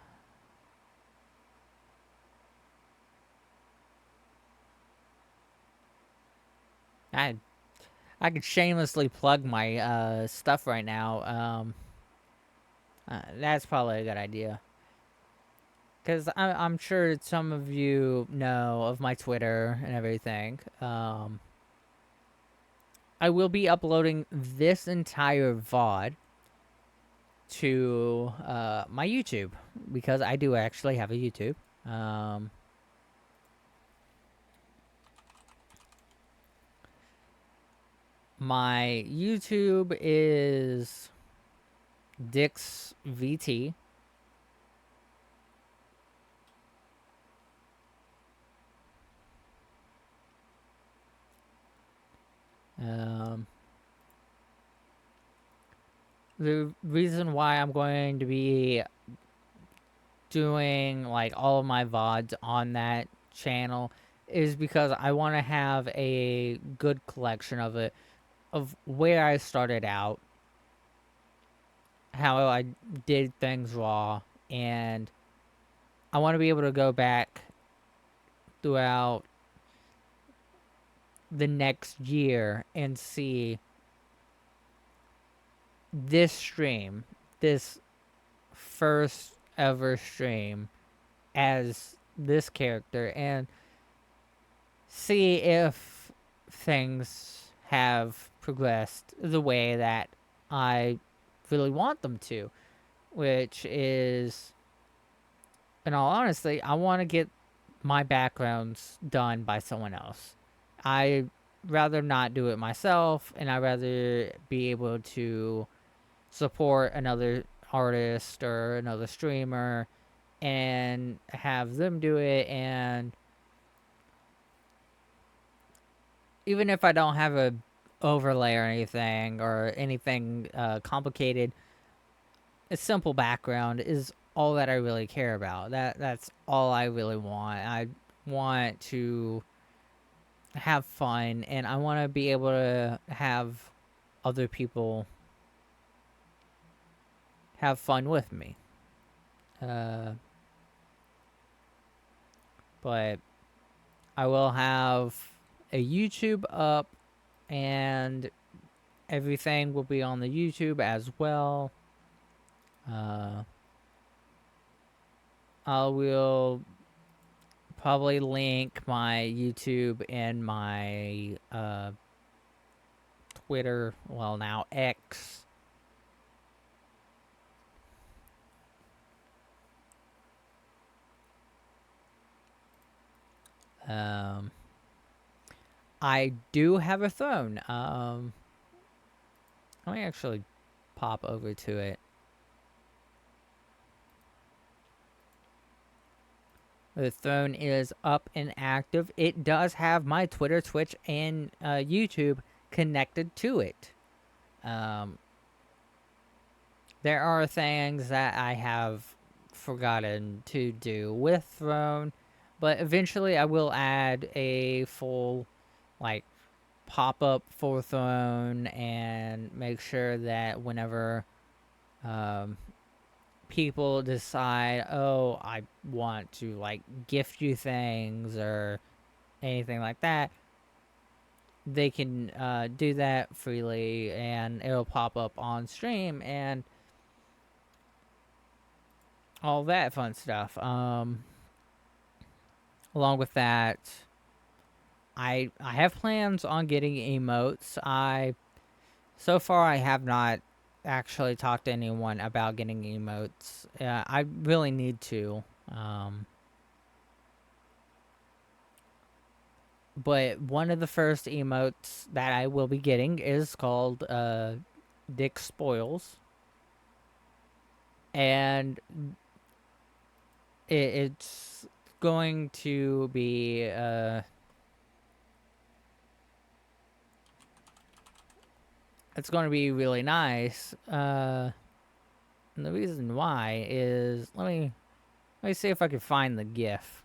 I I could shamelessly plug my stuff right now. That's probably a good idea. Because I'm sure some of you know of my Twitter and everything. I will be uploading this entire VOD to my YouTube, because I do actually have a YouTube. Um, my YouTube is Dix VT. Um, the reason why I'm going to be doing like all of my VODs on that channel is because I want to have a good collection of it, of where I started out, how I did things raw, and I want to be able to go back throughout the next year and see this stream, this first ever stream as this character, and see if things have progressed the way that I really want them to, which is, in all honesty, I want to get my backgrounds done by someone else. I rather not do it myself, and I rather be able to support another artist or another streamer and have them do it. And even if I don't have a overlay or anything complicated, a simple background is all that I really care about. That's all I really want. I want to have fun, and I want to be able to have other people have fun with me. Uh, but I will have a YouTube up, and everything will be on the YouTube as well. I will probably link my YouTube and my Twitter, well, now X. Um, I do have a phone. Let me actually pop over to it. The phone is up and active. It does have my Twitter, Twitch, and YouTube connected to it. There are things that I have forgotten to do with Throne, but eventually I will add a full, like, pop up for Throne and make sure that whenever um, people decide, oh, I want to, like, gift you things or anything like that, they can do that freely and it'll pop up on stream and all that fun stuff. Along with that, I have plans on getting emotes. So far I have not actually talked to anyone about getting emotes. I really need to. But one of the first emotes that I will be getting is called Dick Spoils, and it's going to be it's going to be really nice. And the reason why is let me see if I can find the GIF.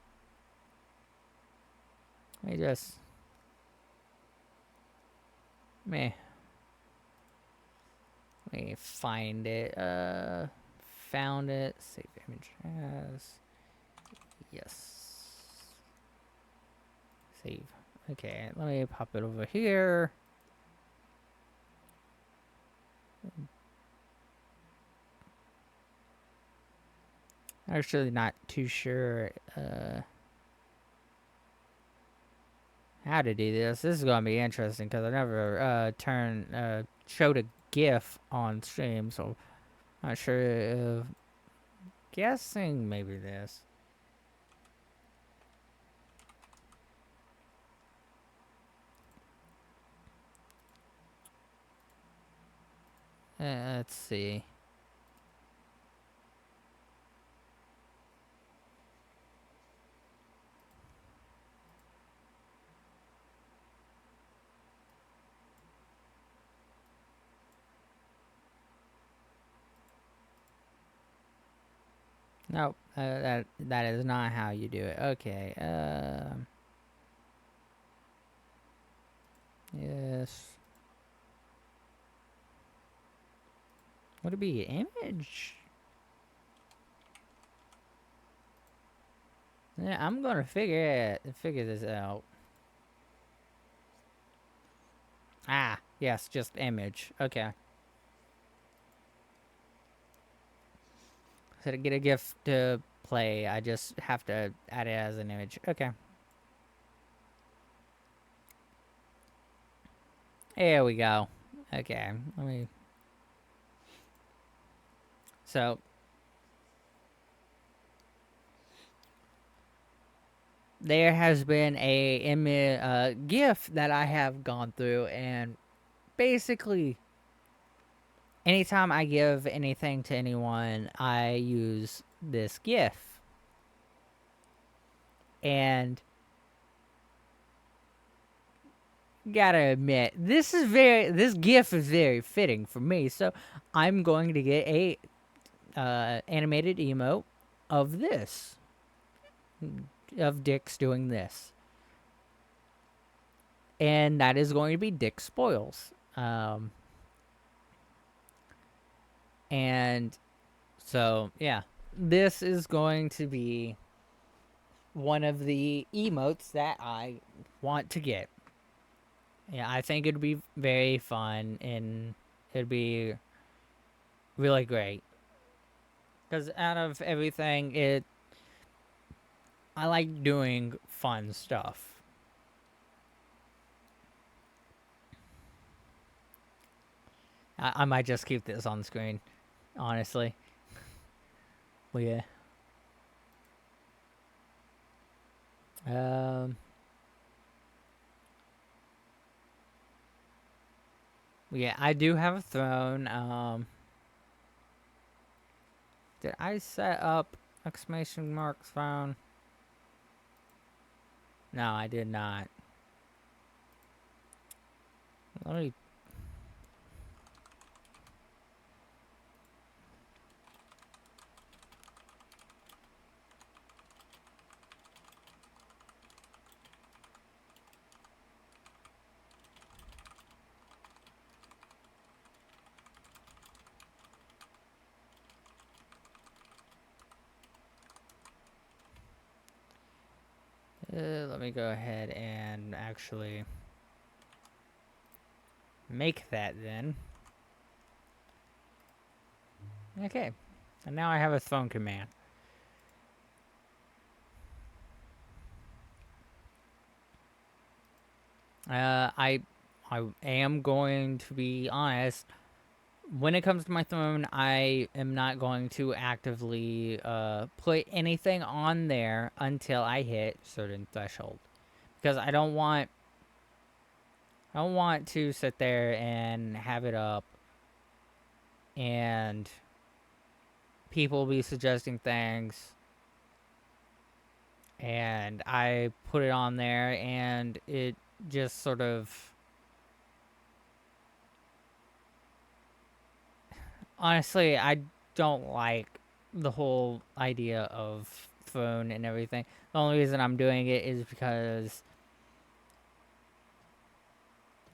Let me just me let me find it. Found it. Save image as yes. Save. Okay, let me pop it over here. Actually, not too sure how to do this. This is gonna be interesting because I never showed a GIF on stream, so I'm not sure. Guessing maybe this. Let's see. Nope, that is not how you do it. Okay. Yes. Would it be image? Yeah, I'm gonna figure this out. Ah, yes, just image. Okay. So to get a GIF to play, I just have to add it as an image. Okay. There we go. Okay, let me. So there has been a GIF that I have gone through, and basically, anytime I give anything to anyone, I use this GIF, and gotta admit, this GIF is very fitting for me. So I'm going to get a animated emote of this, of Dick's doing this, and that is going to be Dick Spoils. And so yeah, this is going to be one of the emotes that I want to get. Yeah, I think it'd be very fun and it'd be really great. Because out of everything, I like doing fun stuff. I might just keep this on the screen, honestly. Well, yeah. Um, yeah, I do have a throne. Did I set up exclamation mark throne? No, I did not. Let me. Let me go ahead and actually make that then. Okay, and now I have a throne command. I am going to be honest. When it comes to my throne, I am not going to actively put anything on there until I hit certain threshold, because I don't want to sit there and have it up and people be suggesting things and I put it on there and it just sort of, honestly, I don't like the whole idea of phone and everything. The only reason I'm doing it is because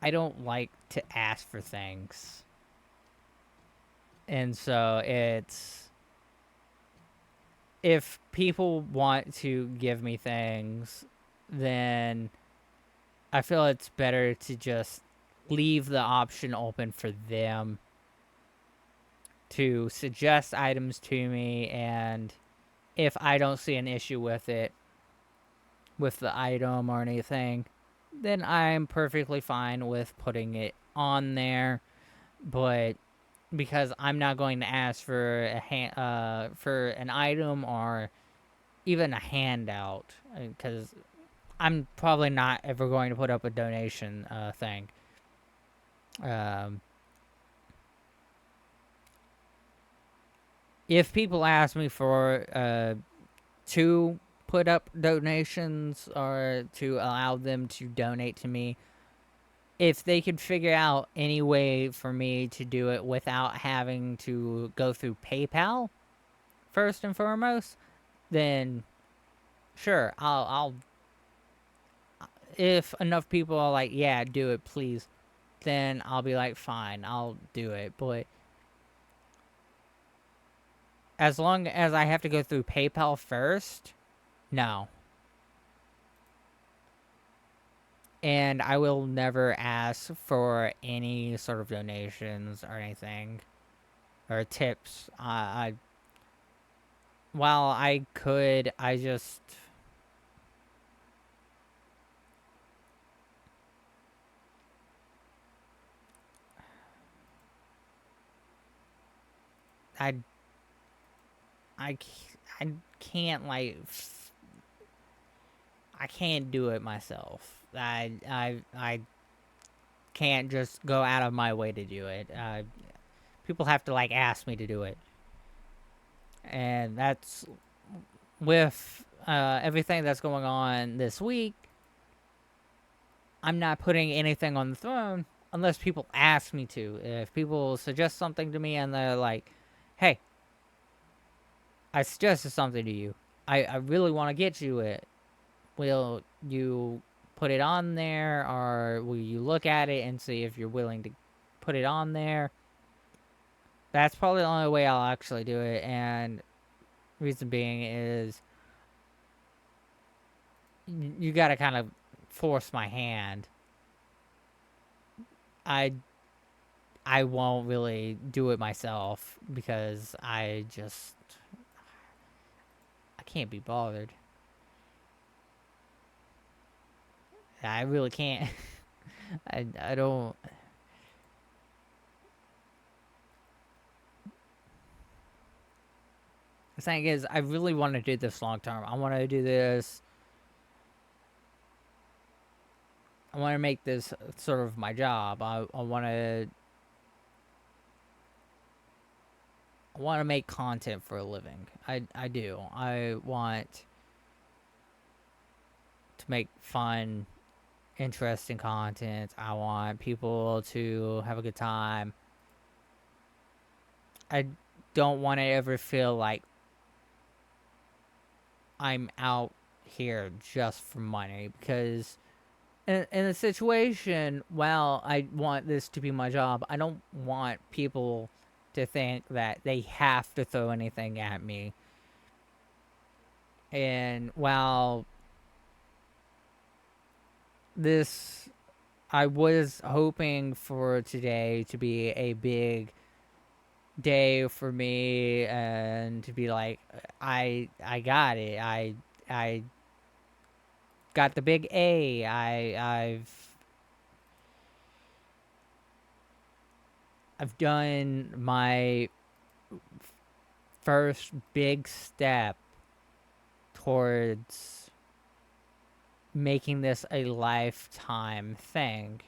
I don't like to ask for things. And so it's, if people want to give me things, then I feel it's better to just leave the option open for them to suggest items to me, and if I don't see an issue with it, with the item or anything, then I'm perfectly fine with putting it on there. But because I'm not going to ask for for an item or even a handout, because I'm probably not ever going to put up a donation thing. Um, if people ask me for to put up donations or to allow them to donate to me, if they could figure out any way for me to do it without having to go through PayPal first and foremost, then sure, I'll if enough people are like, yeah, do it, please, then I'll be like, fine, I'll do it. But as long as I have to go through PayPal first, no. And I will never ask for any sort of donations or anything or tips. While I could, I I I can't I can't do it myself. I can't just go out of my way to do it. People have to like ask me to do it, and that's with everything that's going on this week. I'm not putting anything on the throne unless people ask me to. If people suggest something to me and they're like, "Hey, I suggested something to you. I really want to get you it. Will you put it on there, or will you look at it and see if you're willing to put it on there?" That's probably the only way I'll actually do it. And reason being is you gotta kind of force my hand. I I won't really do it myself because I can't be bothered. I really can't. I don't. The thing is, I really want to do this long term. I want to do this. I want to make this sort of my job. I want to make content for a living. I do. I want to make fun, interesting content. I want people to have a good time. I don't want to ever feel like I'm out here just for money because in a situation, while I want this to be my job, I don't want people to think that they have to throw anything at me. And while this, I was hoping for today to be a big day for me and to be like, I got it. I got the big A. I've done my first big step towards making this a lifetime thing.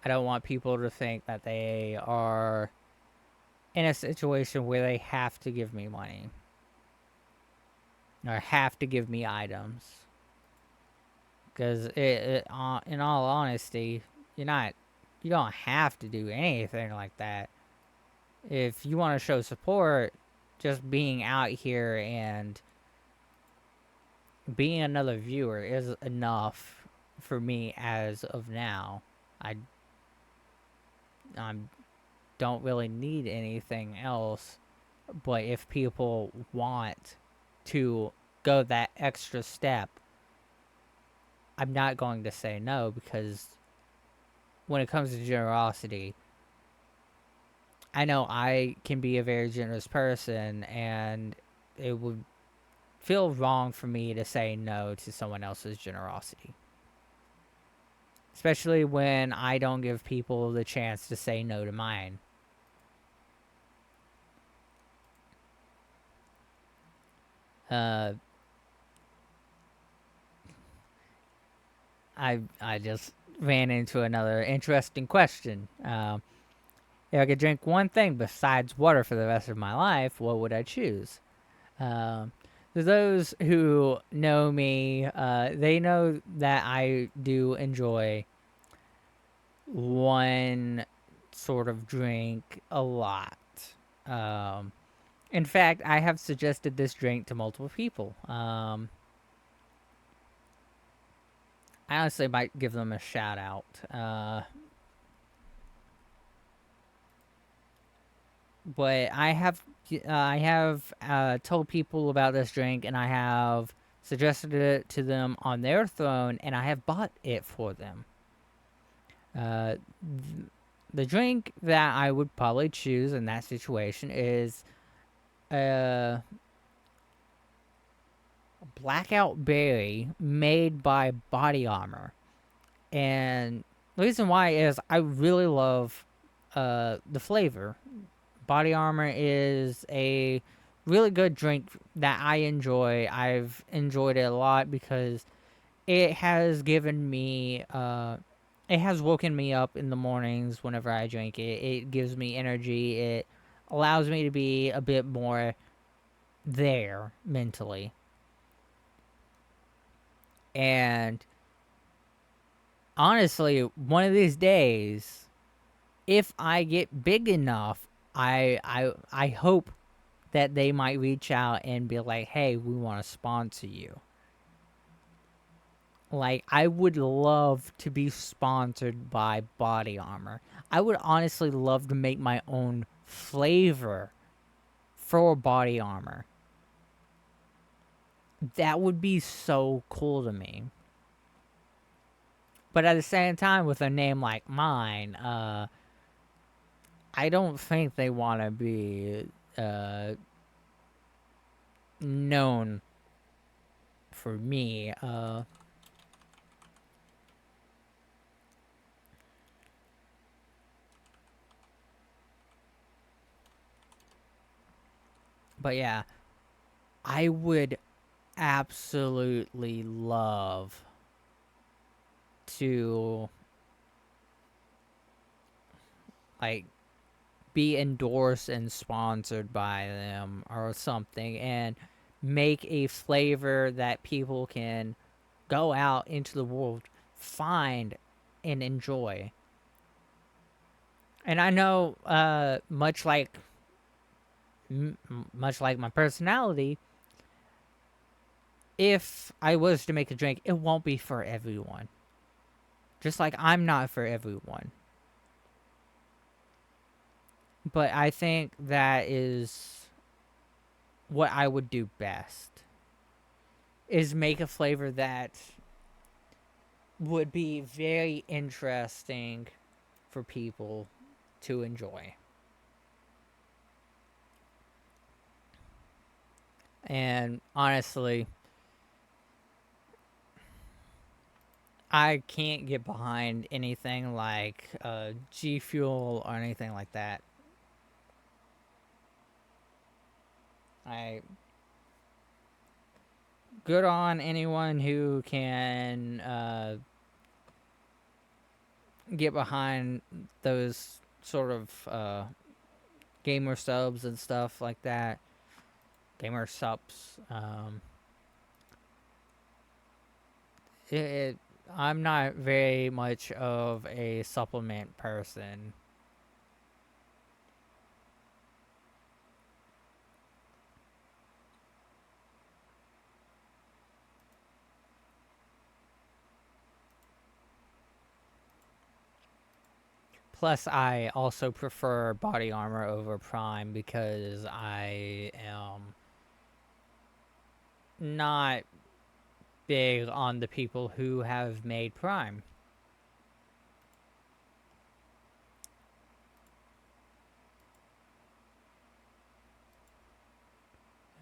I don't want people to think that they are in a situation where they have to give me money or have to give me items. Because in all honesty, you don't have to do anything like that. If you want to show support, just being out here and being another viewer is enough for me as of now. I I don't really need anything else, but if people want to go that extra step, I'm not going to say no because when it comes to generosity, I know I can be a very generous person and it would feel wrong for me to say no to someone else's generosity. Especially when I don't give people the chance to say no to mine. Uh, I just ran into another interesting question. If I could drink one thing besides water for the rest of my life, what would I choose? Um, for those who know me, they know that I do enjoy one sort of drink a lot. Um, in fact, I have suggested this drink to multiple people. I honestly might give them a shout out. But I have told people about this drink, and I have suggested it to them on their phone, and I have bought it for them. Uh, the drink that I would probably choose in that situation is a blackout berry made by Body Armor, and the reason why is I really love the flavor. Body Armor is a really good drink that I enjoy. I've enjoyed it a lot because it has given me, it has woken me up in the mornings whenever I drink it. It gives me energy. It allows me to be a bit more there mentally. And honestly, one of these days, if I get big enough, I hope that they might reach out and be like, "Hey, we want to sponsor you." Like, I would love to be sponsored by Body Armor. I would honestly love to make my own flavor for body armor. That would be so cool to me. But at the same time, with a name like mine, I don't think they want to be known for me. But yeah, I would absolutely love to like be endorsed and sponsored by them or something and make a flavor that people can go out into the world, find and enjoy. And I know much like my personality, if I was to make a drink, it won't be for everyone. Just like I'm not for everyone. But I think that is what I would do best. Is make a flavor that would be very interesting for people to enjoy. And honestly, I can't get behind anything like G Fuel or anything like that. I good on anyone who can get behind those sort of gamer subs and stuff like that. Gamer subs. It I'm not very much of a supplement person. Plus, I also prefer body armor over prime because I am not big on the people who have made prime.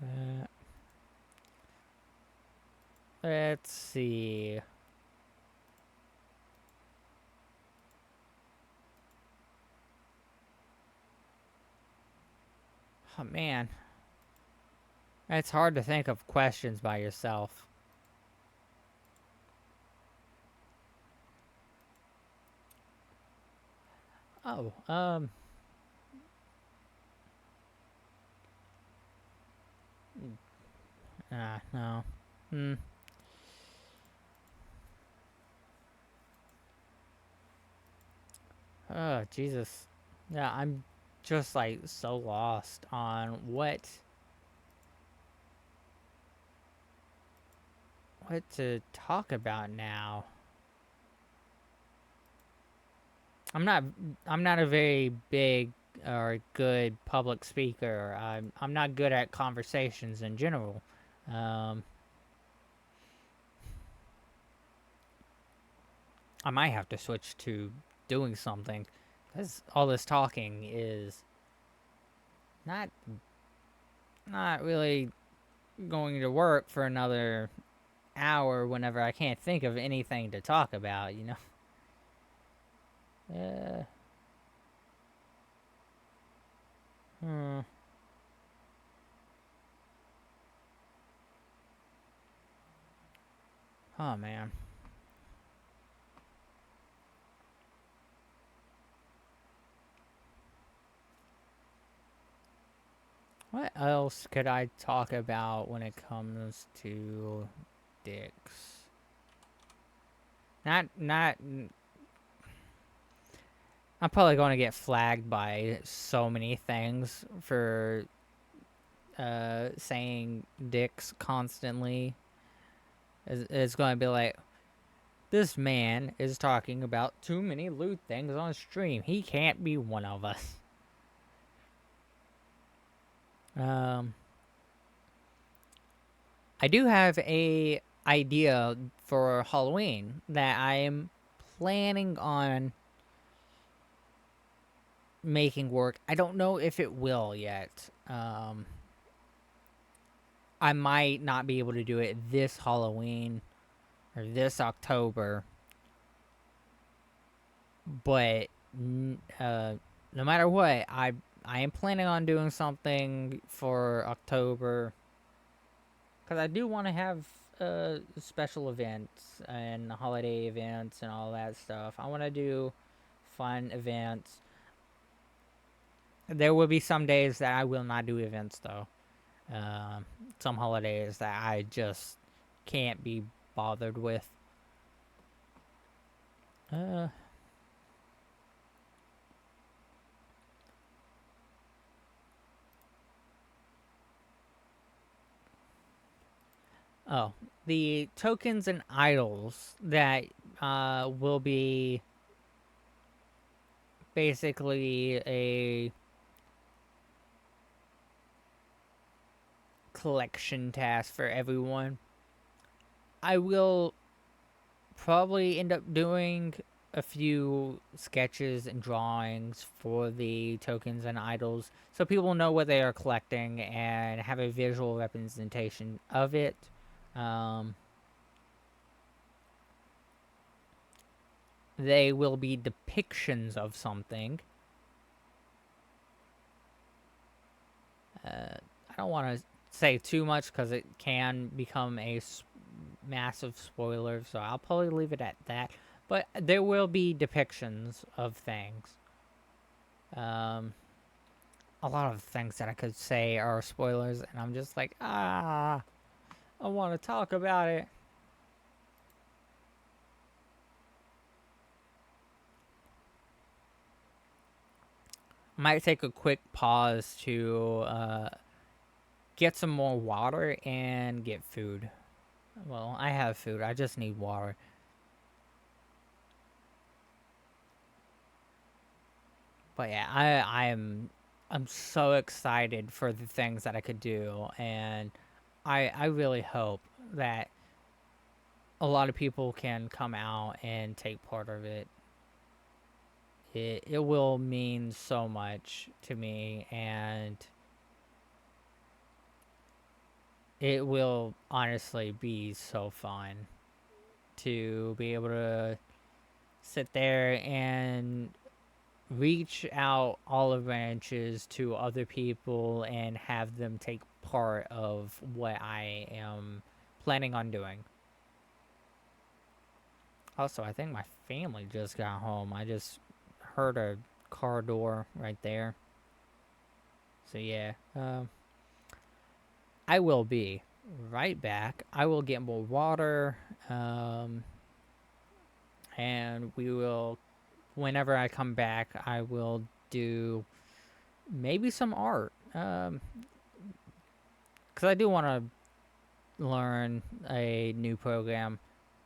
Uh, let's see. Oh man, it's hard to think of questions by yourself. Oh, no. Hmm. Oh, Jesus. Yeah, I'm just like so lost on what to talk about now. I'm not I'm not a very big or good public speaker. I'm not good at conversations in general. Um, I might have to switch to doing something because all this talking is not not really going to work for another hour whenever I can't think of anything to talk about, you know. Uh, hmm. Oh man. What else could I talk about when it comes to dicks? Not. I'm probably going to get flagged by so many things for saying dicks constantly. It's going to be like, this man is talking about too many lewd things on stream. He can't be one of us. Um, I do have a idea for Halloween that I am planning on making work. I don't know if it will yet. I might not be able to do it this Halloween or this October, but no matter what, I am planning on doing something for October because I do want to have special events and holiday events and all that stuff. I want to do fun events. There will be some days that I will not do events though. Um, some holidays that I just can't be bothered with. Uh, oh, the tokens and idols that will be basically a collection task for everyone. I will probably end up doing a few sketches and drawings for the tokens and idols so people know what they are collecting and have a visual representation of it. Um, they will be depictions of something. I don't want to say too much because it can become a massive spoiler, so I'll probably leave it at that. But there will be depictions of things. Um, a lot of things that I could say are spoilers, and I'm just like, I want to talk about it. Might take a quick pause to get some more water and get food. Well, I have food. I just need water. But yeah, I'm so excited for the things that I could do, and I really hope that a lot of people can come out and take part of it. It will mean so much to me, and it will honestly be so fun to be able to sit there and reach out olive branches to other people and have them take part of what I am planning on doing. Also, I think my family just got home. I just heard a car door right there. So yeah, I will be right back. I will get more water, um, and we will. Whenever I come back, I will do maybe some art. Because I do want to learn a new program.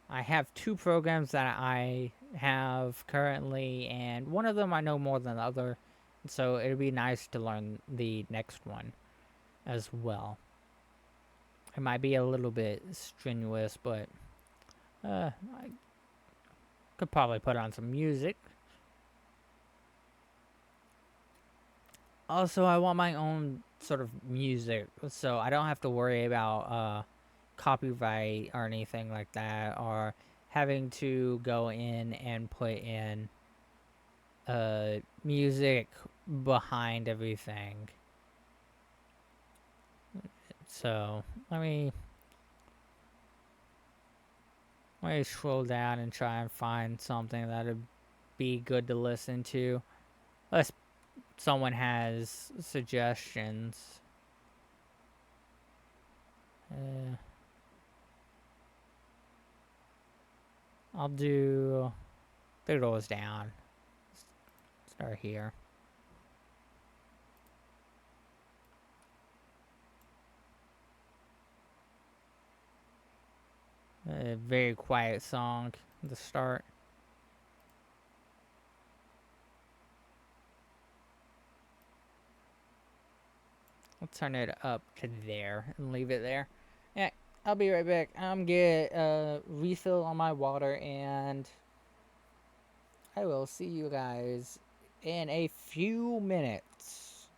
I have two programs that I have currently, and one of them I know more than the other. So it'd be nice to learn the next one as well. It might be a little bit strenuous, but I could probably put on some music. Also, I want my own sort of music, so I don't have to worry about copyright or anything like that, or having to go in and put in music behind everything. So let me scroll down and try and find something that'd be good to listen to. Unless someone has suggestions. Uh, I'll do Three Doors Down. Start here. A very quiet song to start. I'll turn it up to there and leave it there. Yeah, I'll be right back. I'm get a refill on my water, and I will see you guys in a few minutes.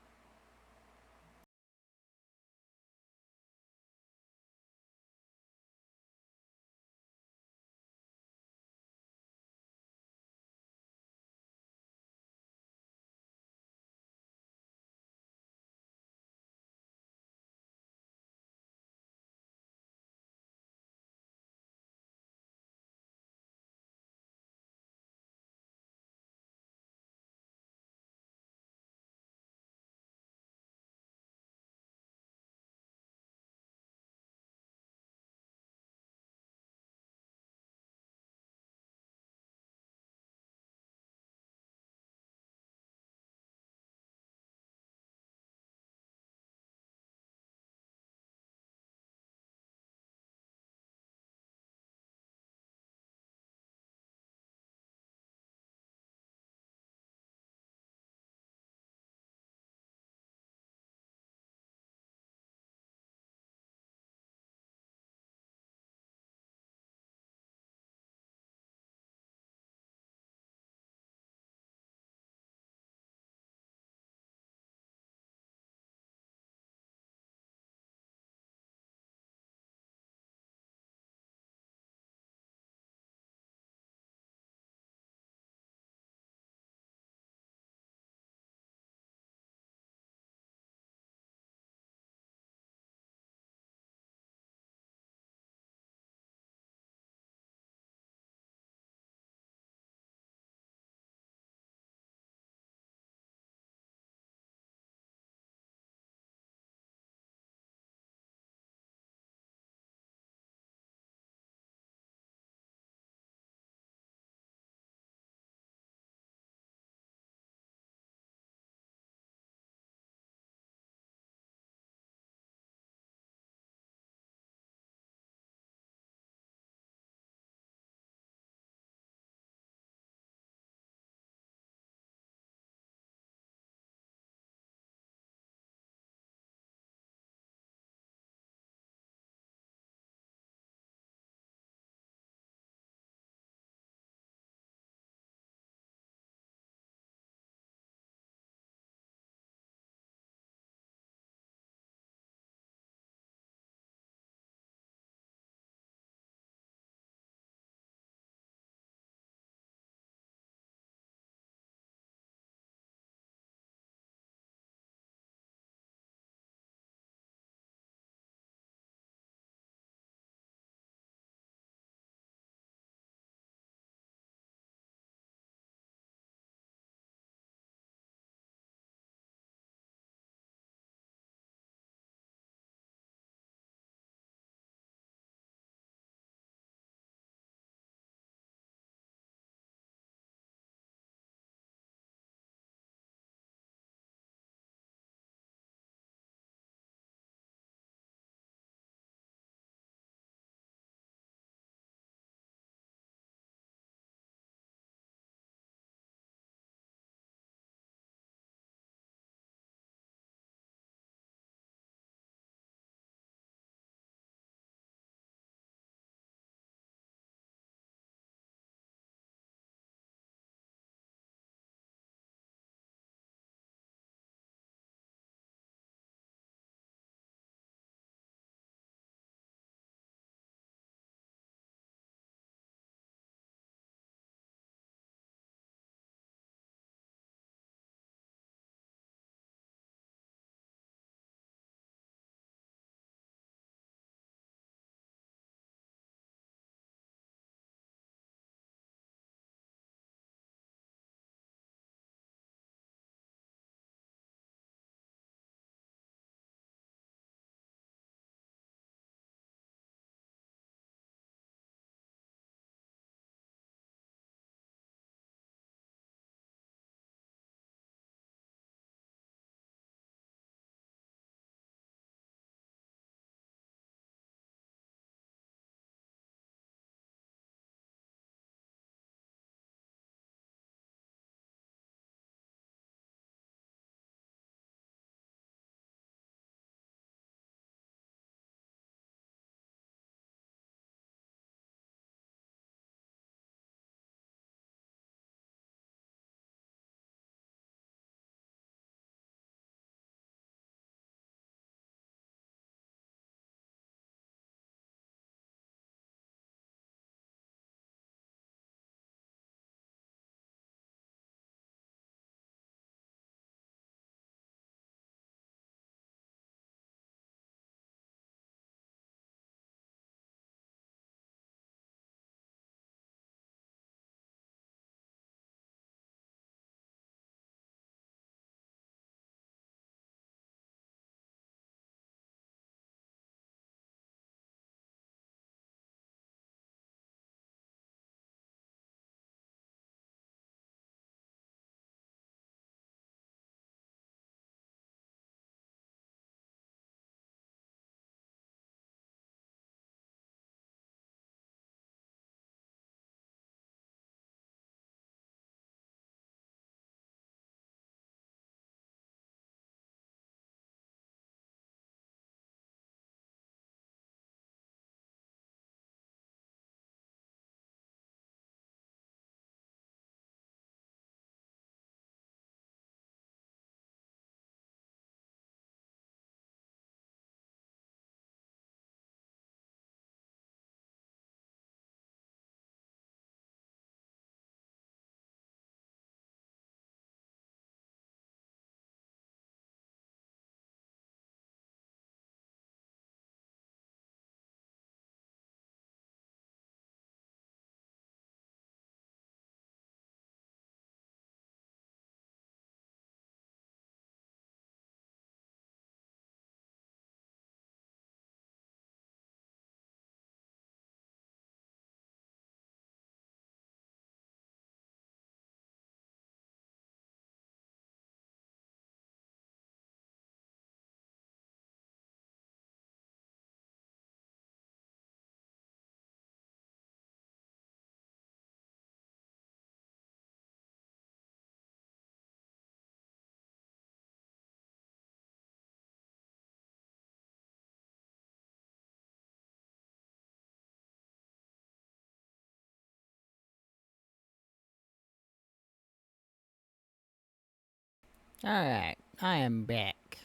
Alright, I am back.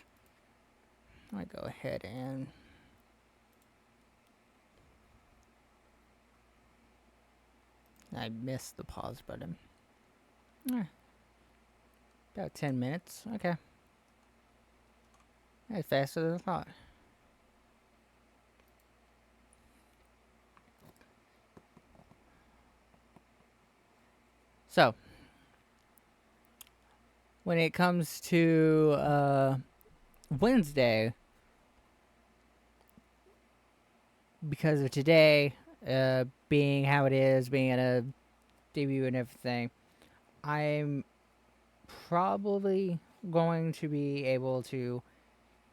I'm gonna go ahead and I missed the pause button. About 10 minutes. Okay. That's faster than I thought. So, when it comes to Wednesday, because of today being how it is, being at a debut and everything, I'm probably going to be able to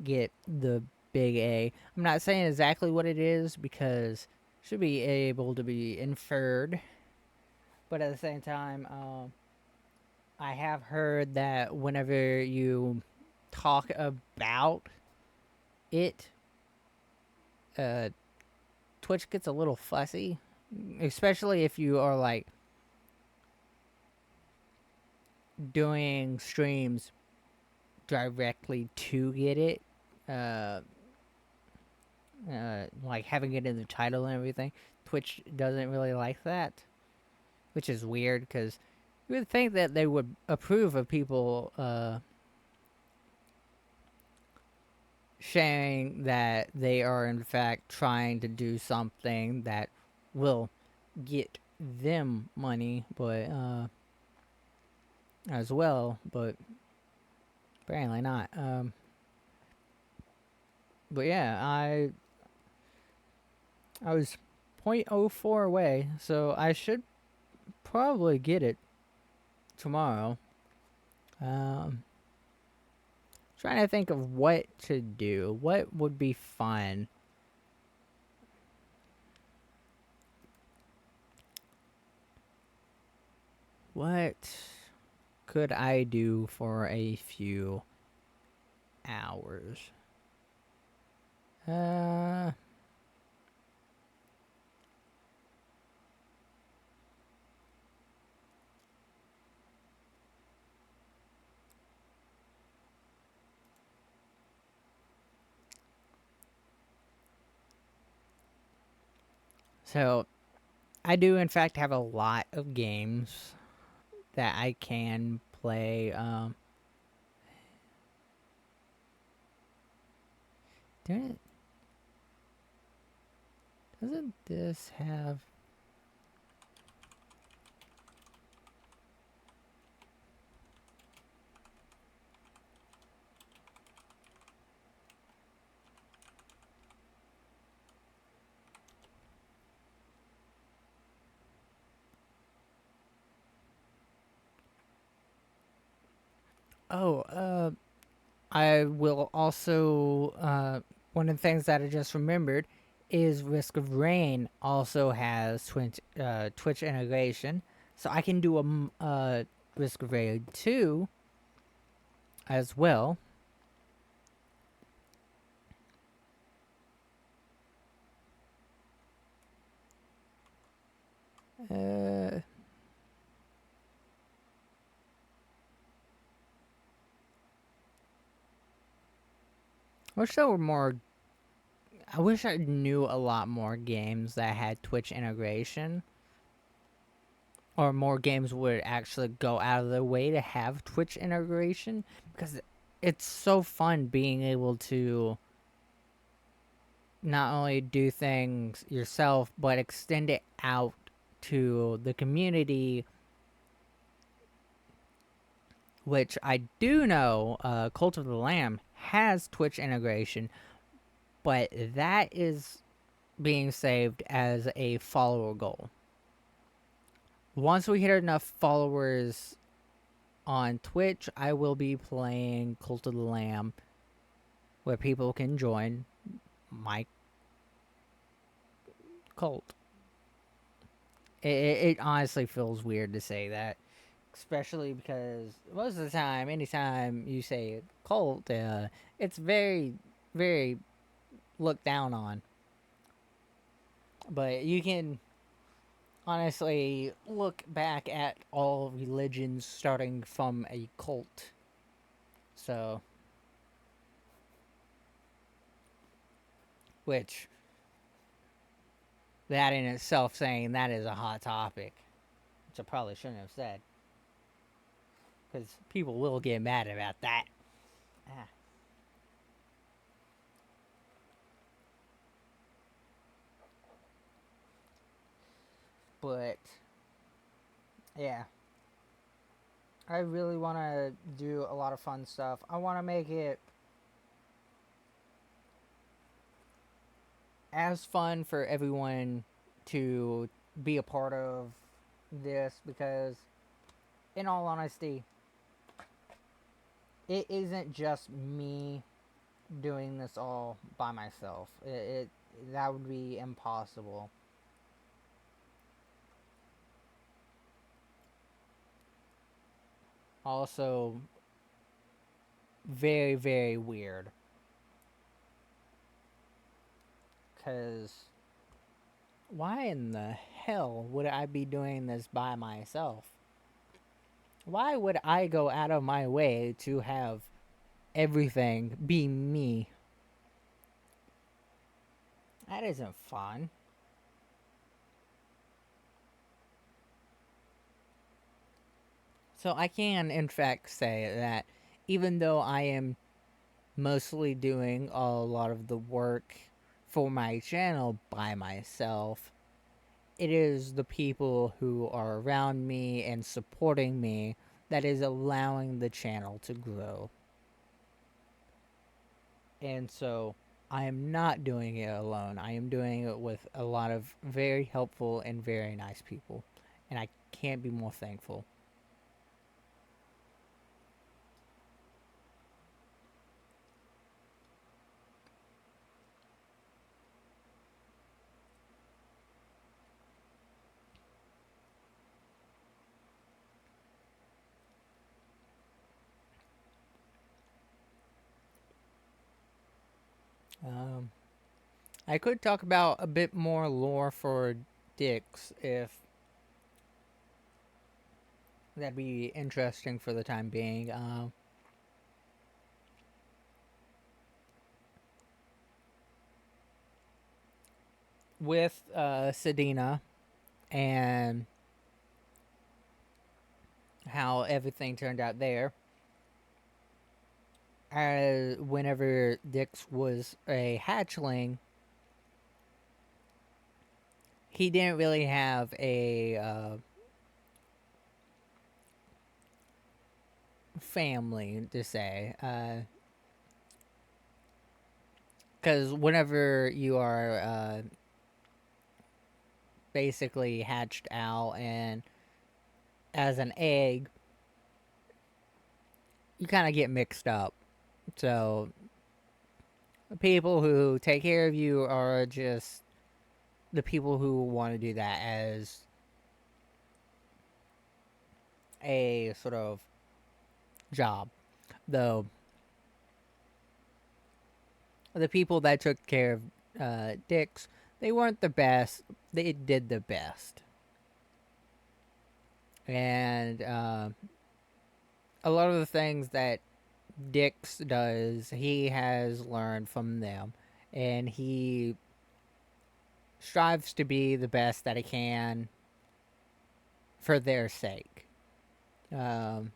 get the big A. I'm not saying exactly what it is because it should be able to be inferred, but at the same time, I have heard that whenever you talk about it, uh, Twitch gets a little fussy, especially if you are like doing streams directly to get it, uh, like having it in the title and everything. Twitch doesn't really like that, which is weird because you would think that they would approve of people saying that they are in fact trying to do something that will get them money, but as well, but apparently not. But yeah, I was zero point zero 0.04 away, so I should probably get it tomorrow. Um, Trying to think of what to do. What would be fun? What could I do for a few hours? Uh, so I do in fact have a lot of games that I can play. Didn't doesn't this have? Oh, I will also. One of the things that I just remembered is Risk of Rain also has Twitch integration, so I can do a Risk of Rain 2 as well. Uh, I wish there were more. I wish I knew a lot more games that had Twitch integration, or more games would actually go out of their way to have Twitch integration, because it's so fun being able to not only do things yourself but extend it out to the community, which I do know Cult of the Lamb has Twitch integration, but that is being saved as a follower goal. Once we hit enough followers on Twitch, I will be playing Cult of the Lamb, where people can join my cult. It honestly feels weird to say that, especially because most of the time, anytime you say cult, it's very, very looked down on. But you can honestly look back at all religions starting from a cult So, which that in itself saying that is a hot topic, which I probably shouldn't have said, because people will get mad about that. Ah. But yeah, I really want to do a lot of fun stuff. I want to make it as fun for everyone to be a part of this because, in all honesty, it isn't just me doing this all by myself. It that would be impossible. Also, very very weird because why in the hell would I be doing this by myself? Why would I go out of my way to have everything be me? That isn't fun. So I can, in fact, say that even though I am mostly doing a lot of the work for my channel by myself, it is the people who are around me and supporting me that is allowing the channel to grow. And so I am not doing it alone. I am doing it with a lot of very helpful and very nice people. And I can't be more thankful. Um, I could talk about a bit more lore for Dix if that'd be interesting for the time being. With Sedina and how everything turned out there, whenever Dix was a hatchling, he didn't really have a family to say. Because whenever you are basically hatched out and as an egg, you kind of get mixed up. So the people who take care of you are just the people who want to do that as a sort of job. Though the people that took care of Dix, they weren't the best. They did the best. And a lot of the things that Dix does, he has learned from them. And he strives to be the best that he can for their sake. Um,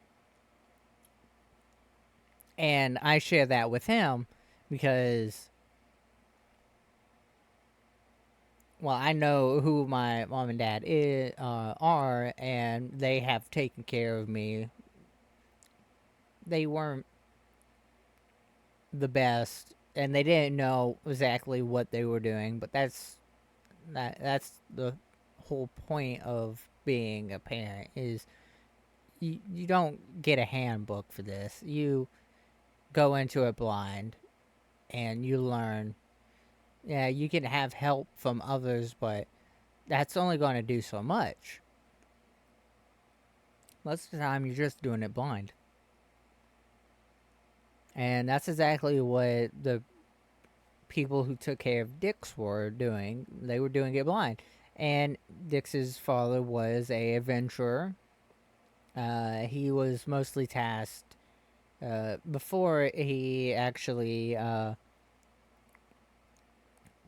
and I share that with him because, well, I know who my mom and dad are, and they have taken care of me. They weren't the best, and they didn't know exactly what they were doing, but that's the whole point of being a parent is you don't get a handbook for this. You go into it blind and you learn. Yeah, you can have help from others, but that's only going to do so much. Most of the time, you're just doing it blind. And that's exactly what the people who took care of Dix were doing. They were doing it blind. And Dix's father was a adventurer. He was mostly tasked Before he actually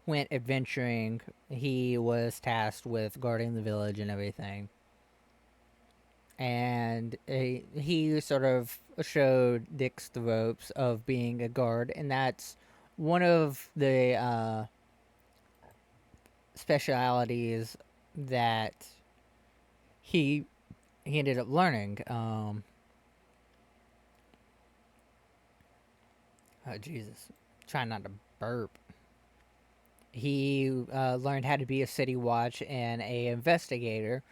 went adventuring, he was tasked with guarding the village and everything. And he sort of showed Dix the ropes of being a guard, and that's one of the specialities that he he ended up learning. Oh Jesus, trying not to burp. He learned how to be a city watch and a investigator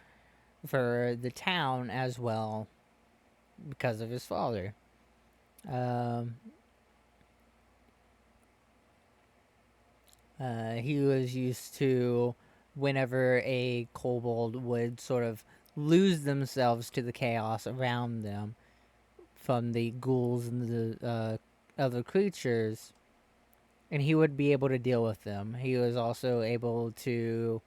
for the town as well because of his father. Um, he was used to whenever a kobold would sort of lose themselves to the chaos around them from the ghouls and the other creatures, and he would be able to deal with them. He was also able to,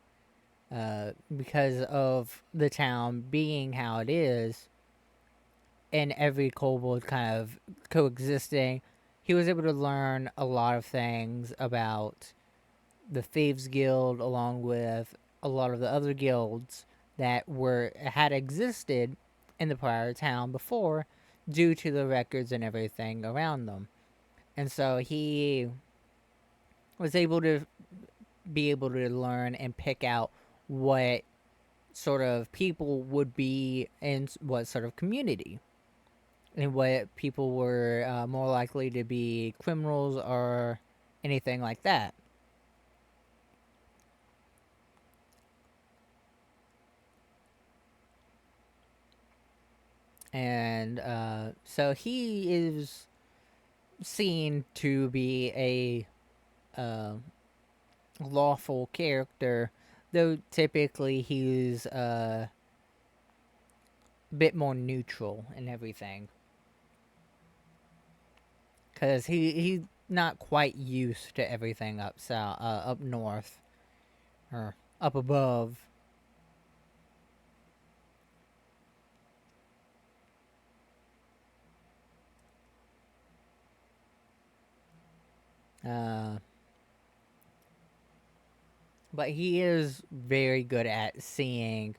because of the town being how it is, and every kobold kind of coexisting, he was able to learn a lot of things about the Thieves Guild, along with a lot of the other guilds that were had existed in the prior town before, due to the records and everything around them. And so he was able to be able to learn and pick out what sort of people would be in what sort of community, and what people were more likely to be criminals or anything like that. And so he is seen to be a lawful character, though typically he's a bit more neutral in everything, because he's not quite used to everything up south, up north, or up above. Uh, but he is very good at seeing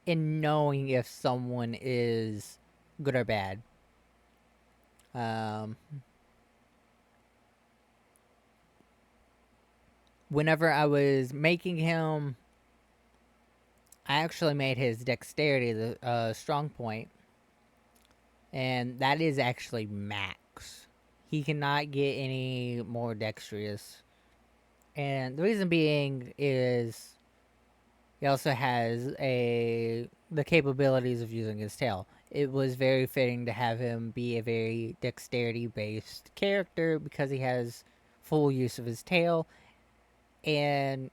and knowing if someone is good or bad. Um, Whenever I was making him, I actually made his dexterity the strong point, and that is actually max. He cannot get any more dexterous, and the reason being is he also has a the capabilities of using his tail. It was very fitting to have him be a very dexterity based character because he has full use of his tail, and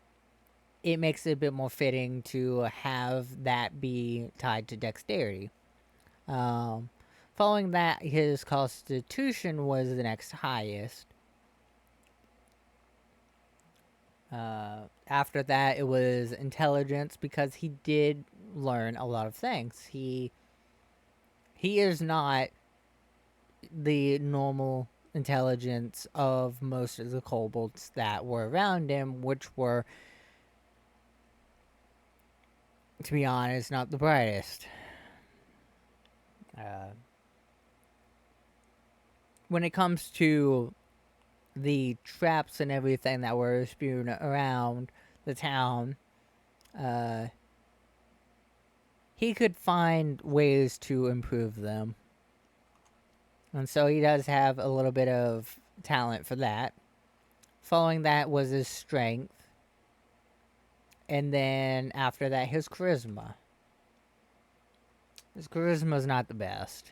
it makes it a bit more fitting to have that be tied to dexterity. Um, Following that, his constitution was the next highest. After that, it was intelligence because he did learn a lot of things. He is not the normal intelligence of most of the kobolds that were around him, which were, to be honest, not the brightest. Uh, when it comes to the traps and everything that were spewed around the town, uh, he could find ways to improve them. And so he does have a little bit of talent for that. Following that was his strength. And then after that, his charisma. His charisma's not the best.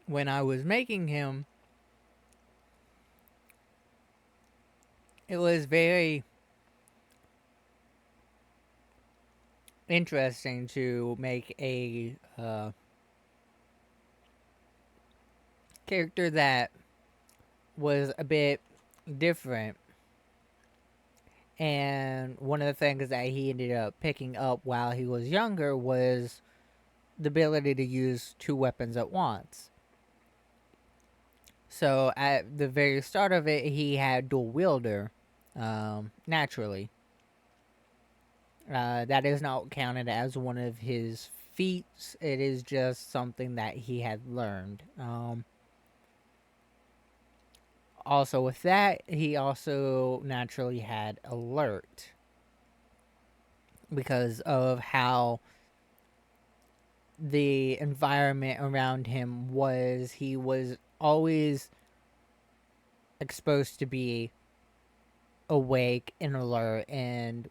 when I was making him, it was very interesting to make a character that was a bit different. And one of the things that he ended up picking up while he was younger was the ability to use two weapons at once. So at the very start of it, he had dual wielder, naturally. That is not counted as one of his feats. It is just something that he had learned. Also, with that, he also naturally had alert because of how the environment around him was. He was always exposed to be awake and alert, and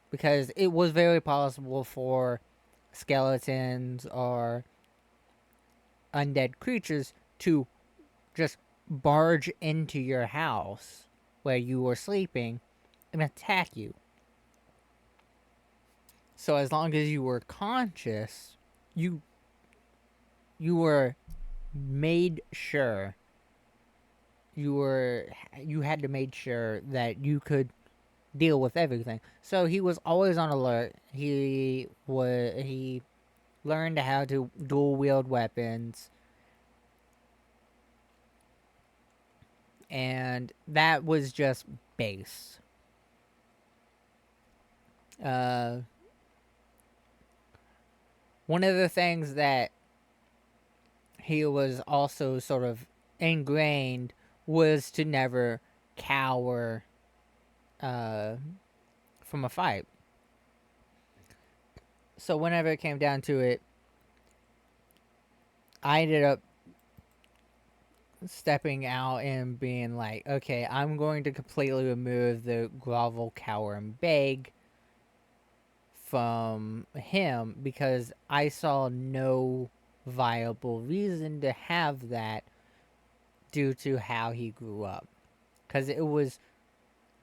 because it was very possible for skeletons or undead creatures to just barge into your house where you were sleeping and attack you. So as long as you were conscious, you were made sure you had to make sure that you could deal with everything. So he was always on alert. He learned how to dual wield weapons, and that was just base. Uh, One of the things that he was also sort of ingrained was to never cower uh, from a fight. So whenever it came down to it, I ended up stepping out and being like, okay, I'm going to completely remove the grovel, cower, and beg from him because I saw no viable reason to have that due to how he grew up. Because it was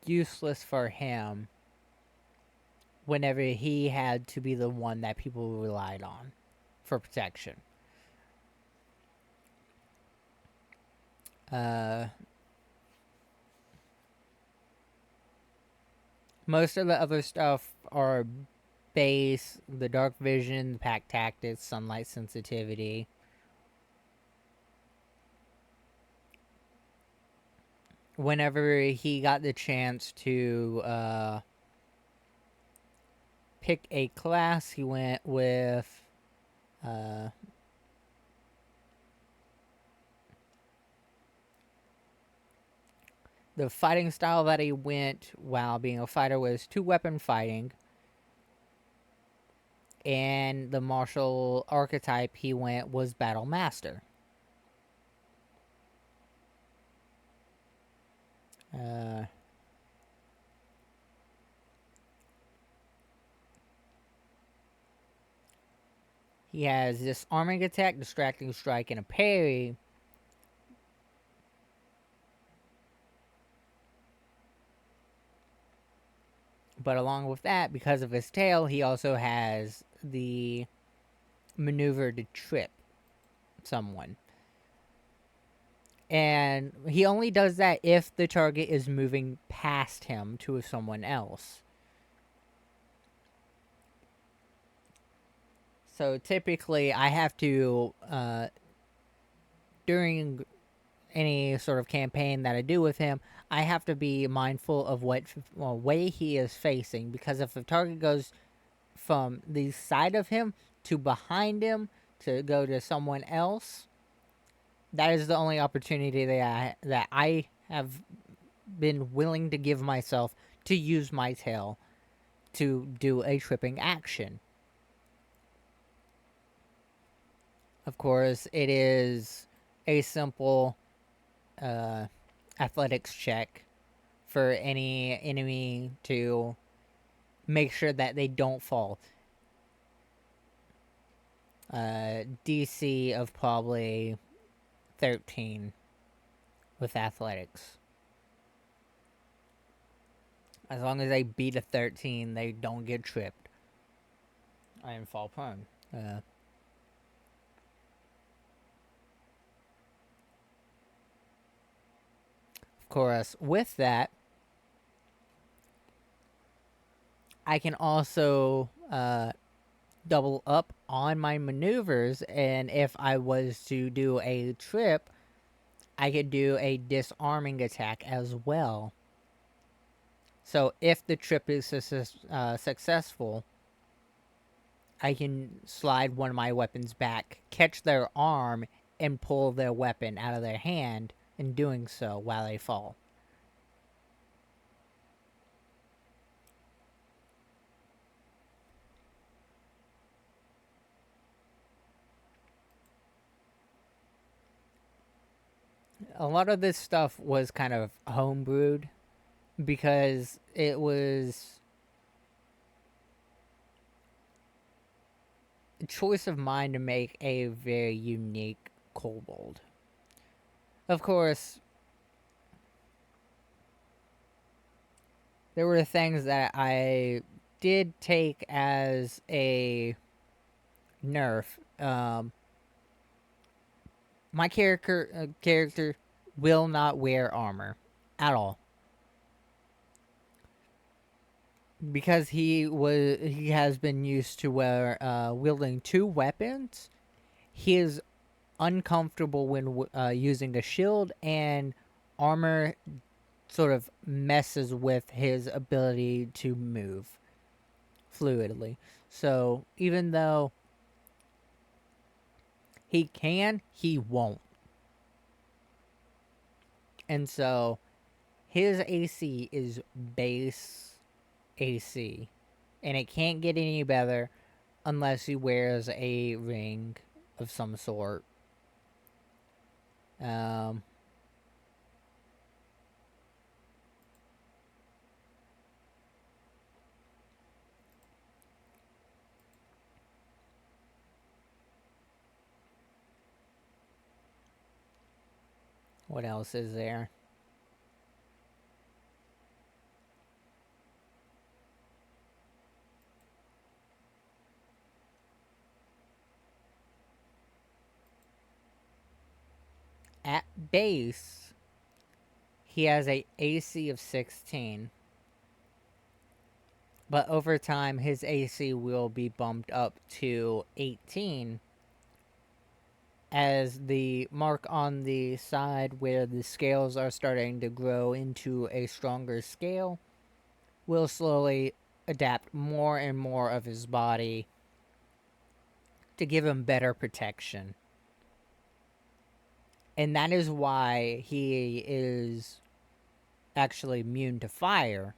useless for him whenever he had to be the one that people relied on for protection. Uh, Most of the other stuff are base, the dark vision, pack tactics, sunlight sensitivity. Whenever he got the chance to pick a class, he went with uh, the fighting style that he went while being a fighter was two weapon fighting. And the martial archetype he went was Battle Master. Uh, he has disarming attack, distracting strike, and a parry. But along with that, because of his tail, he also has the maneuver to trip someone. And he only does that if the target is moving past him to someone else. So typically, I have to, during any sort of campaign that I do with him, I have to be mindful of what way he is facing. Because if the target goes from the side of him to behind him to go to someone else, that is the only opportunity that I have been willing to give myself to use my tail to do a tripping action. Of course, it is a simple uh, athletics check for any enemy to make sure that they don't fall. DC of probably 13 with athletics. As long as they beat a 13, they don't get tripped and fall prone. Of course, with that, I can also double up on my maneuvers, and if I was to do a trip, I could do a disarming attack as well. So if the trip is successful, I can slide one of my weapons back, catch their arm, and pull their weapon out of their hand, in doing so while they fall. A lot of this stuff was kind of homebrewed because it was a choice of mine to make a very unique kobold. Of course, there were things that I did take as a nerf. My character will not wear armor at all because he has been used to wielding two weapons. He is uncomfortable when using a shield, and armor sort of messes with his ability to move fluidly. So even though he can, he won't. And so his AC is base AC. And it can't get any better unless he wears a ring of some sort. Um, what else is there? At base, he has a AC of 16. But over time, his AC will be bumped up to 18 as the mark on the side where the scales are starting to grow into a stronger scale will slowly adapt more and more of his body to give him better protection. And that is why he is actually immune to fire.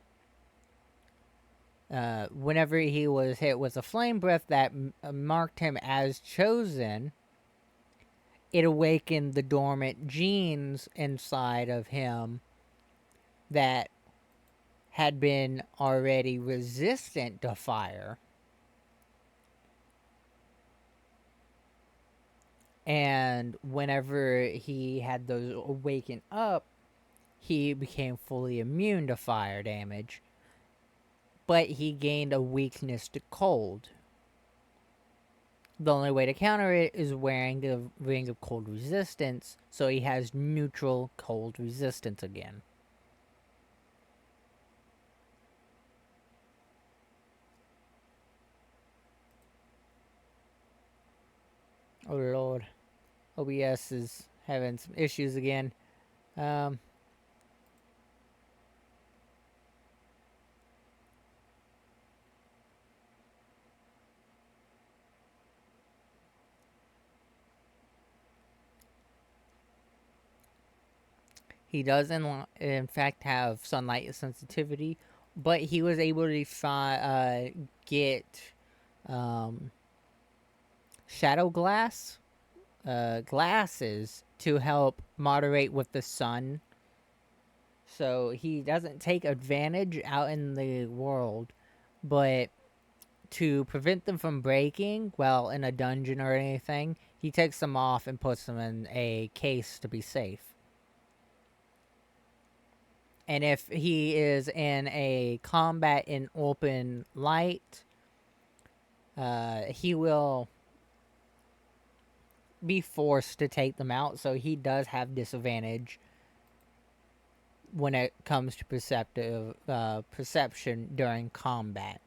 Whenever he was hit with a flame breath that marked him as chosen, it awakened the dormant genes inside of him that had been already resistant to fire. And whenever he had those awaken up, he became fully immune to fire damage. But he gained a weakness to cold. The only way to counter it is wearing the Ring of Cold Resistance, so he has neutral cold resistance again. Oh lord. OBS is having some issues again. He does, in fact, have sunlight sensitivity, but he was able to get shadow glasses to help moderate with the sun. So he doesn't take advantage out in the world, but to prevent them from breaking while in a dungeon or anything, he takes them off and puts them in a case to be safe. And if he is in a combat in open light, he will be forced to take them out. So he does have disadvantage when it comes to perception during combat.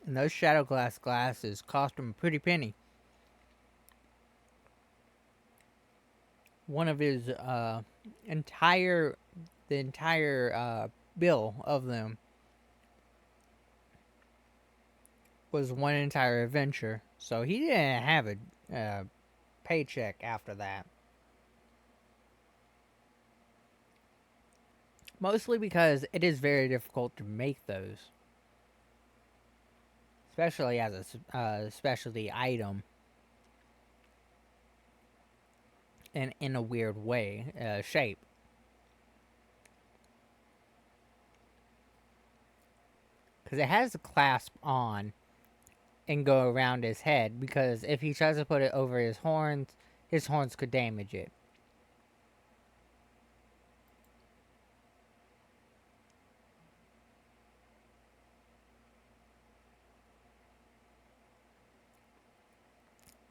And those shadow glass glasses cost him a pretty penny. One of his entire bill of them was one entire adventure. So he didn't have a paycheck after that. Mostly because it is very difficult to make those, especially as a specialty item. And in a weird way, shape. Because it has a clasp on and go around his head. Because if he tries to put it over his horns could damage it.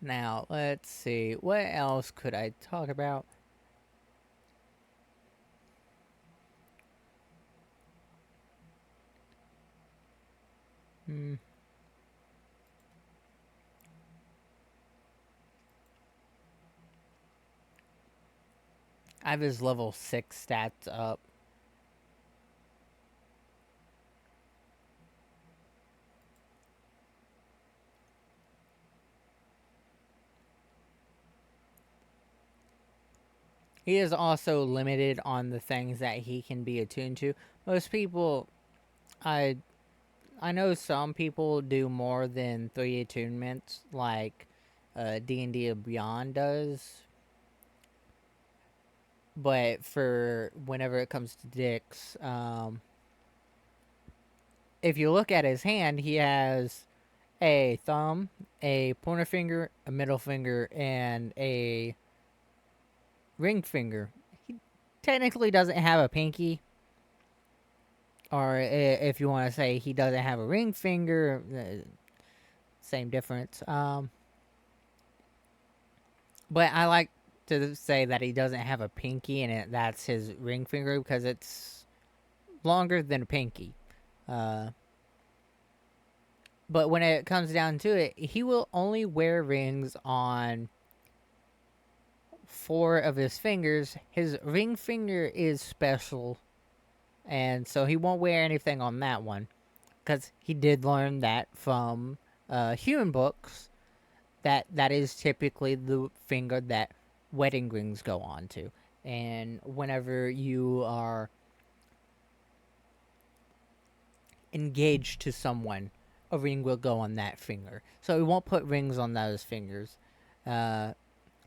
Now, let's see. What else could I talk about? I have his level 6 stats up. He is also limited on the things that he can be attuned to. Most people, I know some people do more than 3 attunements, like D&D Beyond does. But for whenever it comes to Dix, if you look at his hand, he has a thumb, a pointer finger, a middle finger, and a ring finger. He technically doesn't have a pinky. Or if you want to say he doesn't have a ring finger, same difference. But I like to say that he doesn't have a pinky and that's his ring finger because it's longer than a pinky. But when it comes down to it, he will only wear rings on 4 of his fingers. His ring finger is special, and so he won't wear anything on that one because he did learn that from human books. That is typically the finger that wedding rings go on to. And whenever you are engaged to someone, a ring will go on that finger. So he won't put rings on those fingers.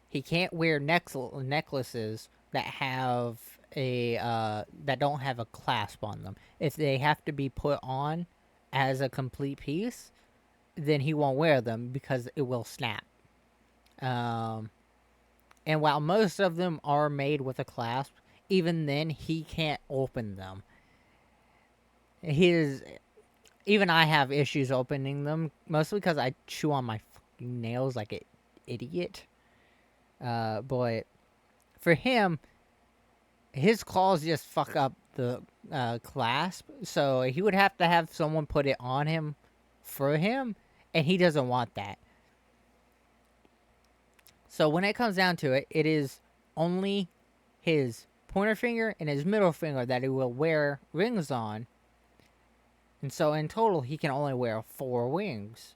He can't wear necklaces that have that don't have a clasp on them. If they have to be put on as a complete piece, then he won't wear them because it will snap. And while most of them are made with a clasp, even then he can't open them. Even I have issues opening them, mostly because I chew on my fucking nails like an idiot. But for him, his claws just fuck up the clasp, so he would have to have someone put it on him for him, and he doesn't want that. So when it comes down to it, it is only his pointer finger and his middle finger that he will wear rings on, And so in total, he can only wear 4 wings.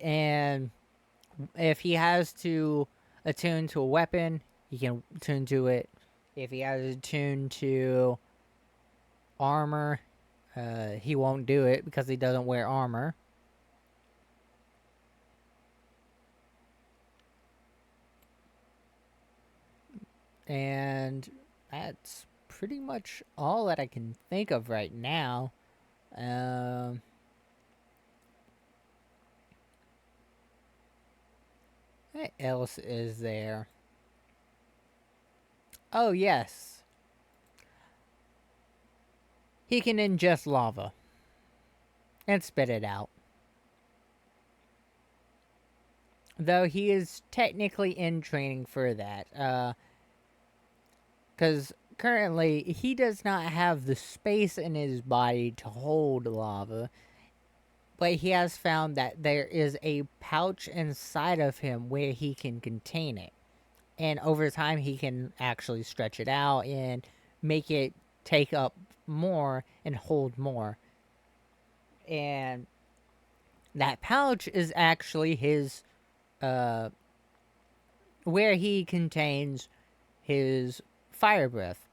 And if he has to attune to a weapon, he can attune to it. If he has to attune to armor, he won't do it because he doesn't wear armor. And that's pretty much all that I can think of right now. Um, what else is there? Oh, yes. He can ingest lava and spit it out. Though he is technically in training for that. Because currently he does not have the space in his body to hold lava. But he has found that there is a pouch inside of him where he can contain it. And over time, he can actually stretch it out and make it take up more and hold more. And that pouch is actually his, where he contains his fire breath.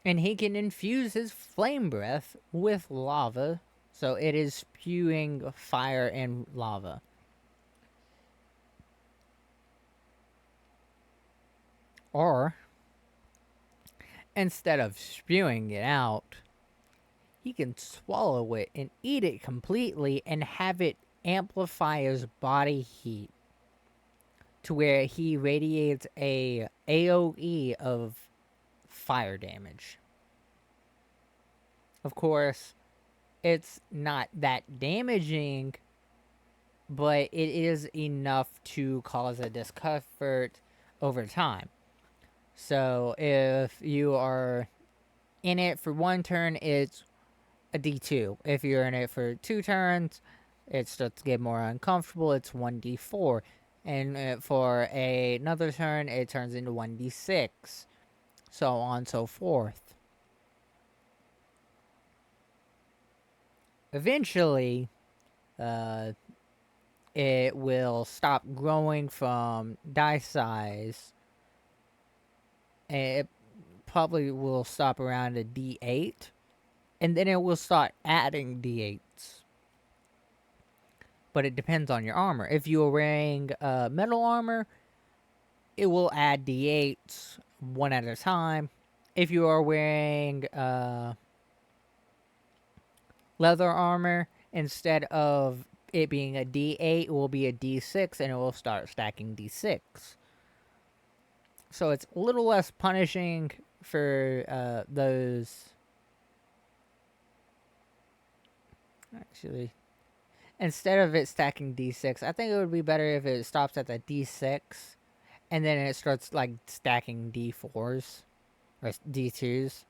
And he can infuse his flame breath with lava, so it is spewing fire and lava. Or, instead of spewing it out, he can swallow it and eat it completely and have it amplify his body heat to where he radiates a AoE of fire damage. Of course, it's not that damaging, but it is enough to cause a discomfort over time. So if you are in it for 1 turn, it's a D2. If you're in it for 2 turns, it starts to get more uncomfortable. It's 1D4. And for another turn, it turns into 1D6. So on and so forth. Eventually, it will stop growing from die size. And it probably will stop around a D8. And then it will start adding D8s. But it depends on your armor. If you are wearing metal armor, it will add D8s 1 at a time. If you are wearing leather armor, instead of it being a D8, it will be a D6 and it will start stacking D6. So it's a little less punishing for those. Actually, instead of it stacking D6, I think it would be better if it stops at the D6 and then it starts like stacking D4s or D2s.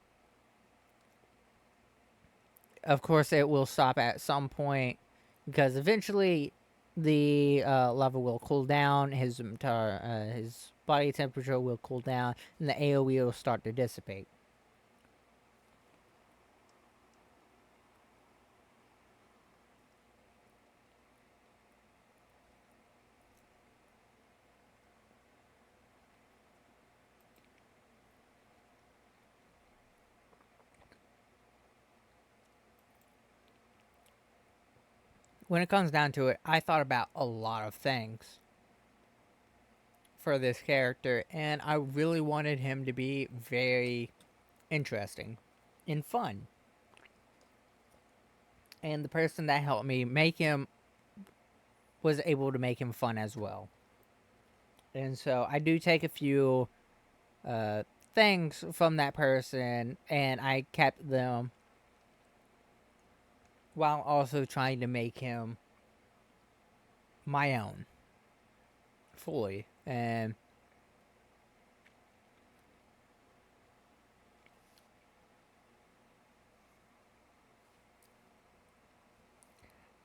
Of course, it will stop at some point because eventually the lava will cool down, his body temperature will cool down, and the AoE will start to dissipate. When it comes down to it, I thought about a lot of things for this character, and I really wanted him to be very interesting and fun. And the person that helped me make him was able to make him fun as well. And so I do take a few uh, things from that person and I kept them while also trying to make him my own fully. And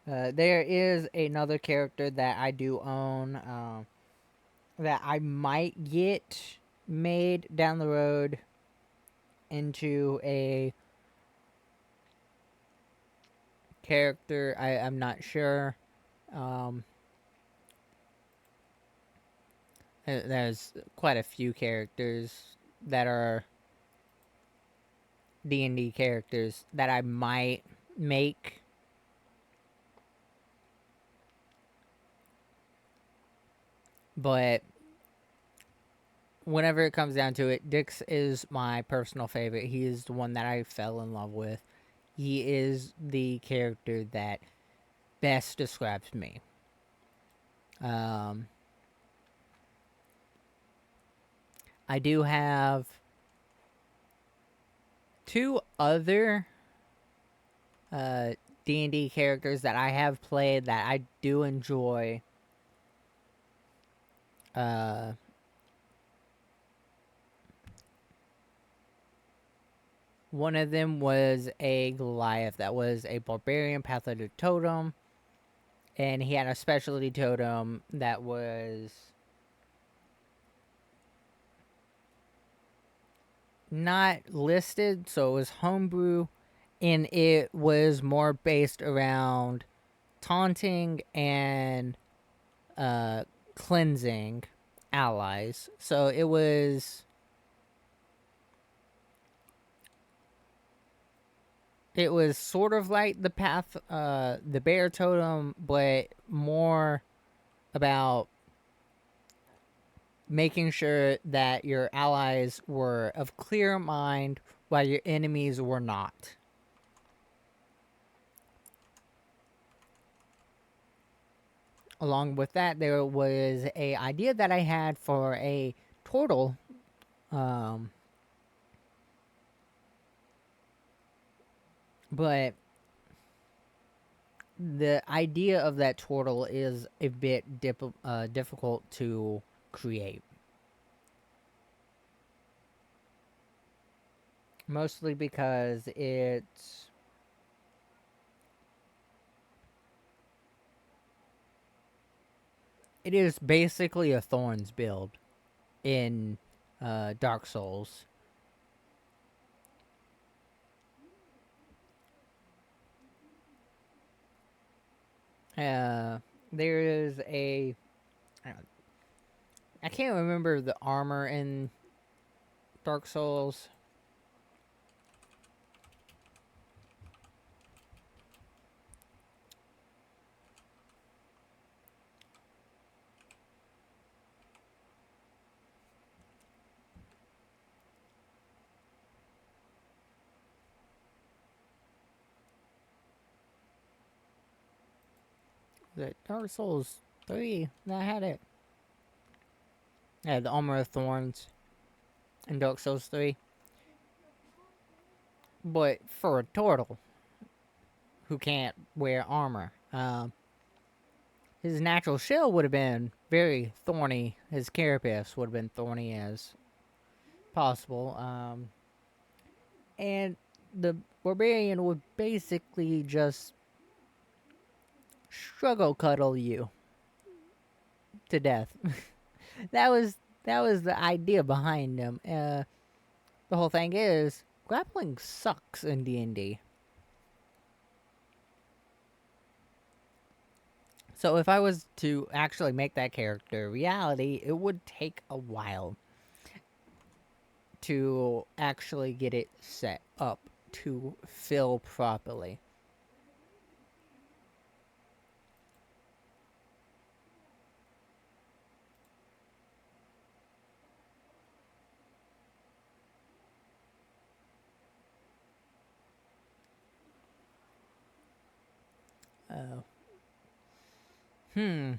there is another character that I do own that I might get made down the road into a character. I'm not sure. Um, there's quite a few characters that are D&D characters that I might make, but whenever it comes down to it, Dix is my personal favorite. He is the one that I fell in love with. He is the character that best describes me. Um, I do have two other D&D characters that I have played that I do enjoy. Uh, One of them was a Goliath that was a barbarian pathologic totem, and he had a specialty totem that was not listed, so it was homebrew, and it was more based around taunting and uh, cleansing allies. So it was sort of like the bear totem, but more about making sure that your allies were of clear mind while your enemies were not. Along with that, there was a idea that I had for a turtle, um, but the idea of that turtle is a bit difficult to create. Mostly because it is basically a Thorns build in Dark Souls. Uh, there is I can't remember the armor in Dark Souls. The Dark Souls 3 that had it. Yeah, the armor of Thorns in Dark Souls 3. But for a turtle who can't wear armor, his natural shell would have been very thorny. His carapace would have been thorny as possible. And the barbarian would basically just struggle cuddle you to death. that was the idea behind him. The whole thing is grappling sucks in D&D. So if I was to actually make that character reality, it would take a while to actually get it set up to fill properly. Uh, hmm.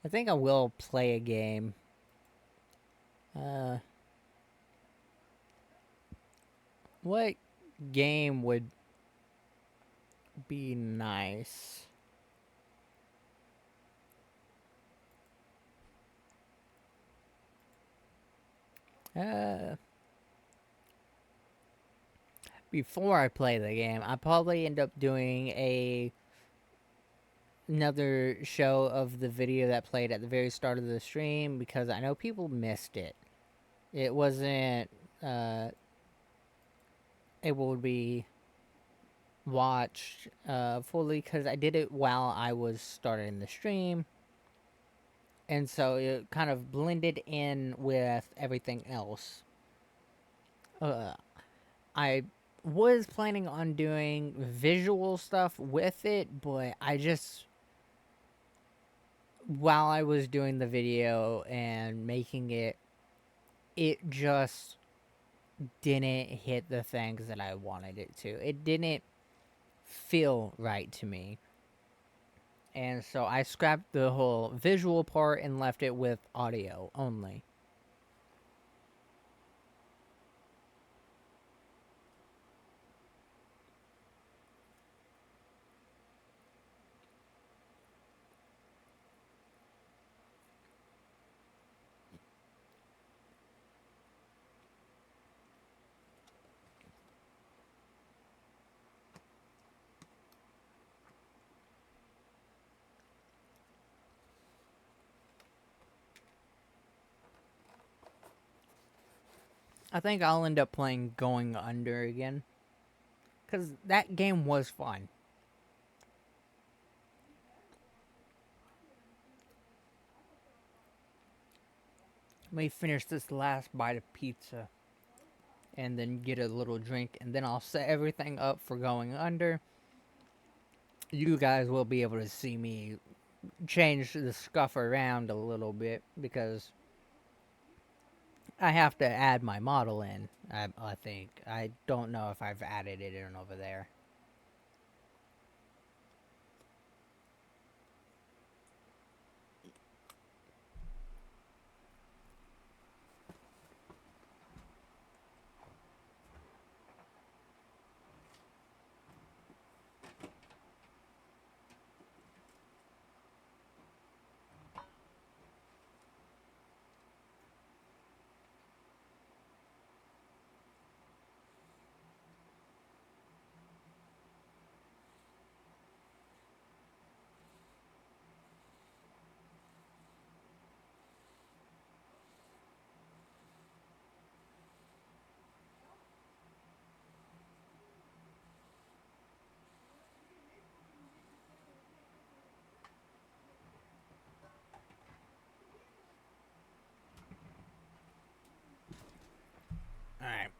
I think I will play a game. Uh, what game would be nice? Uh, Before I play the game, I probably end up doing another show of the video that played at the very start of the stream because I know people missed it. It wasn't uh, able to be watched fully because I did it while I was starting the stream, and so it kind of blended in with everything else. Uh, I was planning on doing visual stuff with it, but I just while I was doing the video and making it, it just didn't hit the things that I wanted it to. It didn't feel right to me. And so I scrapped the whole visual part and left it with audio only. I think I'll end up playing Going Under again. Because that game was fun. Let me finish this last bite of pizza and then get a little drink, and then I'll set everything up for Going Under. You guys will be able to see me change the stuff around a little bit because I have to add my model in. I think. I don't know if I've added it in over there. Alright.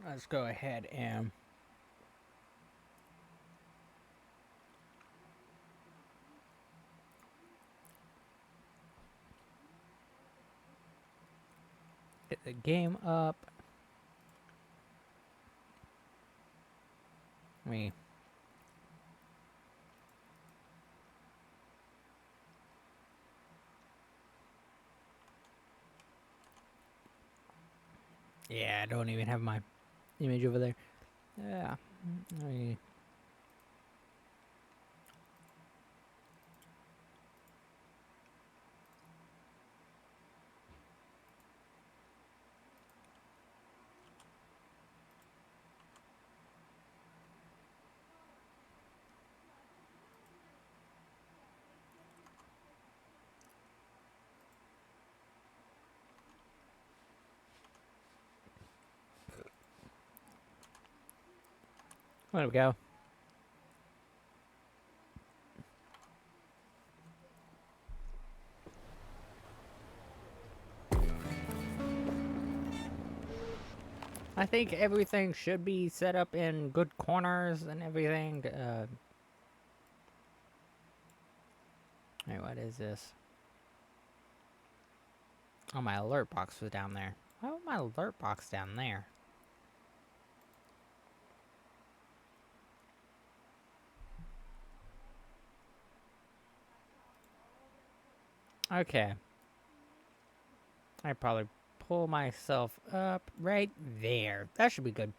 Let's go ahead and get the game up. Me. Yeah, I don't even have my image over there. Yeah. Me. There we go. I think everything should be set up in good corners and everything. Hey, what is this? Oh, my alert box was down there. Why was my alert box down there? Okay. I probably pull myself up right there. That should be good.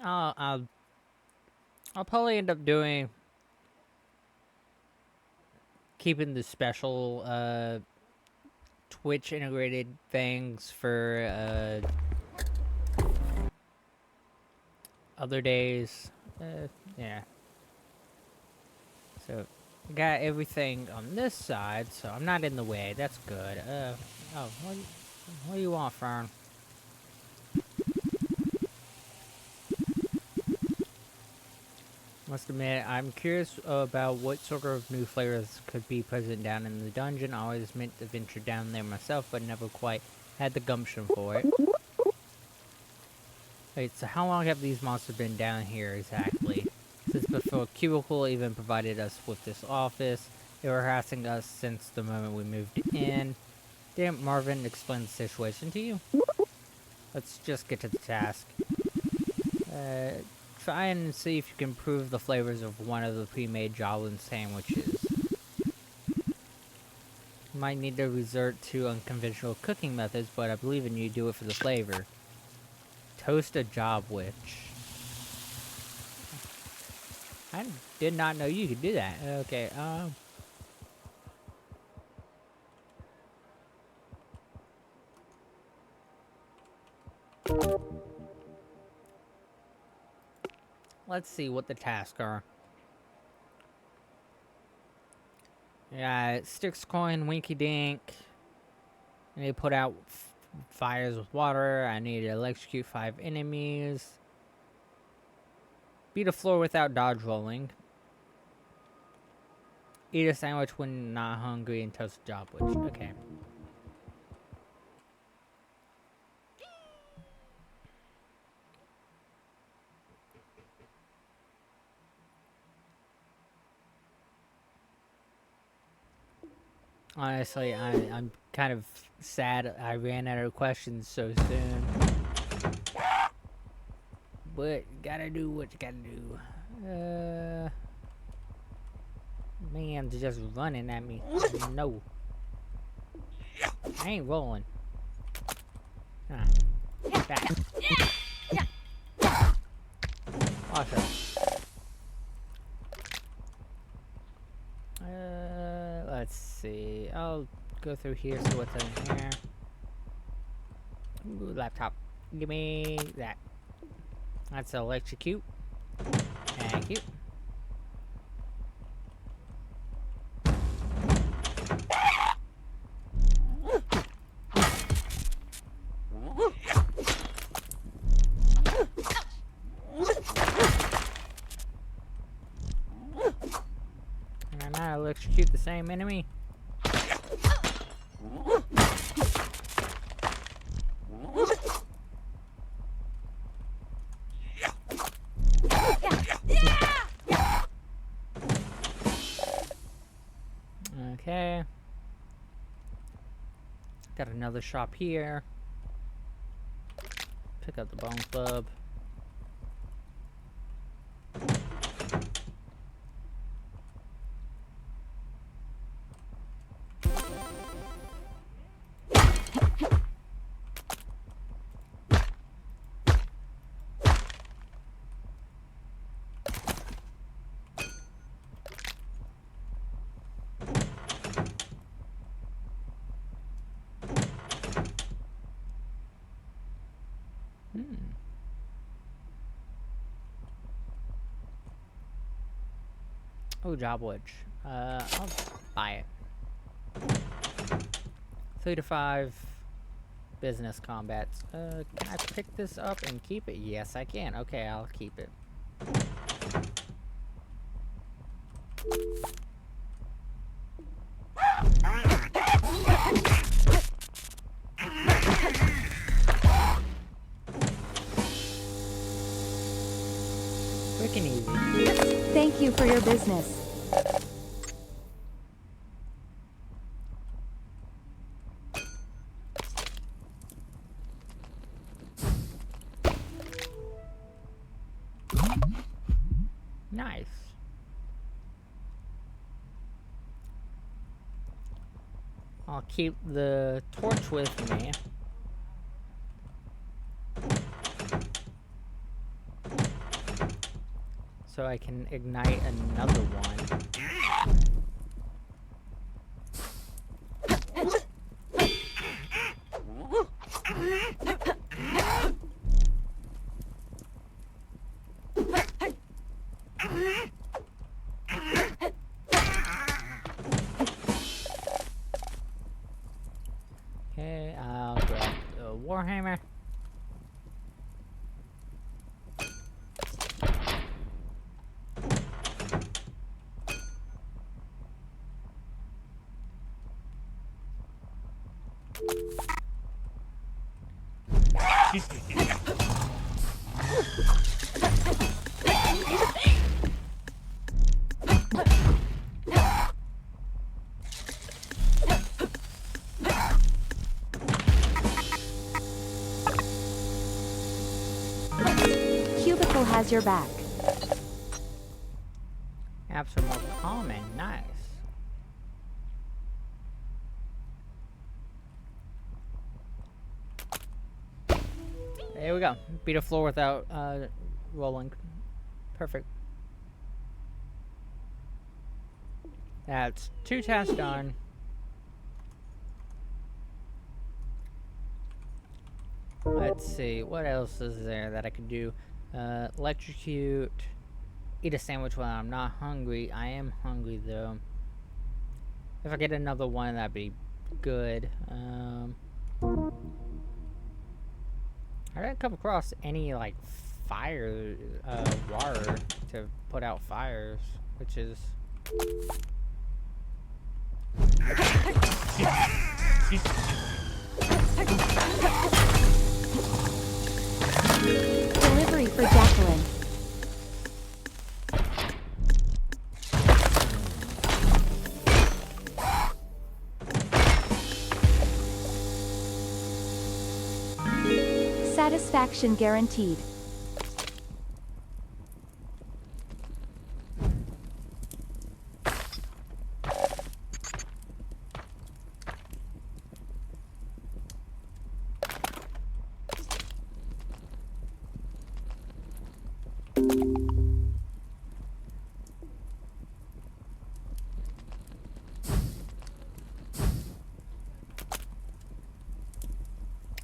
I'll, I'll, I'll probably end up doing keeping the special Twitch integrated things for other days. Yeah. So, I got everything on this side, so I'm not in the way. That's good. Oh, what do you want, Fern? Must admit, I'm curious about what sort of new flavors could be present down in the dungeon. I always meant to venture down there myself, but never quite had the gumption for it. Wait, so how long have these monsters been down here exactly? Since before Cubicle even provided us with this office, they were harassing us since the moment we moved in. Didn't Marvin explain the situation to you? Let's just get to the task. Try and see if you can improve the flavors of one of the pre-made Joblin sandwiches. You might need to resort to unconventional cooking methods, but I believe in you. Do it for the flavor. Toast a job witch. I did not know you could do that. Okay, let's see what the tasks are. Yeah, sticks coin, winky dink. I need to put out fires with water. I need to electrocute 5 enemies. Beat a floor without dodge rolling. Eat a sandwich when not hungry and toast a job witch. Okay. Honestly, I'm kind of sad I ran out of questions so soon. But gotta do what you gotta do. Man's just running at me. No. I ain't rolling. Ah. Back. Awesome. Let's see. I'll go through here, see what's in here. Ooh, laptop. Give me that. That's electrocute. Thank you. Can I not electrocute the same enemy? Okay. Got another shop here. Pick up the bone club. Oh, job witch. I'll buy it. 3 to 5 business combats. Can I pick this up and keep it? Yes, I can. Okay, I'll keep it. Quick and easy. Thank you for your business. Nice. I'll keep the torch with me. So I can ignite another one. Cubicle has your back. Apps are more common. Nice. There we go. Beat a floor without rolling. Perfect. That's 2 tasks done. Let's see, what else is there that I could do? Electrocute. Eat a sandwich when I'm not hungry. I am hungry though. If I get another one, that'd be good. I didn't come across any like fire, water to put out fires, which is. Delivery for Jacqueline. Satisfaction guaranteed.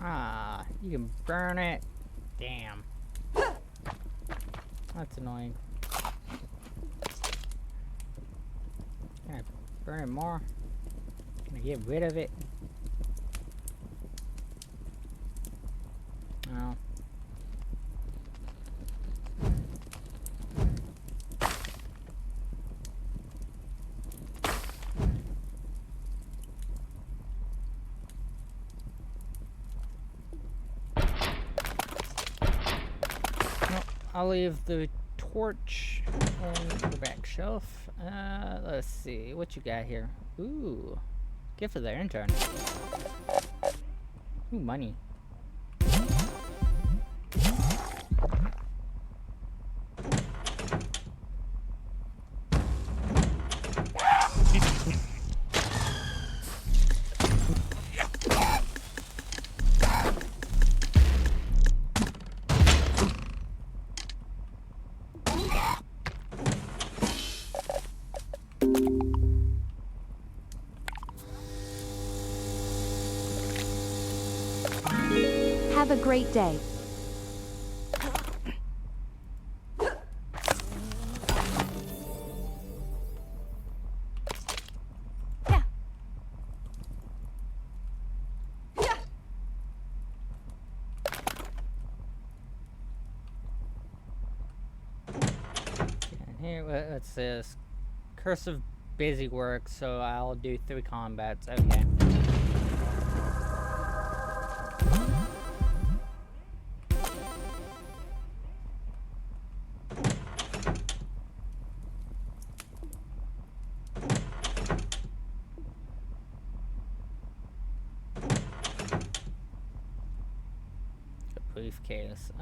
Ah, you can burn it. Damn. That's annoying. Can I burn it more? Can I get rid of it? No. I'll leave the torch on the back shelf. Let's see, what you got here? Ooh, gift for the intern. Ooh, money. Have a great day. And here, what's this? Curse of busy work, so I'll do 3 combats. Okay. Briefcase.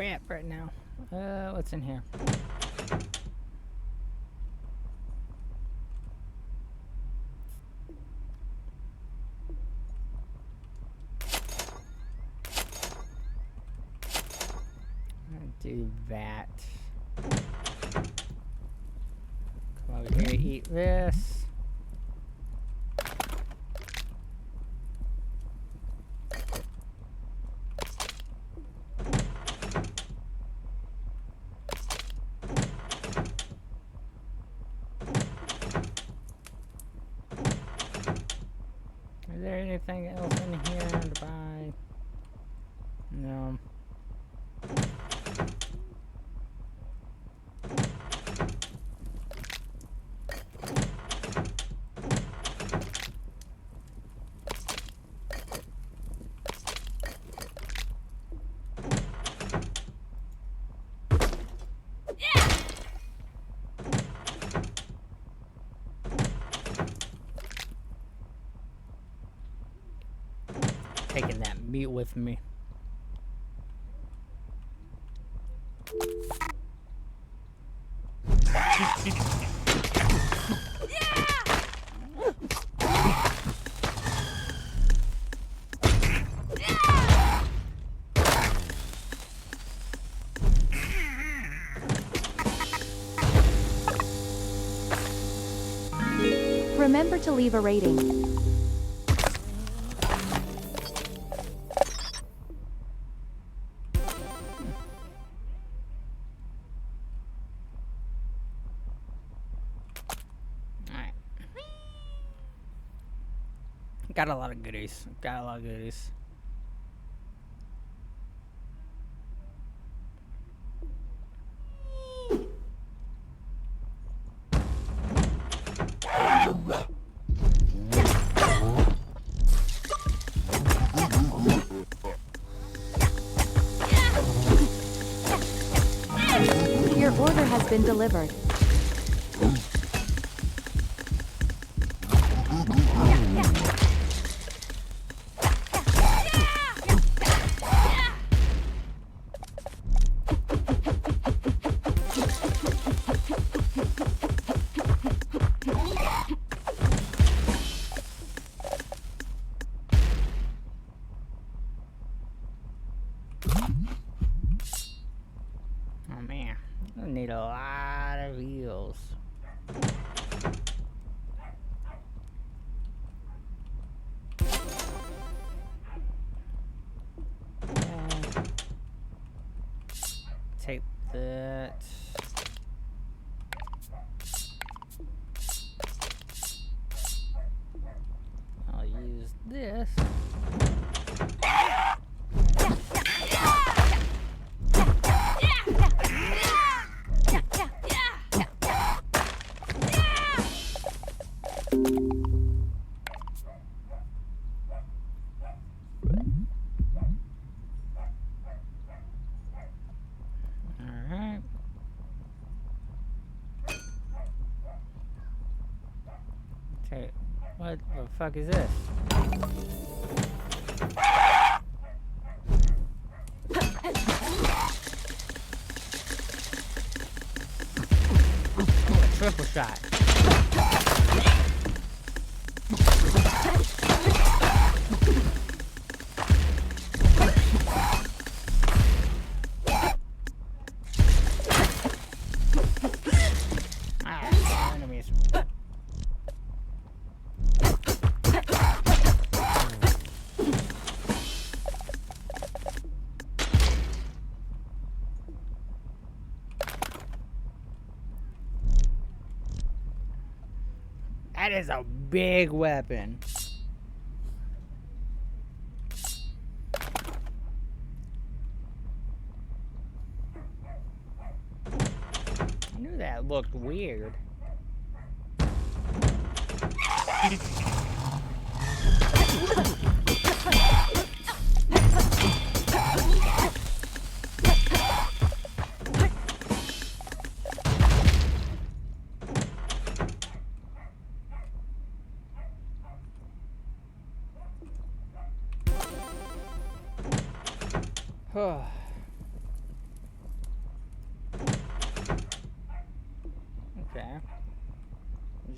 crap right now. What's in here? Do that. Come over here, eat this. Is there anything else in here to buy? No. Taking that meat with me. Remember to leave a rating. Alright. Got a lot of goodies. Got a lot of goodies. Your order has been delivered. Oh man, I need a lot of heals. Okay. Take that. I'll use this. Alright. Okay, what the fuck is this? Oh, a triple shot. Ah, enemies. That is a big weapon. I knew that looked weird.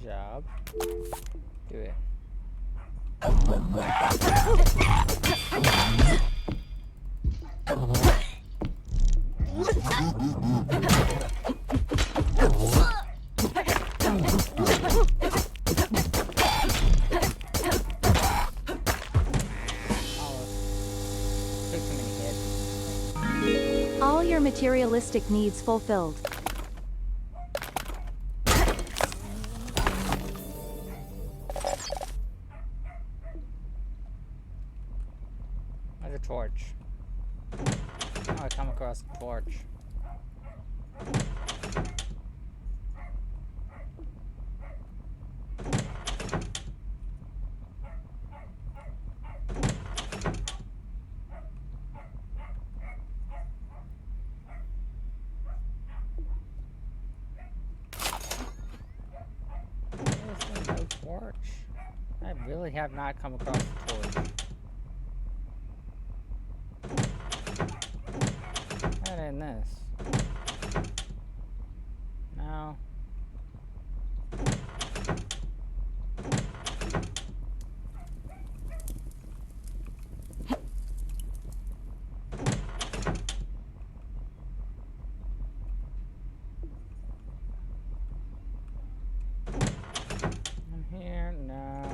job. Do it. Took too many hits. All your materialistic needs fulfilled. Where's a torch? Oh, I come across a torch. There's no torch. I really have not come across a torch. Not in this. No. In here? No.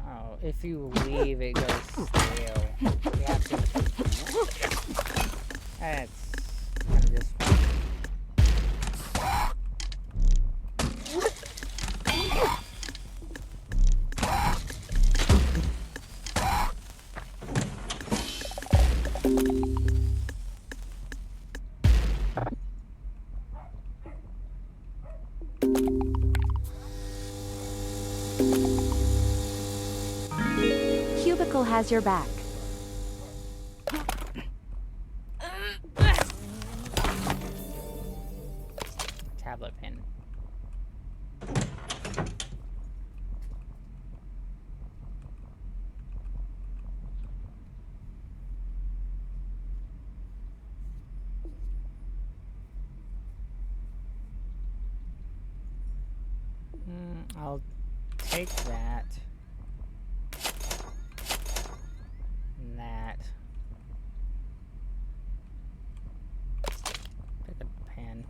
Oh, if you leave, it goes stale. You have to. That's kind of just. Cubicle has your back. Tablet pin. I'll take that. And that. Pick a pen.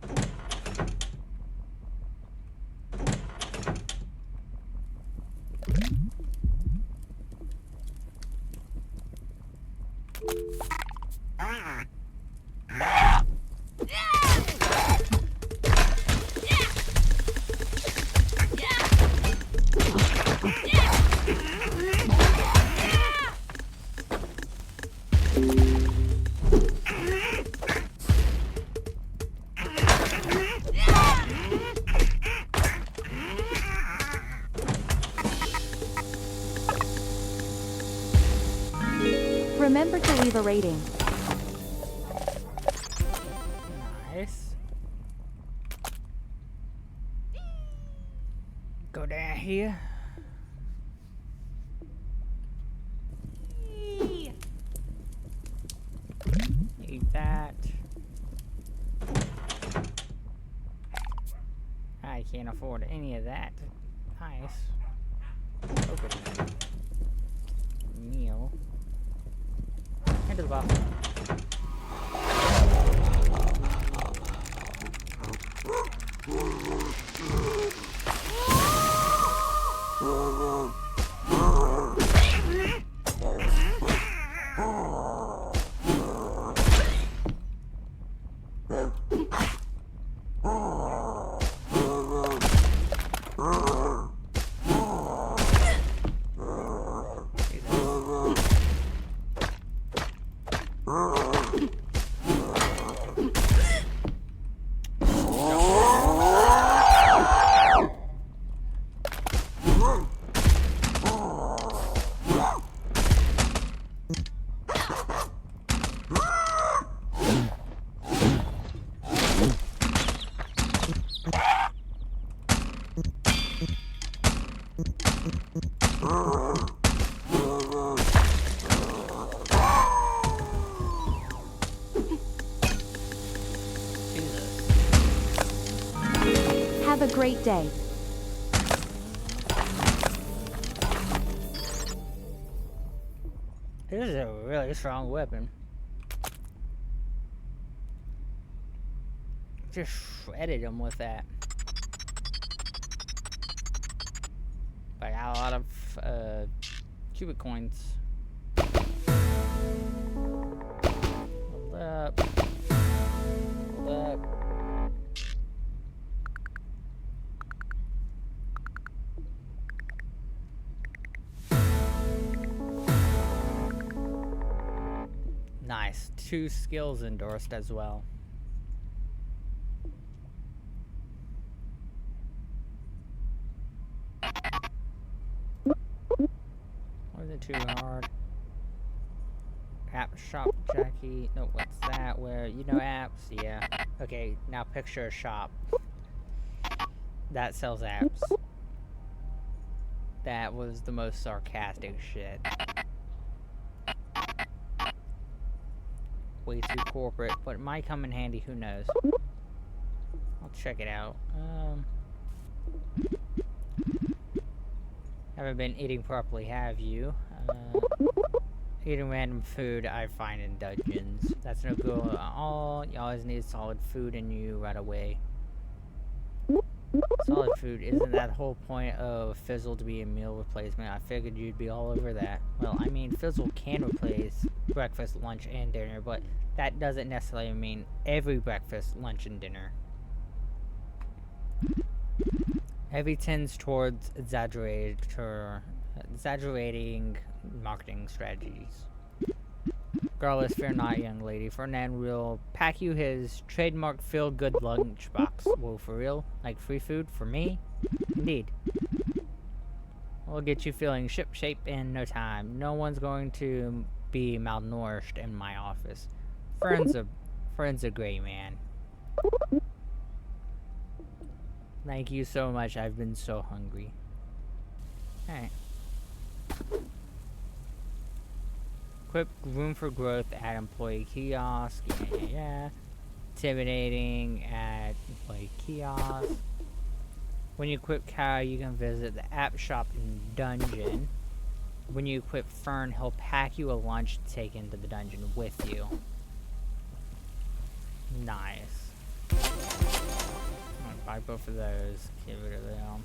Remember to leave a rating. Nice. Go down here. Eat that. I can't afford any of that. Nice. Open that. Meal. Head to the bathroom. Have a great day. This is a really strong weapon. Just shredded him with that. I got a lot of cubic coins. Hold up. Hold up. Nice. 2 skills endorsed as well. Wasn't too hard. App shop, Jackie. No, what's that? Where, you know apps? Yeah. Okay, now picture a shop that sells apps. That was the most sarcastic shit. Way too corporate, but it might come in handy, who knows. I'll check it out. Haven't been eating properly, have you? Eating random food I find in dungeons. That's no good at all. You always need solid food in you right away. Solid food, isn't that the whole point of Fizzle to be a meal replacement? I figured you'd be all over that. Well, I mean, Fizzle can replace breakfast, lunch, and dinner, but that doesn't necessarily mean every breakfast, lunch, and dinner. Heavy tends towards exaggerating marketing strategies. Regardless, fear not, young lady. Ferdinand will pack you his trademark feel-good lunchbox. Whoa, for real? Like free food for me? Indeed. We'll get you feeling ship-shape in no time. No one's going to be malnourished in my office. Friends agree, man. Thank you so much. I've been so hungry. Alright. Equip room for growth at employee kiosk. Yeah. Intimidating at employee kiosk. When you equip Kara, you can visit the app shop in dungeon. When you equip Fern, he'll pack you a lunch to take into the dungeon with you. Nice. I'm gonna buy both of those. Get rid of them.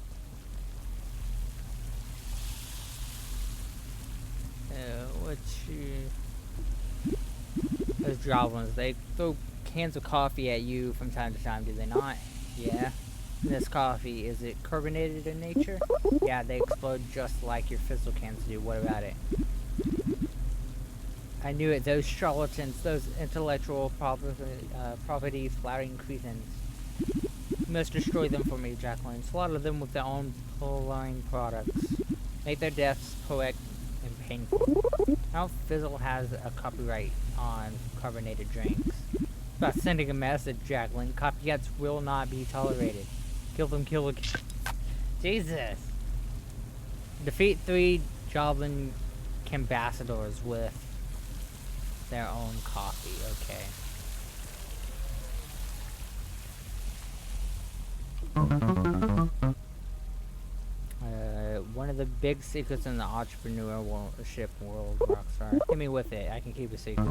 Those goblins, they throw cans of coffee at you from time to time, do they not? Yeah. This coffee, is it carbonated in nature? Yeah, they explode just like your Fizzle cans do. What about it? I knew it. Those charlatans, those intellectual property flattering cretins. You must destroy them for me, Jacqueline. Slaughter them with their own purloined products. Make their deaths poetic and painful. Now Fizzle has a copyright on carbonated drinks. About sending a message, Jacqueline. Copycats will not be tolerated. Kill them, kill them. Jesus. Defeat 3 Goblin ambassadors with their own coffee. Okay. One of the big secrets in the entrepreneurship world, Rockstar. Hit me with it. I can keep a secret.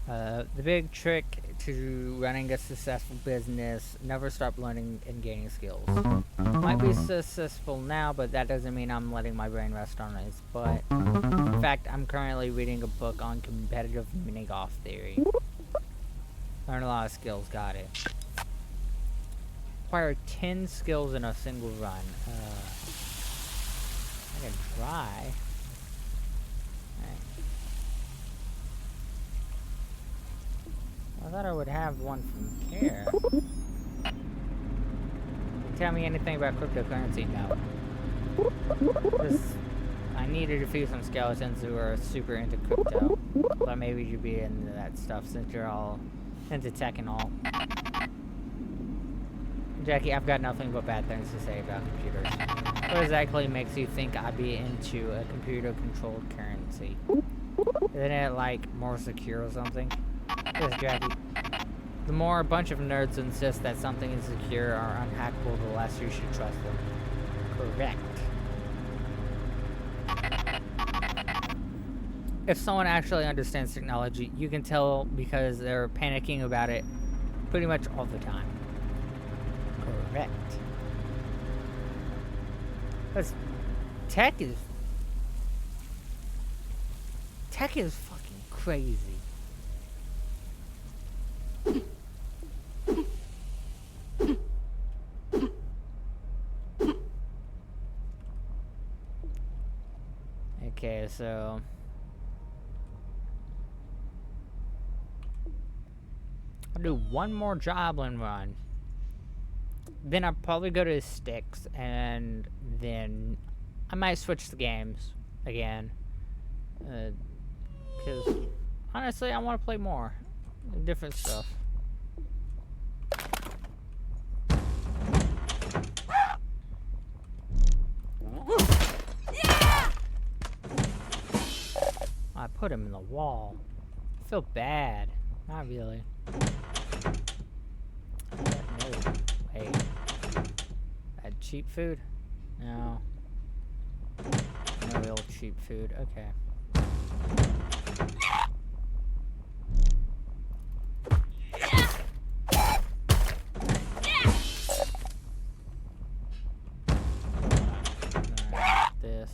The big trick to running a successful business: never stop learning and gaining skills. Might be successful now, but that doesn't mean I'm letting my brain rest on its butt. In fact, I'm currently reading a book on competitive mini-golf theory. Learn a lot of skills, got it. Acquire 10 skills in a single run. I can try. I thought I would have one from Care. Tell me anything about cryptocurrency now. I need to defeat some skeletons who are super into crypto. But maybe you'd be into that stuff since you're all into tech and all. Jackie, I've got nothing but bad things to say about computers. What exactly makes you think I'd be into a computer-controlled currency? Isn't it, like, more secure or something? Yes, Jackie. The more a bunch of nerds insist that something is secure or unhackable, the less you should trust them. Correct. If someone actually understands technology, you can tell because they're panicking about it pretty much all the time. Correct. Because tech is fucking crazy. Okay, so I'll do one more Joblin run. Then I'll probably go to Sticks, and then I might switch the games again. Because honestly, I want to play more different stuff. I put him in the wall. I feel bad. Not really. No. Wait. That cheap food? No. No real cheap food. Okay. Alright, this.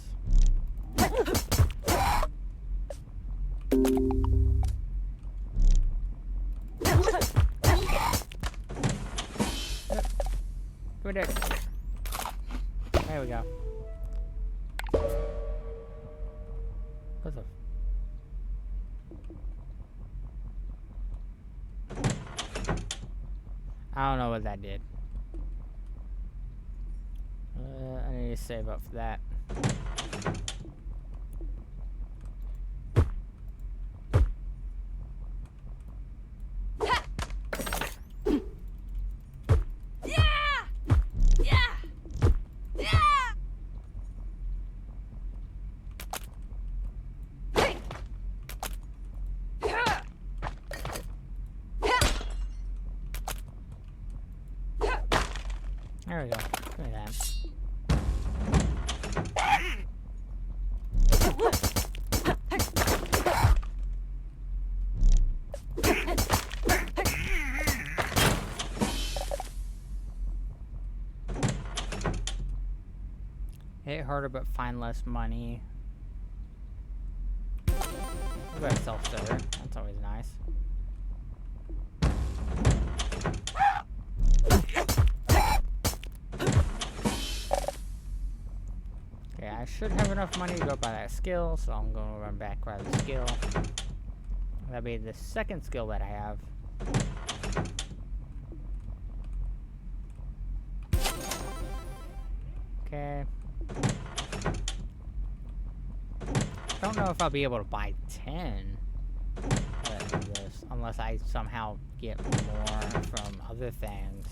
Give me that. There we go. What the? I don't know what that did. I need to save up for that. There we go. Look at that. Hit harder but find less money. What about self-server? That's always nice. Okay, I should have enough money to go buy that skill, so I'm going to run back by the skill. That'll be the second skill that I have. Okay. Don't know if I'll be able to buy 10 of this, unless I somehow get more from other things.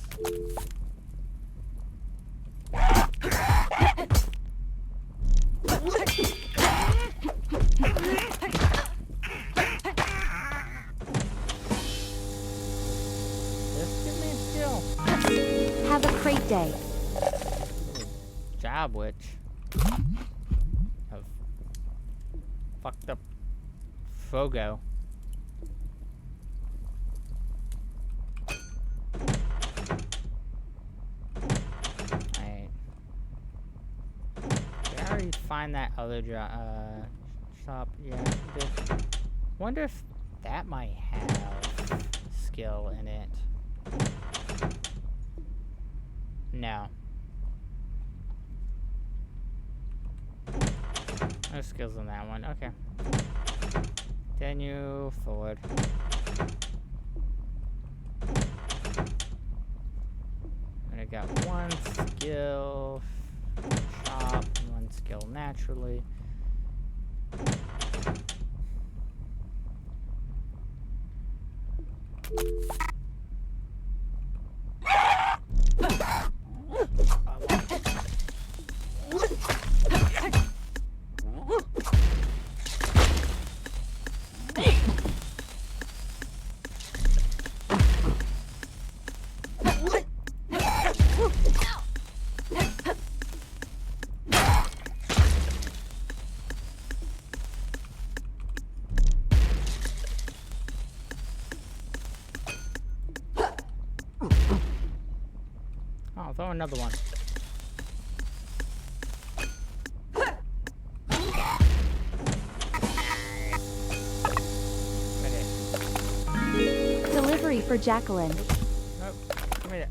Just give me a skill. Have a great day. Job witch. Of fucked up Fogo. Alright. Did I already find that other shop? Yeah, I did. Wonder if that might have skill in it. No. No skills on that one. Okay. Continue forward. And I got one skill shop, and one skill naturally. Oh, throw another one. Right Delivery for Jacqueline. Nope. Give me that.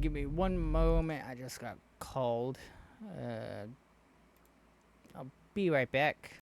Give me one moment. I just got called. I'll be right back.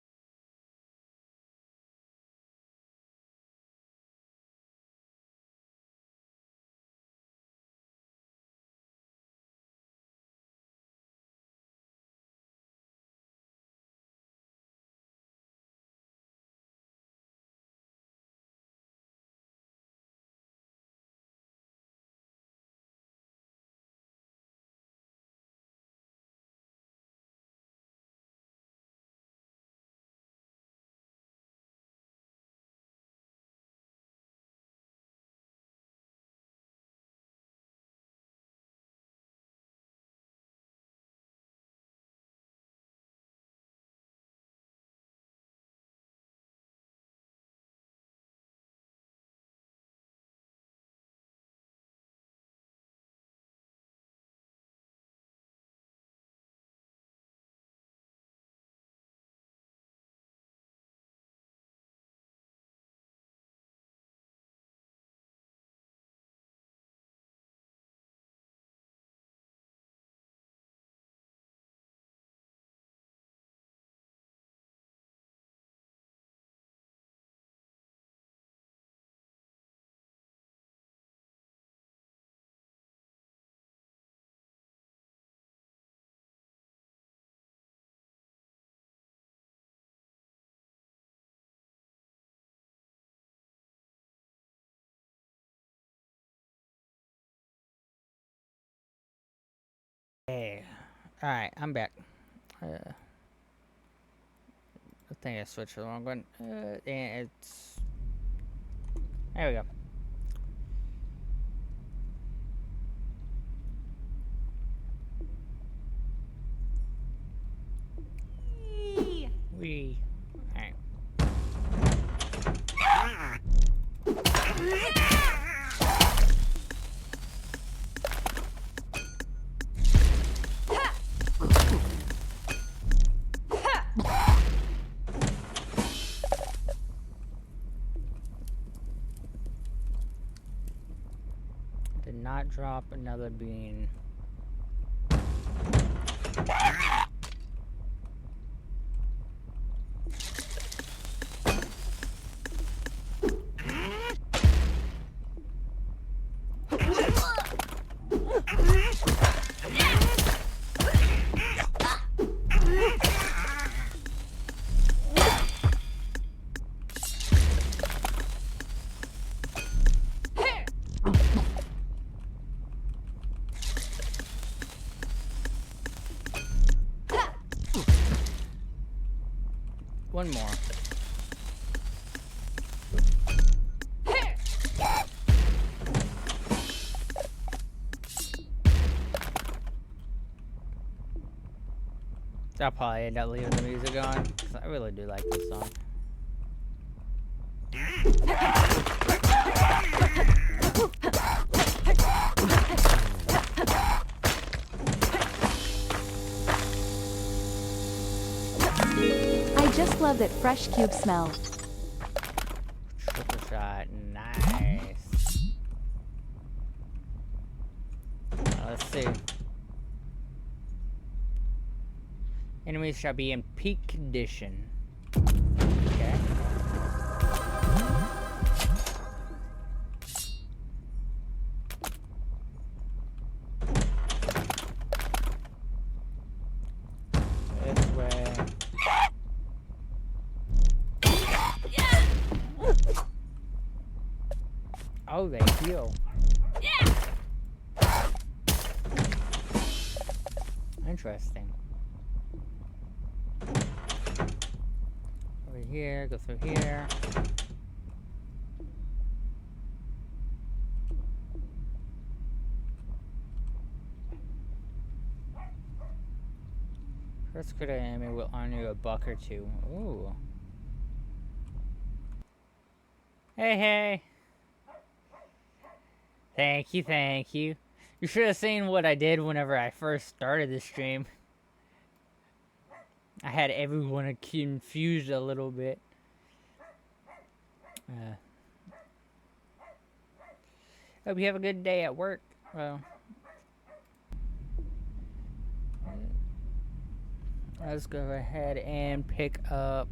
Hey. Alright, I'm back. I think I switched to the wrong one. And it's... There we go. We. Alright. Did not drop another bean. One more. I'll probably end up leaving the music on, because I really do like this song. I just love that fresh cube smell. Triple shot, nice. Let's see. Enemies shall be in peak condition. Okay. This way. Oh, they heal. Interesting. Over here, go through here. First crit enemy will honor you a buck or two. Ooh. Hey, hey. Thank you, thank you. You should have seen what I did whenever I first started the stream. I had everyone confused a little bit. Hope you have a good day at work. Well, let's go ahead and pick up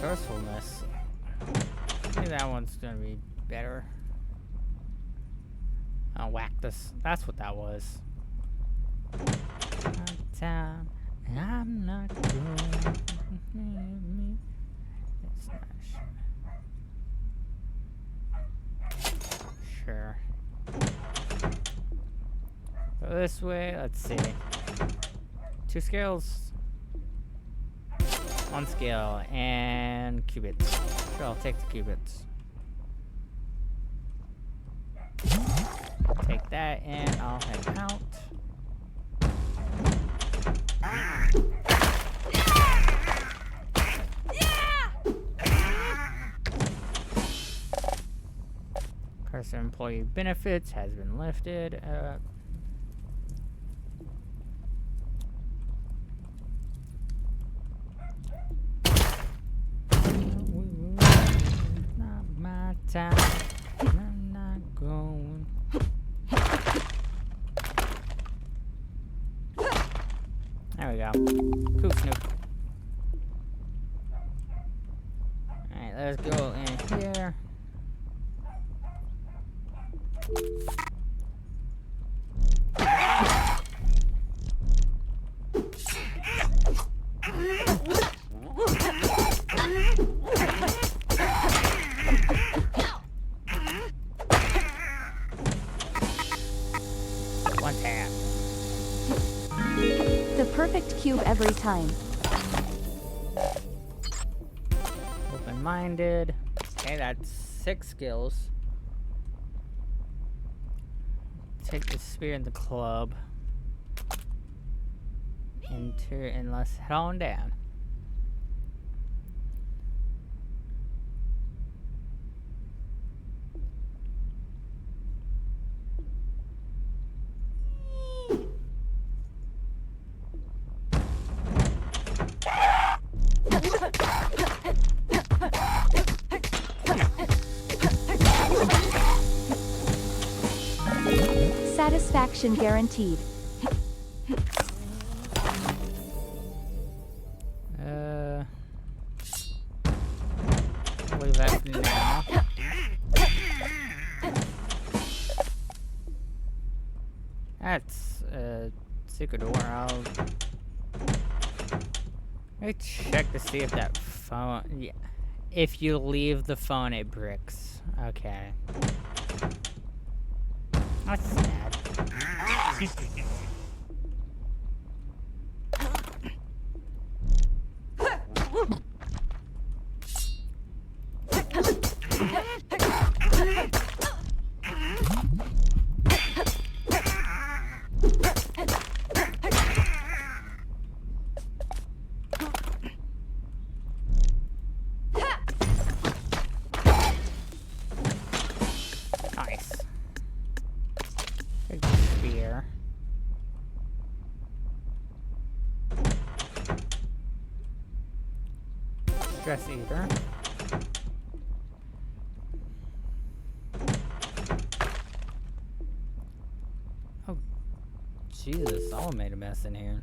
resourcefulness. Maybe that one's gonna be better. I'll whack this. That's what that was. Time, I'm not going. It's not sure. Go this way. Let's see. 2 skills. 1 skill and cubits. Sure, I'll take the cubits. Take that and I'll head out. Curse of employee benefits has been lifted. Not my time. I'm not going. There we go. Cool Snoop. Alright, let's go in here. One tap. The perfect cube every time. Open-minded. Okay, that's 6 skills. Take the spear and the club. Enter and let's head on down. Satisfaction guaranteed. Leave that for now. That's a secret door. Let me check to see if that phone. Yeah, if you leave the phone, it bricks. Okay. That's sad. Nice. Take the spear. Stress eater. Oh, Jesus! Someone made a mess in here.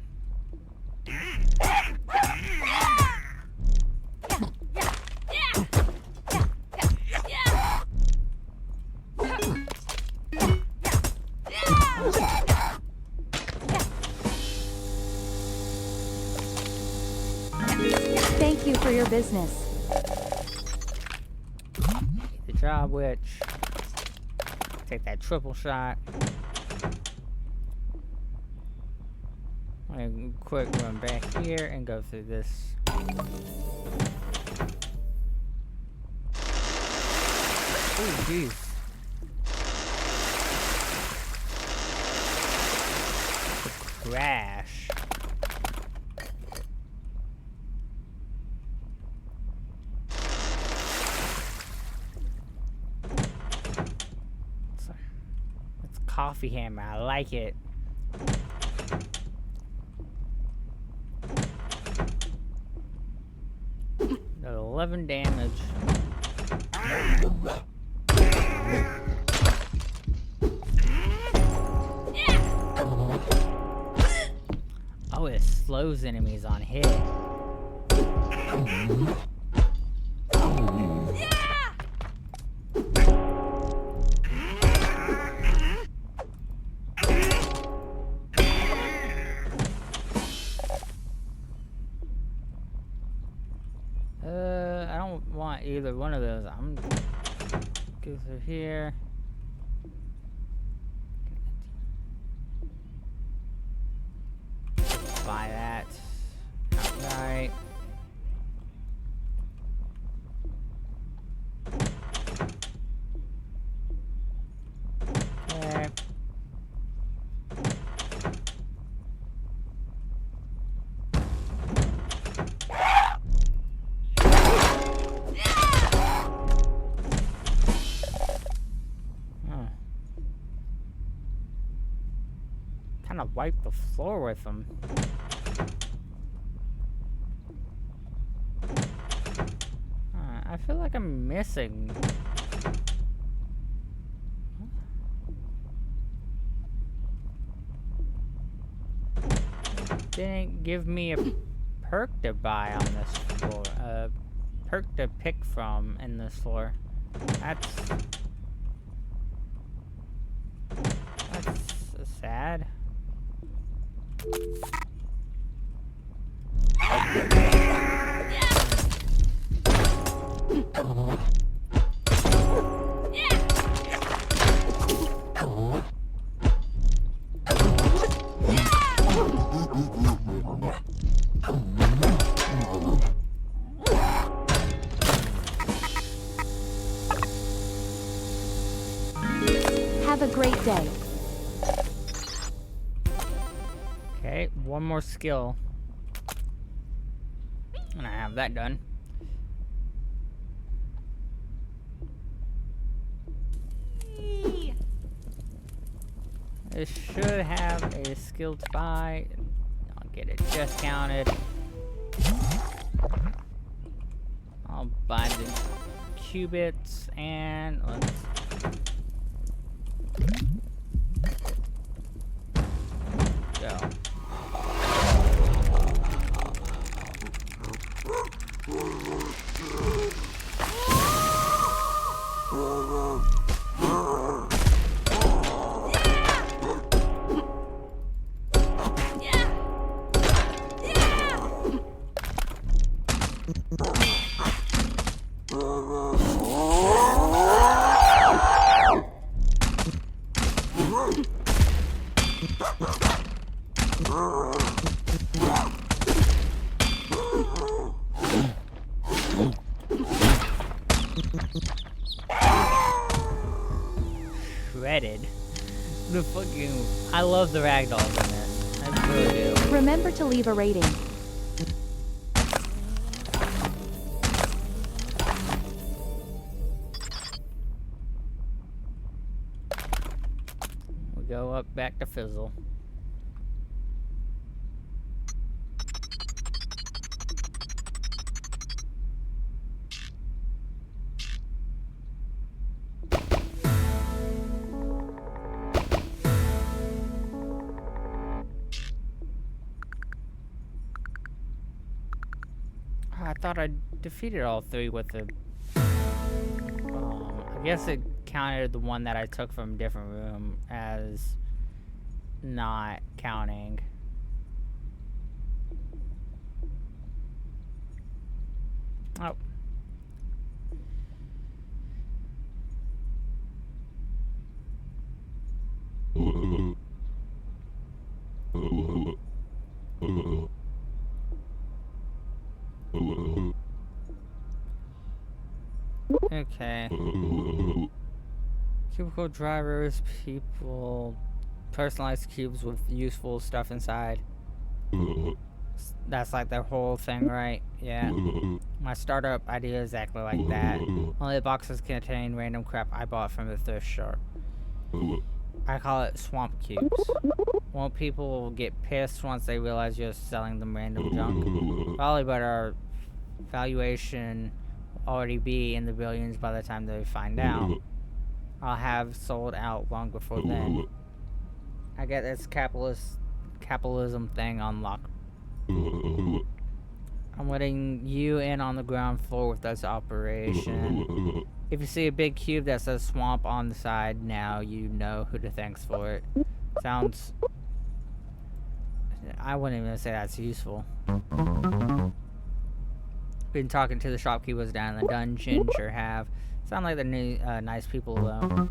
Thank you for your business. Good job, witch. Take that triple shot. I'm gonna quick run back here and go through this. Oh, jeez. The crash. coffee hammer. I like it. Does 11 damage. Oh, it slows enemies on hit. I don't want either one of those. I'm gonna go through here. Buy that outright. Okay. Kind of wipe the floor with them. I feel like I'm missing. Didn't give me a perk to buy on this floor. A perk to pick from in this floor. That's sad. Have a great day. Okay, one more skill. And I have that done. It should have a skill to buy. I'll get it discounted. I'll buy the qubits and let's go. Shredded. The fucking... I love the ragdolls in this. I really do. Remember to leave a rating. We go up back to Fizzle. I thought I defeated all three with the... I guess it counted the one that I took from a different room as not counting. Oh. Okay. Cubicle drivers, people, personalized cubes with useful stuff inside. That's like their whole thing, right? Yeah. My startup idea is exactly like that. Only the boxes contain random crap I bought from the thrift shop. I call it swamp cubes. Well, people will get pissed once they realize you're selling them random junk. Probably, but our valuation will already be in the billions by the time they find out. I'll have sold out long before then. I get this capitalism thing on lock. I'm letting you in on the ground floor with this operation. If you see a big cube that says swamp on the side, now you know who to thank for it. Sounds... I wouldn't even say that's useful. Been talking to the shopkeepers down in the dungeon, sure have. Sound like they're nice people though.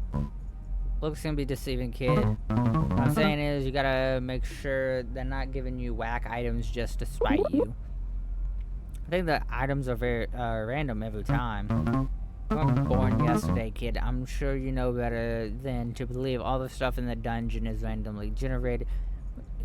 Looks gonna be deceiving, kid. What I'm saying is, you gotta make sure they're not giving you whack items just to spite you. I think the items are very random every time. You weren't born yesterday, kid. I'm sure you know better than to believe all the stuff in the dungeon is randomly generated.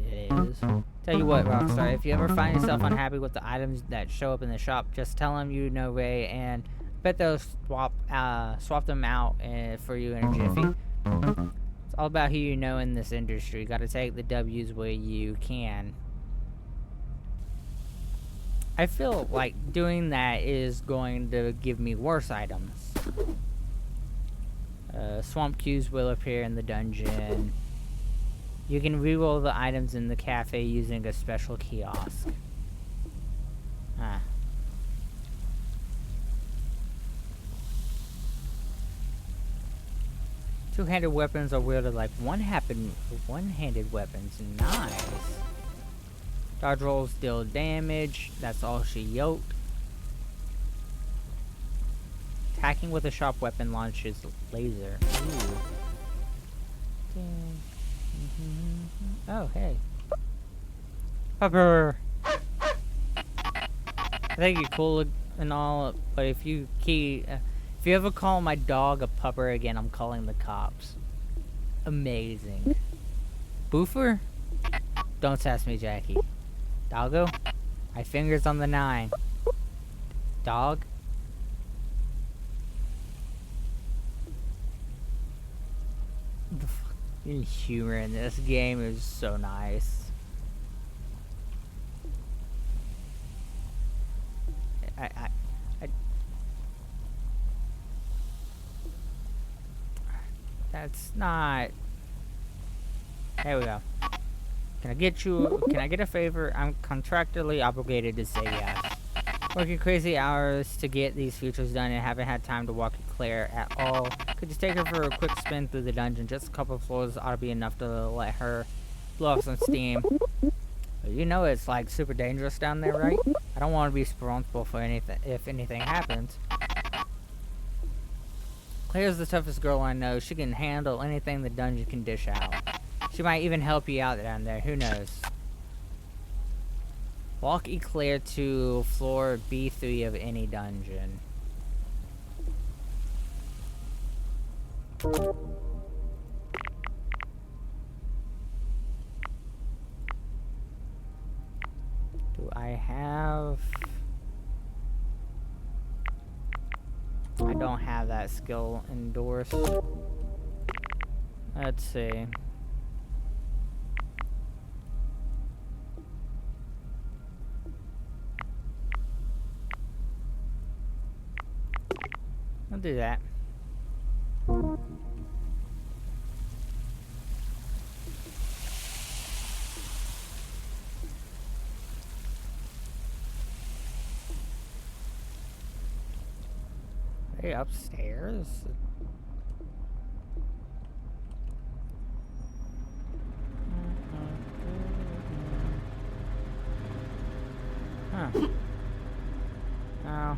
It is. Tell you what, Rockstar, if you ever find yourself unhappy with the items that show up in the shop, just tell them you know Ray, and bet they'll swap them out for you in a jiffy. It's all about who you know in this industry. Gotta take the W's where you can. I feel like doing that is going to give me worse items. Swamp cubes will appear in the dungeon. You can reroll the items in the cafe using a special kiosk. Ah. Two-handed weapons are wielded like one-handed weapons. Nice. Dodge rolls deal damage. That's all she yoked. Attacking with a sharp weapon launches laser. Ooh. Oh, hey. Pupper! I think you're cool and all, but if you ever call my dog a pupper again, I'm calling the cops. Amazing. Boofer? Don't test me, Jackie. Doggo? My finger's on the 9. Dog? The fucking humor in this game is so nice. That's not... There we go. Can I get a favor? I'm contractually obligated to say yes. Working crazy hours to get these features done and haven't had time to walk Claire at all. Could just take her for a quick spin through the dungeon. Just a couple of floors ought to be enough to let her blow off some steam. You know it's like super dangerous down there, right? I don't want to be responsible for anything if anything happens. Claire's the toughest girl I know. She can handle anything the dungeon can dish out. She might even help you out down there. Who knows? Walk Eclair to floor B3 of any dungeon. Do I have... I don't have that skill endorsed. Let's see. I'll do that. Are they upstairs? Huh. Oh.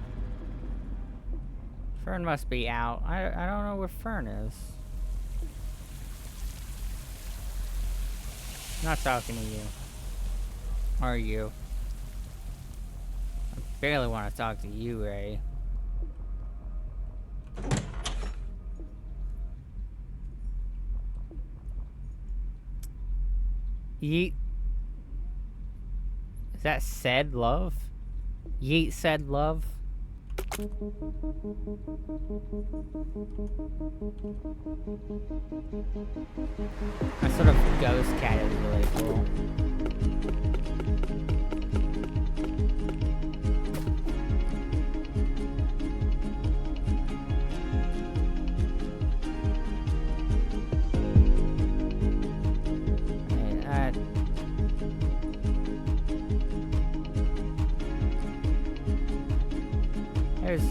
Fern must be out. I don't know where Fern is. I'm not talking to you. Or you. I barely want to talk to you, Ray. Yeet. Is that said love? Yeet said love? A sort of ghost cat is really cool. And, there's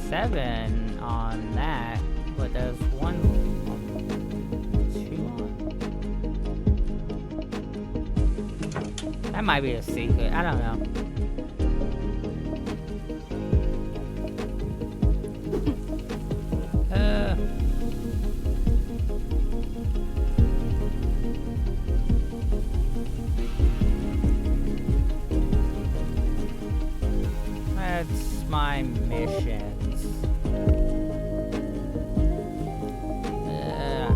7 on that, but there's 1, 2 on. That might be a secret. I don't know. That's my missions.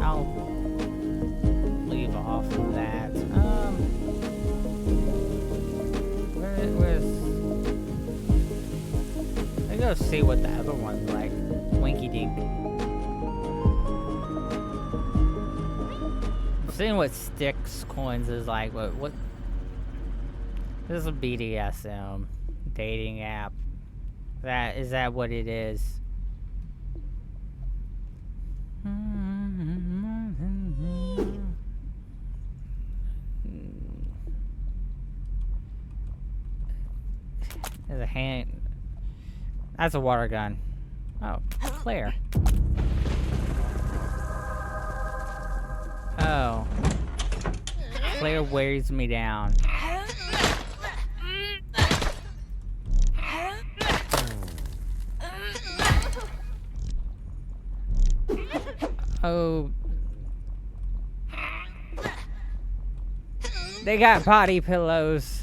I'll leave off of that. Let's go see what the other one's like. Winky Dink. I'm seeing what Sticks Coins is like. What? This is a BDSM dating app. Is that what it is? There's a hand. That's a water gun. Oh, Claire. Oh. Claire wears me down. Oh. They got body pillows.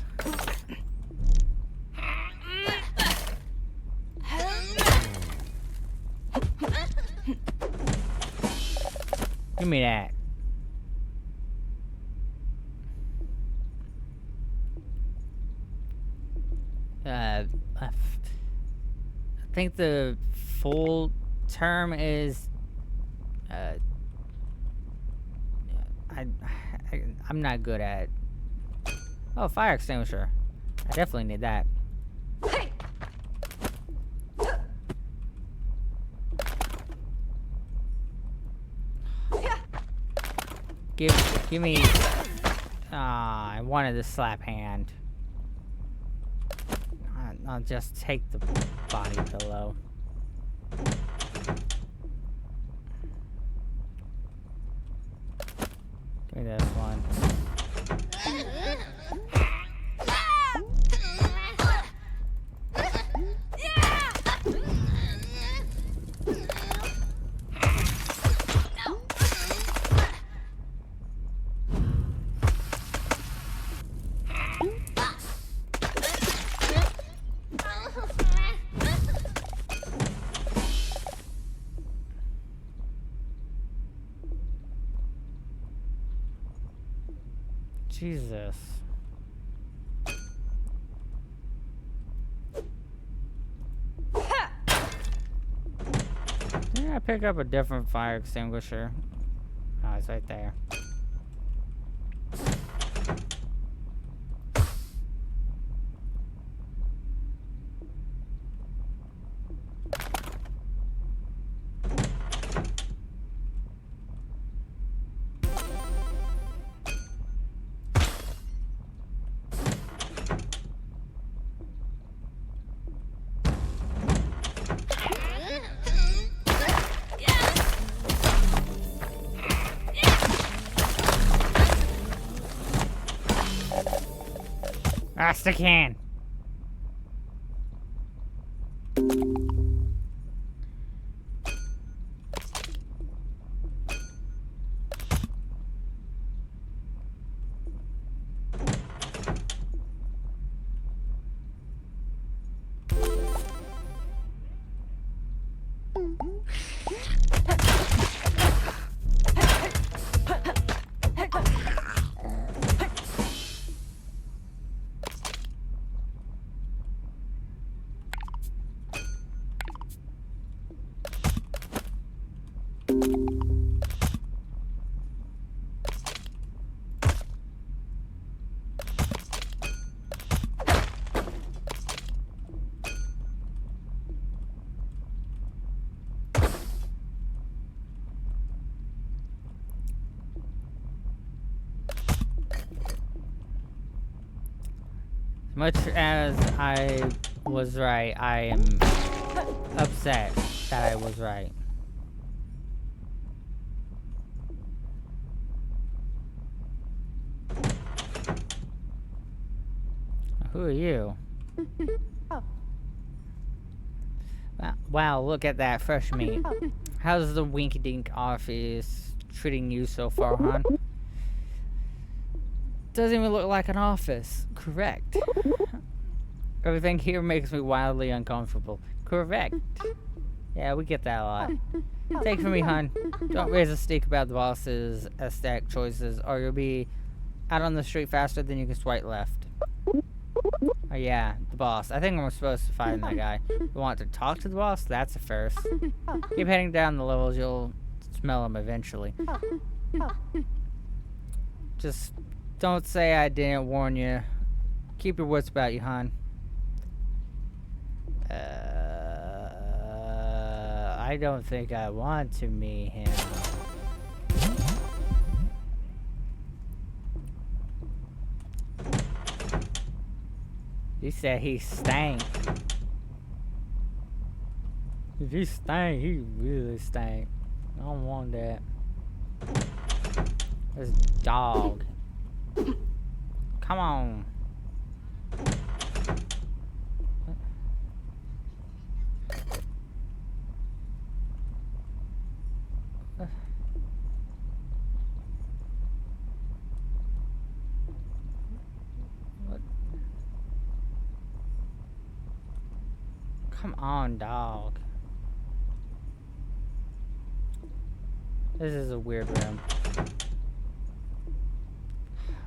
Give me that. I think the full term is I'm not good at. Oh, fire extinguisher. I definitely need that. Give me. I wanted the slap hand. I'll just take the body pillow. Give me this one. Jesus. Didn't I pick up a different fire extinguisher? Oh, it's right there. That's the can. Much as I was right, I am upset that I was right. Who are you? Wow, look at that fresh meat. How's the Winky Dink office treating you so far, hon? Doesn't even look like an office. Correct. Everything here makes me wildly uncomfortable. Correct. Yeah, we get that a lot. Take it from me, hon. Don't raise a stink about the boss's aesthetic choices, or you'll be out on the street faster than you can swipe left. Oh yeah, the boss. I think we're supposed to find that guy. You want to talk to the boss? That's a first. Keep heading down the levels, you'll smell him eventually. Just don't say I didn't warn you. Keep your wits about you, hon. I don't think I want to meet him. He said he stank. If he stank, he really stank. I don't want that. This dog. Come on. Come on, dog. This is a weird room.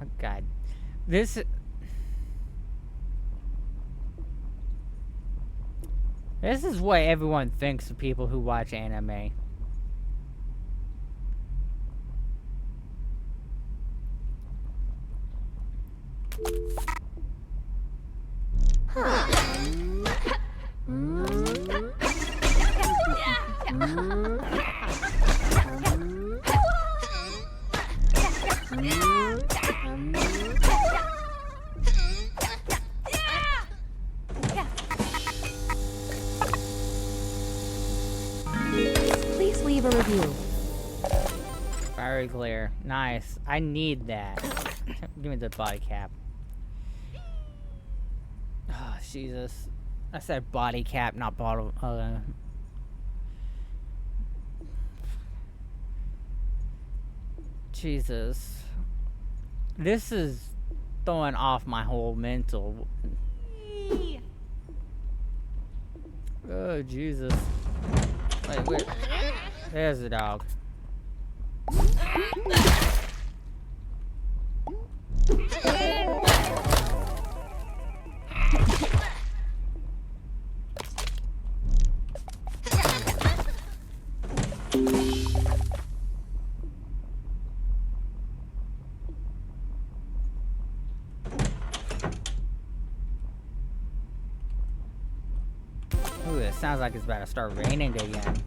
Oh, God. This is what everyone thinks of people who watch anime. Please leave a review. Very clear. Nice. I need that. Give me the body cap. Oh, Jesus. I said body cap, not bottle. Jesus. This is throwing off my whole mental. Oh, Jesus. Wait, wait. There's the dog. Ooh, it sounds like it's about to start raining again.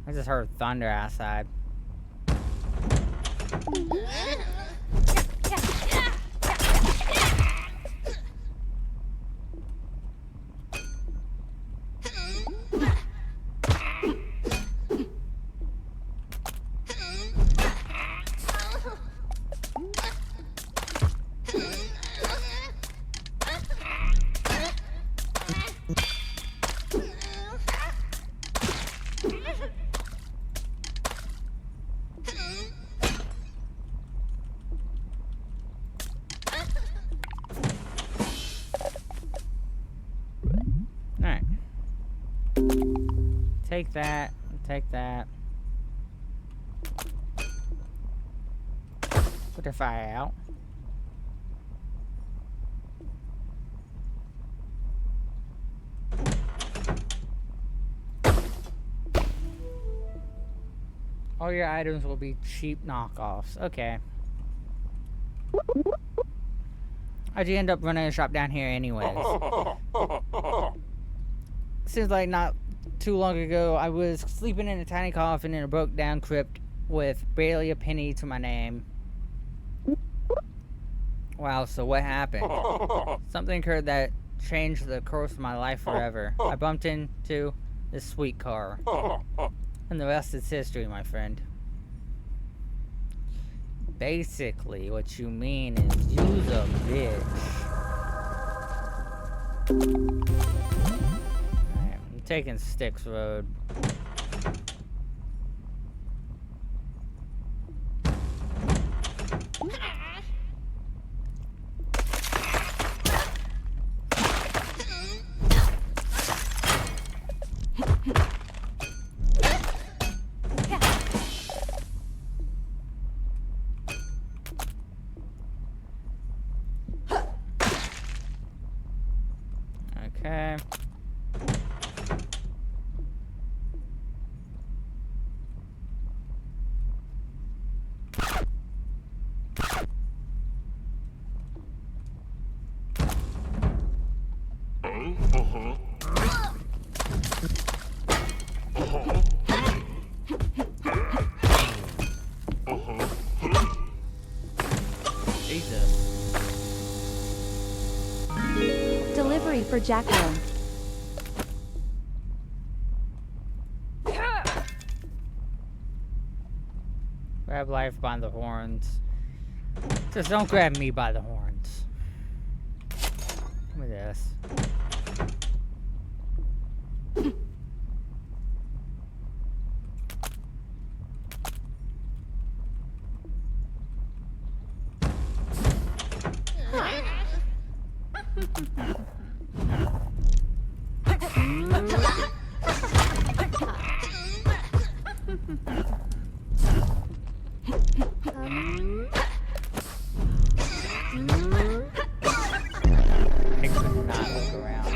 I just heard thunder outside. Alright. Take that. Take that. Put the fire out. All your items will be cheap knockoffs. Okay. How'd you end up running a shop down here anyways? Seems like not too long ago I was sleeping in a tiny coffin in a broke down crypt with barely a penny to my name. Wow, so what happened? Something occurred that changed the course of my life forever. I bumped into this sweet car. And the rest is history, my friend. Basically, what you mean is you's a bitch. Alright, I'm taking Styx Road. Okay. Jesus. Delivery for Jacqueline. Grab life by the horns. Just don't grab me by the horns. Give me this. I could not look around.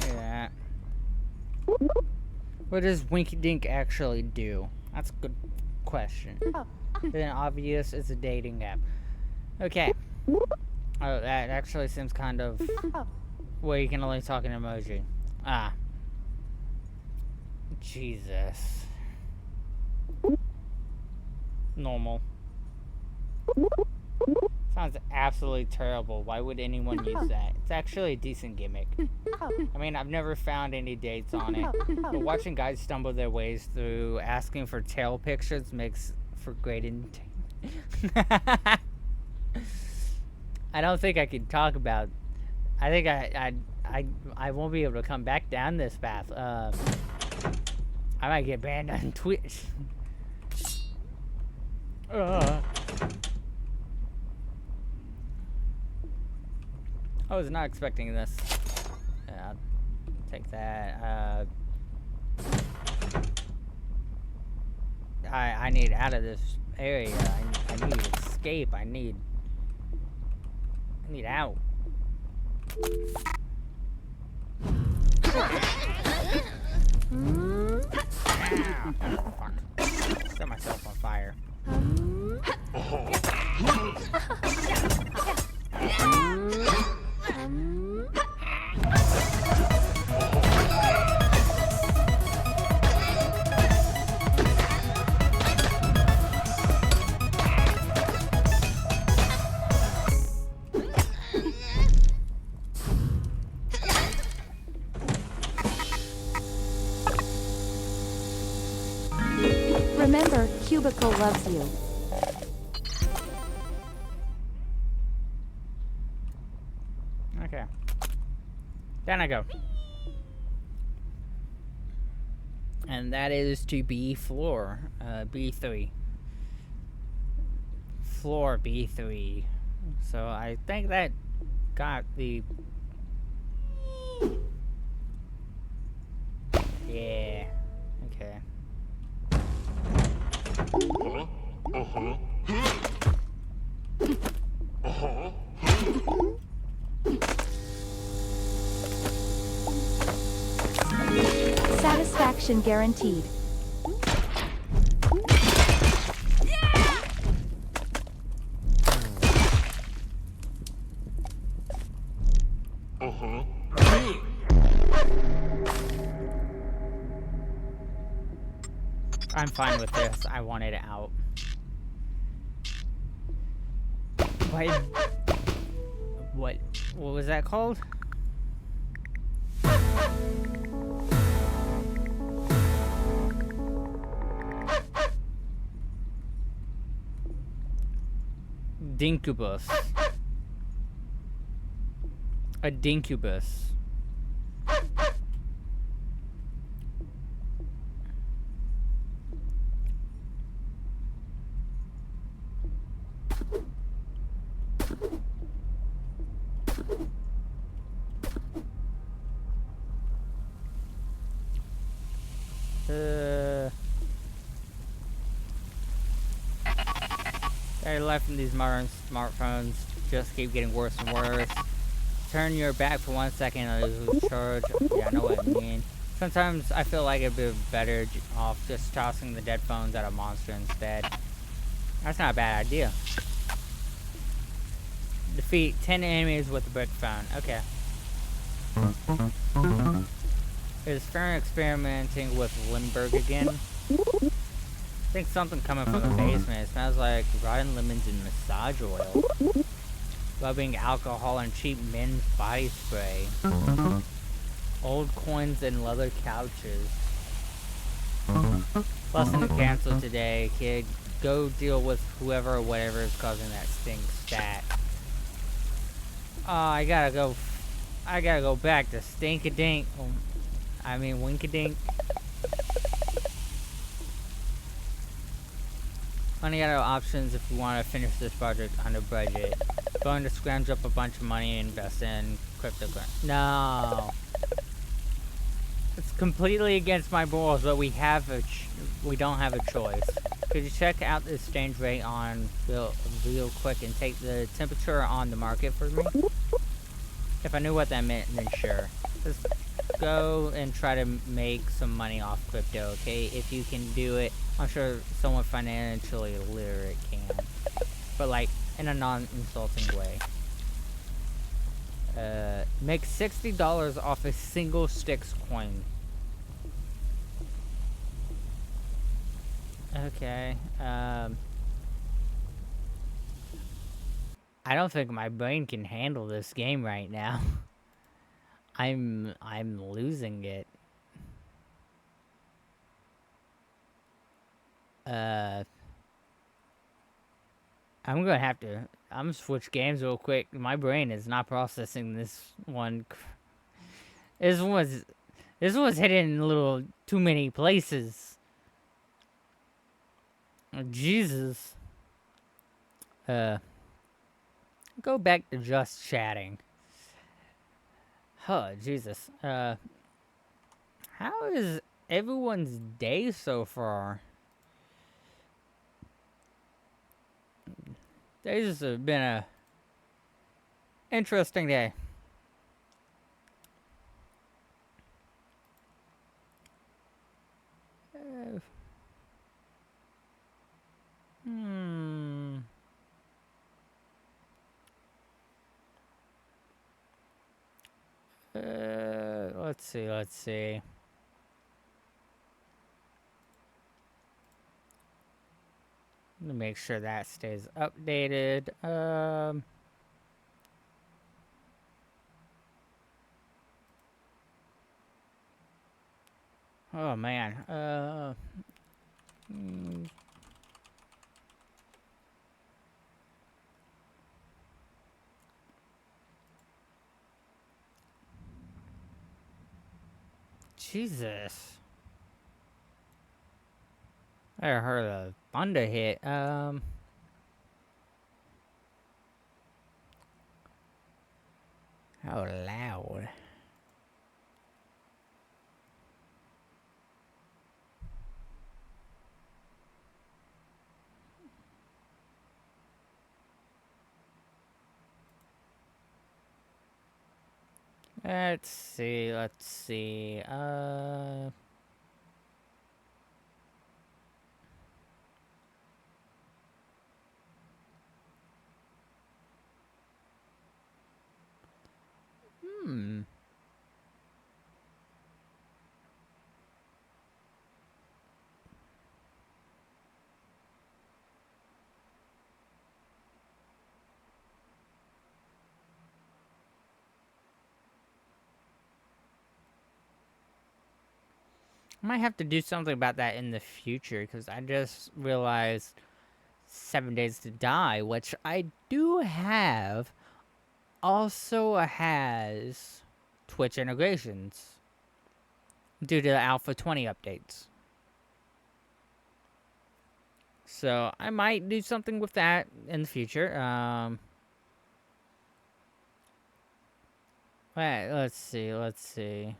Yeah. What does Winky Dink actually do? That's a good question. Then obvious it's a dating app. Okay. Oh, that actually seems kind of where you can only talk in emoji. Ah. Jesus. Normal. Sounds absolutely terrible. Why would anyone use that? It's actually a decent gimmick. I mean, I've never found any dates on it. But watching guys stumble their ways through asking for tail pictures makes for great I don't think I can talk about. I think I won't be able to come back down this path. I might get banned on Twitch. I was not expecting this. Yeah, I'll take that. I need out of this area. I need escape. I need out. Ow, fuck. Set myself on fire. Remember, Cubicle loves you. Okay. Down I go. And that is to B floor, B3. Floor B3. So I think that got the... Yeah. Okay. satisfaction guaranteed. I'm fine with this. I want it out. What was that called? Dincubus. A dincubus. Our life in these modern smartphones just keep getting worse and worse. Turn your back for 1 second and lose charge. Yeah, I know what I mean. Sometimes I feel like it'd be better off just tossing the dead phones at a monster instead. That's not a bad idea. Defeat 10 enemies with a brick phone. Okay. Is Fern experimenting with Limburg again? I think something coming from the basement. It smells like rotten lemons and massage oil. Rubbing alcohol and cheap men's body spray. Old coins and leather couches. Lesson to cancel today, kid. Go deal with whoever or whatever is causing that stink stat. Oh, I gotta go back to Stinkadink. I mean Winkadink. Only other options if we want to finish this project on a budget. Going to scrounge up a bunch of money and invest in cryptocurrency. No. It's completely against my rules, but we don't have a choice. Could you check out the exchange rate on real quick and take the temperature on the market for me? If I knew what that meant, then sure. Just go and try to make some money off crypto, okay? If you can do it, I'm sure someone financially literate can. But like, in a non-insulting way. Make $60 off a single Styx coin. Okay, I don't think my brain can handle this game right now. I'm losing it. I'm gonna switch games real quick. My brain is not processing this one. This was hidden in a little too many places. Oh, Jesus. Go back to just chatting. Oh, Jesus. How is everyone's day so far? Today's just been a interesting day. Let's see. Let me make sure that stays updated. Oh man. Jesus. I heard a thunder hit. How loud? Let's see. I might have to do something about that in the future, because I just realized 7 Days to Die, which I do have, also has Twitch integrations due to the Alpha 20 updates. So I might do something with that in the future. Wait, let's see.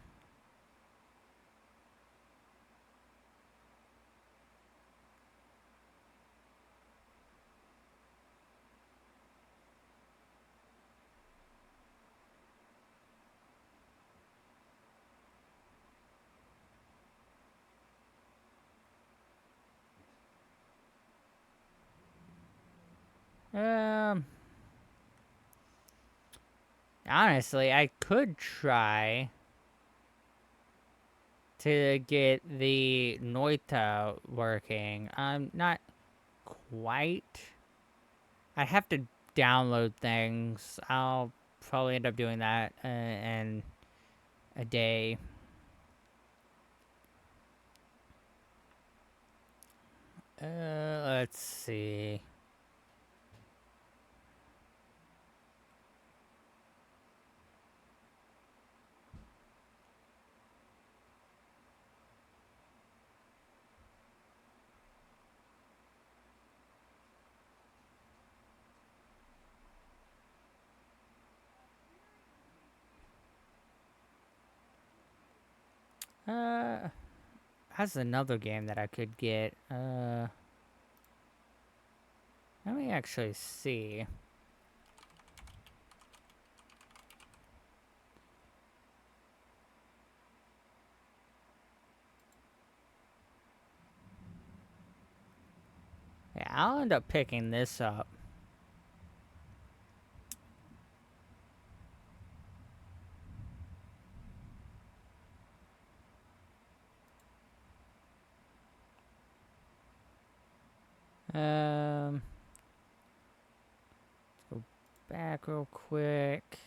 Um, Honestly, I could try to get the Noita working. I'm not quite. I have to download things. I'll probably end up doing that in a day. Let's see. That's another game that I could get. Let me actually see. Yeah, I'll end up picking this up. Let's go back real quick.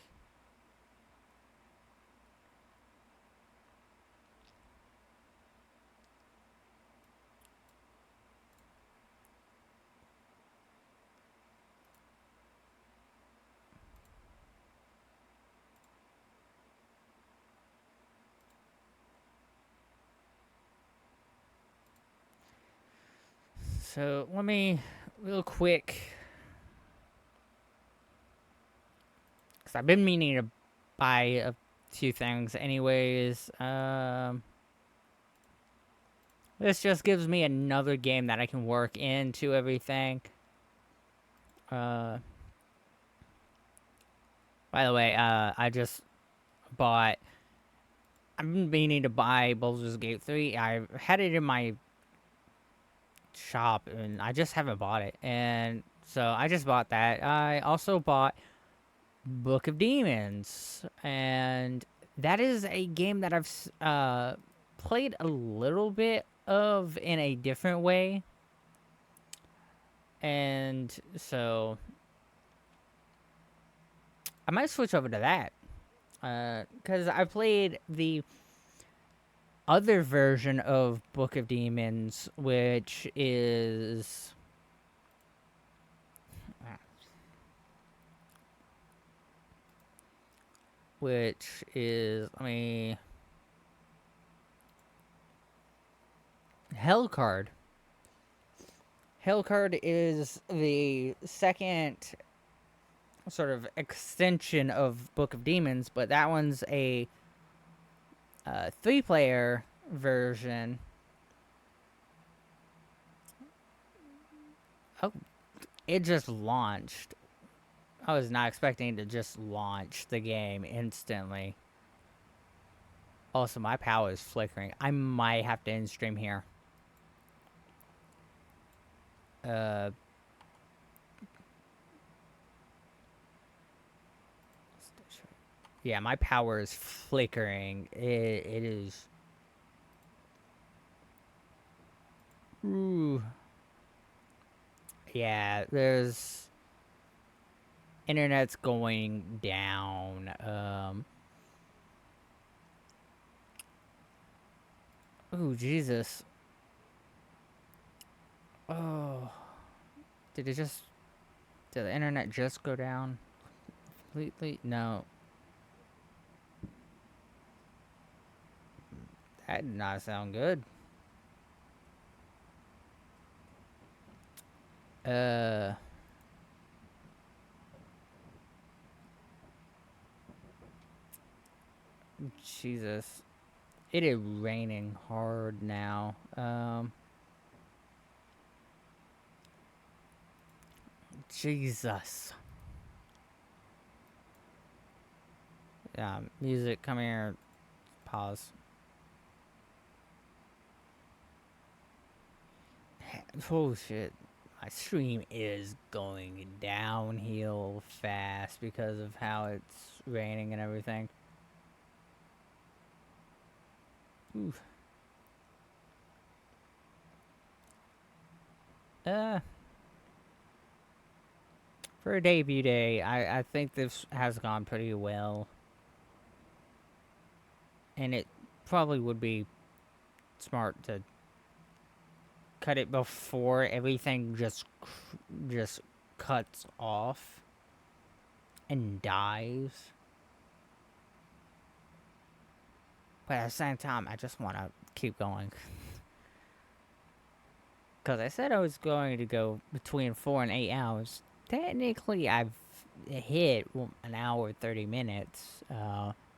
So let me, real quick, because I've been meaning to buy a few things anyways. This just gives me another game that I can work into everything. By the way, I just bought, I've been meaning to buy Baldur's Gate 3. I had it in my shop and I just haven't bought it. And so I just bought that. I also bought Book of Demons. And that is a game that I've played a little bit of in a different way. And so I might switch over to that. Because I played the other version of Book of Demons, which is let me, Hellcard. Hellcard is the second sort of extension of Book of Demons, but that one's a 3-player version. Oh, it just launched. I was not expecting to just launch the game instantly. Also, my power is flickering. I might have to end stream here. Yeah, my power is flickering. It is. Ooh. Yeah, there's. Internet's going down. Oh, Jesus. Oh. Did it just... Did the internet just go down completely? No. That did not sound good. Jesus. It is raining hard now. Jesus. Yeah, music, come here. Pause. Oh shit. My stream is going downhill fast because of how it's raining and everything. Oof. For a debut day, I think this has gone pretty well. And it probably would be smart to cut it before everything just cuts off and dies. But at the same time, I just want to keep going. Because I said I was going to go between 4 and 8 hours. Technically, I've hit an hour 30 minutes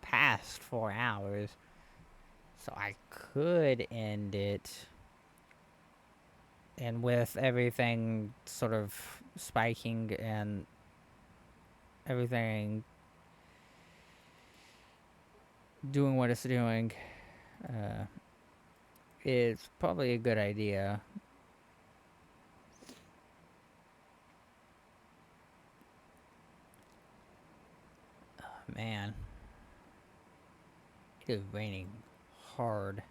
past 4 hours. So I could end it. And with everything sort of spiking and everything doing what it's doing, it's probably a good idea. Oh, man. It is raining hard.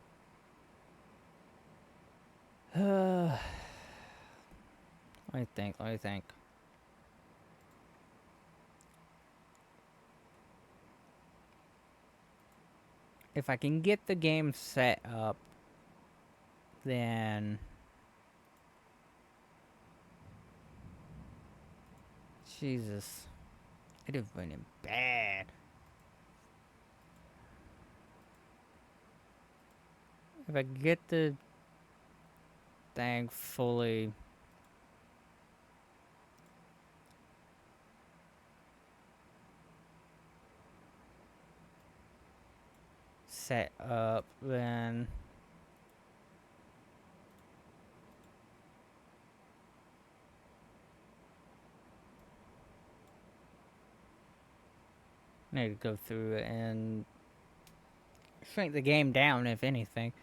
Let me think. If I can get the game set up, then... Jesus. It is raining bad. If I get the thing fully set up, then I need to go through it and shrink the game down, if anything.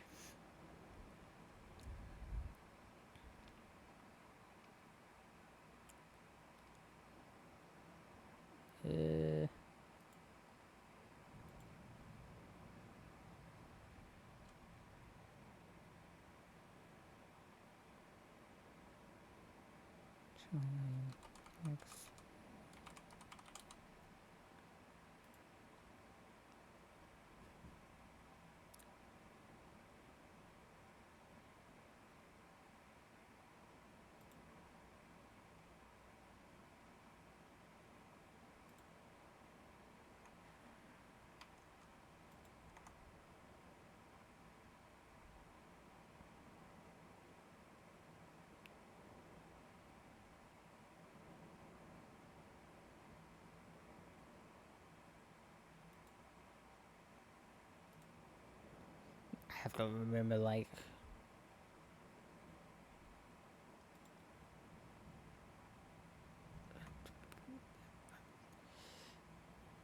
I have to remember, like...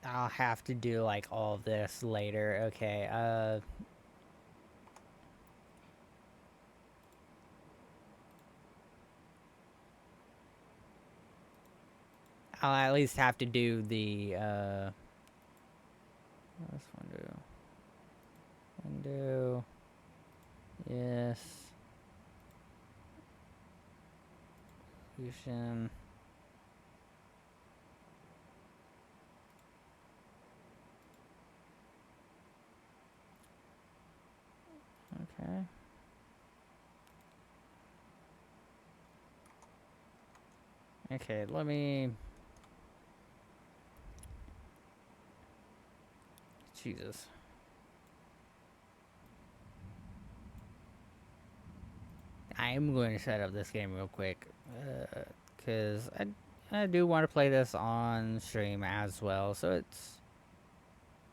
I'll have to do, like, all this later. Okay, I'll at least have to do the, what's window? Yes. Solution. Okay. Okay, let me... Jesus. I am going to set up this game real quick. Because I do want to play this on stream as well. So it's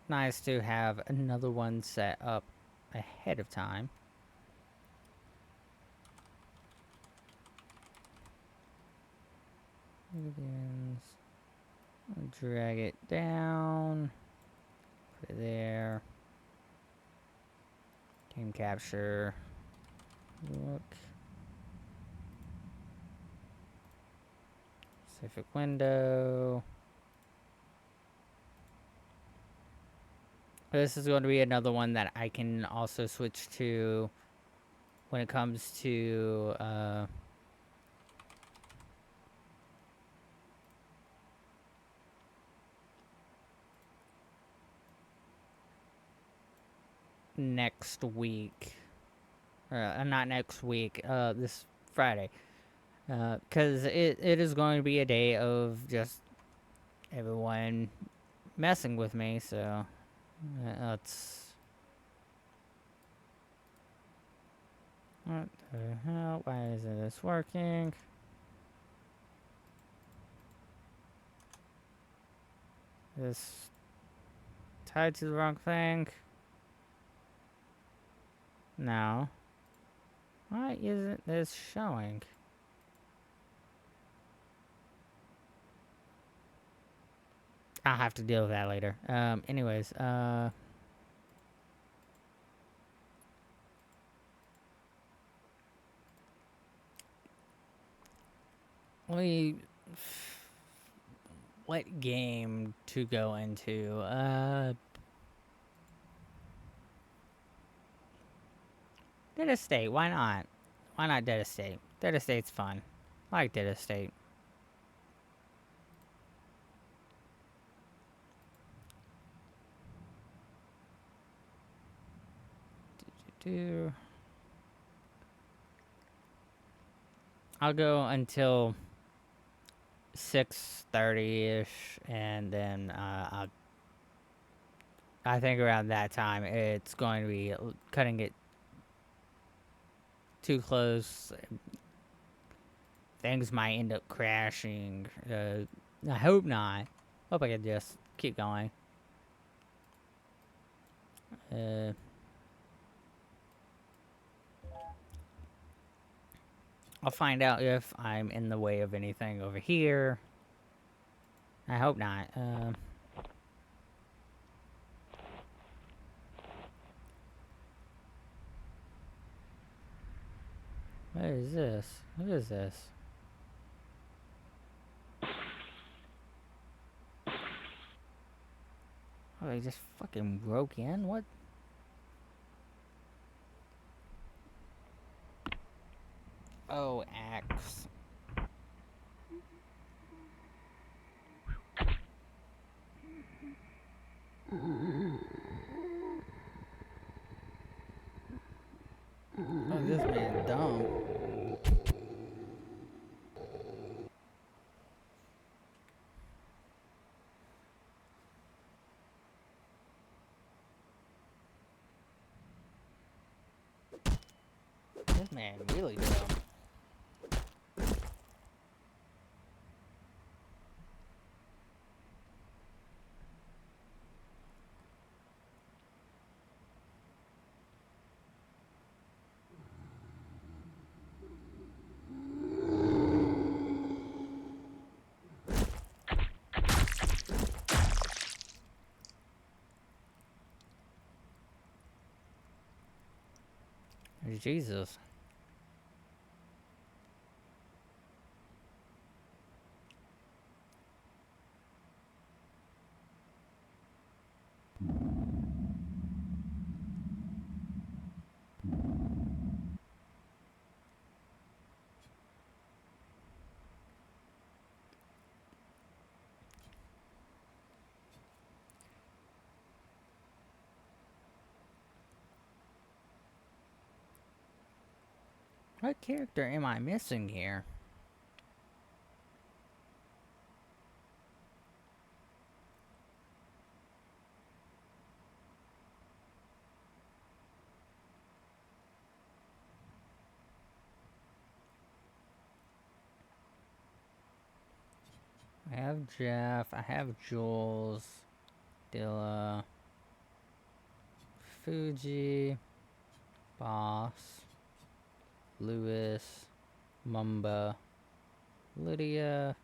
nice to have another one set up ahead of time. Drag it down. Put it there. Game capture. Look. Specific window. This is going to be another one that I can also switch to when it comes to next week. Not next week, this Friday. Because it is going to be a day of just everyone messing with me, so let's... What the hell? Why isn't this working? This tied to the wrong thing? No. Why isn't this showing? I'll have to deal with that later. Anyways, let me... What game to go into? Dead Estate, why not? Why not Dead Estate? Dead Estate's fun. I like Dead Estate. I'll go until 6:30ish, and then I think around that time it's going to be cutting it too close. Things might end up crashing. I hope not. Hope I can just keep going. I'll find out if I'm in the way of anything over here. I hope not. What is this? What is this? Oh, they just fucking broke in? What? Oh, axe. Oh, this man dumb. This man really dumb. Jesus. What character am I missing here? I have Jeff, I have Jules, Dilla, Fuji, Boss, Lewis, Mumba, Lydia,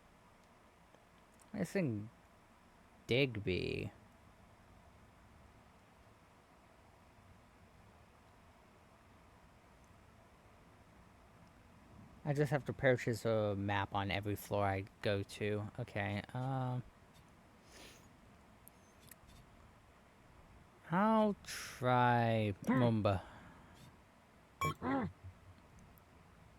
I think Digby. I just have to purchase a map on every floor I go to. Okay, I'll try Mumba.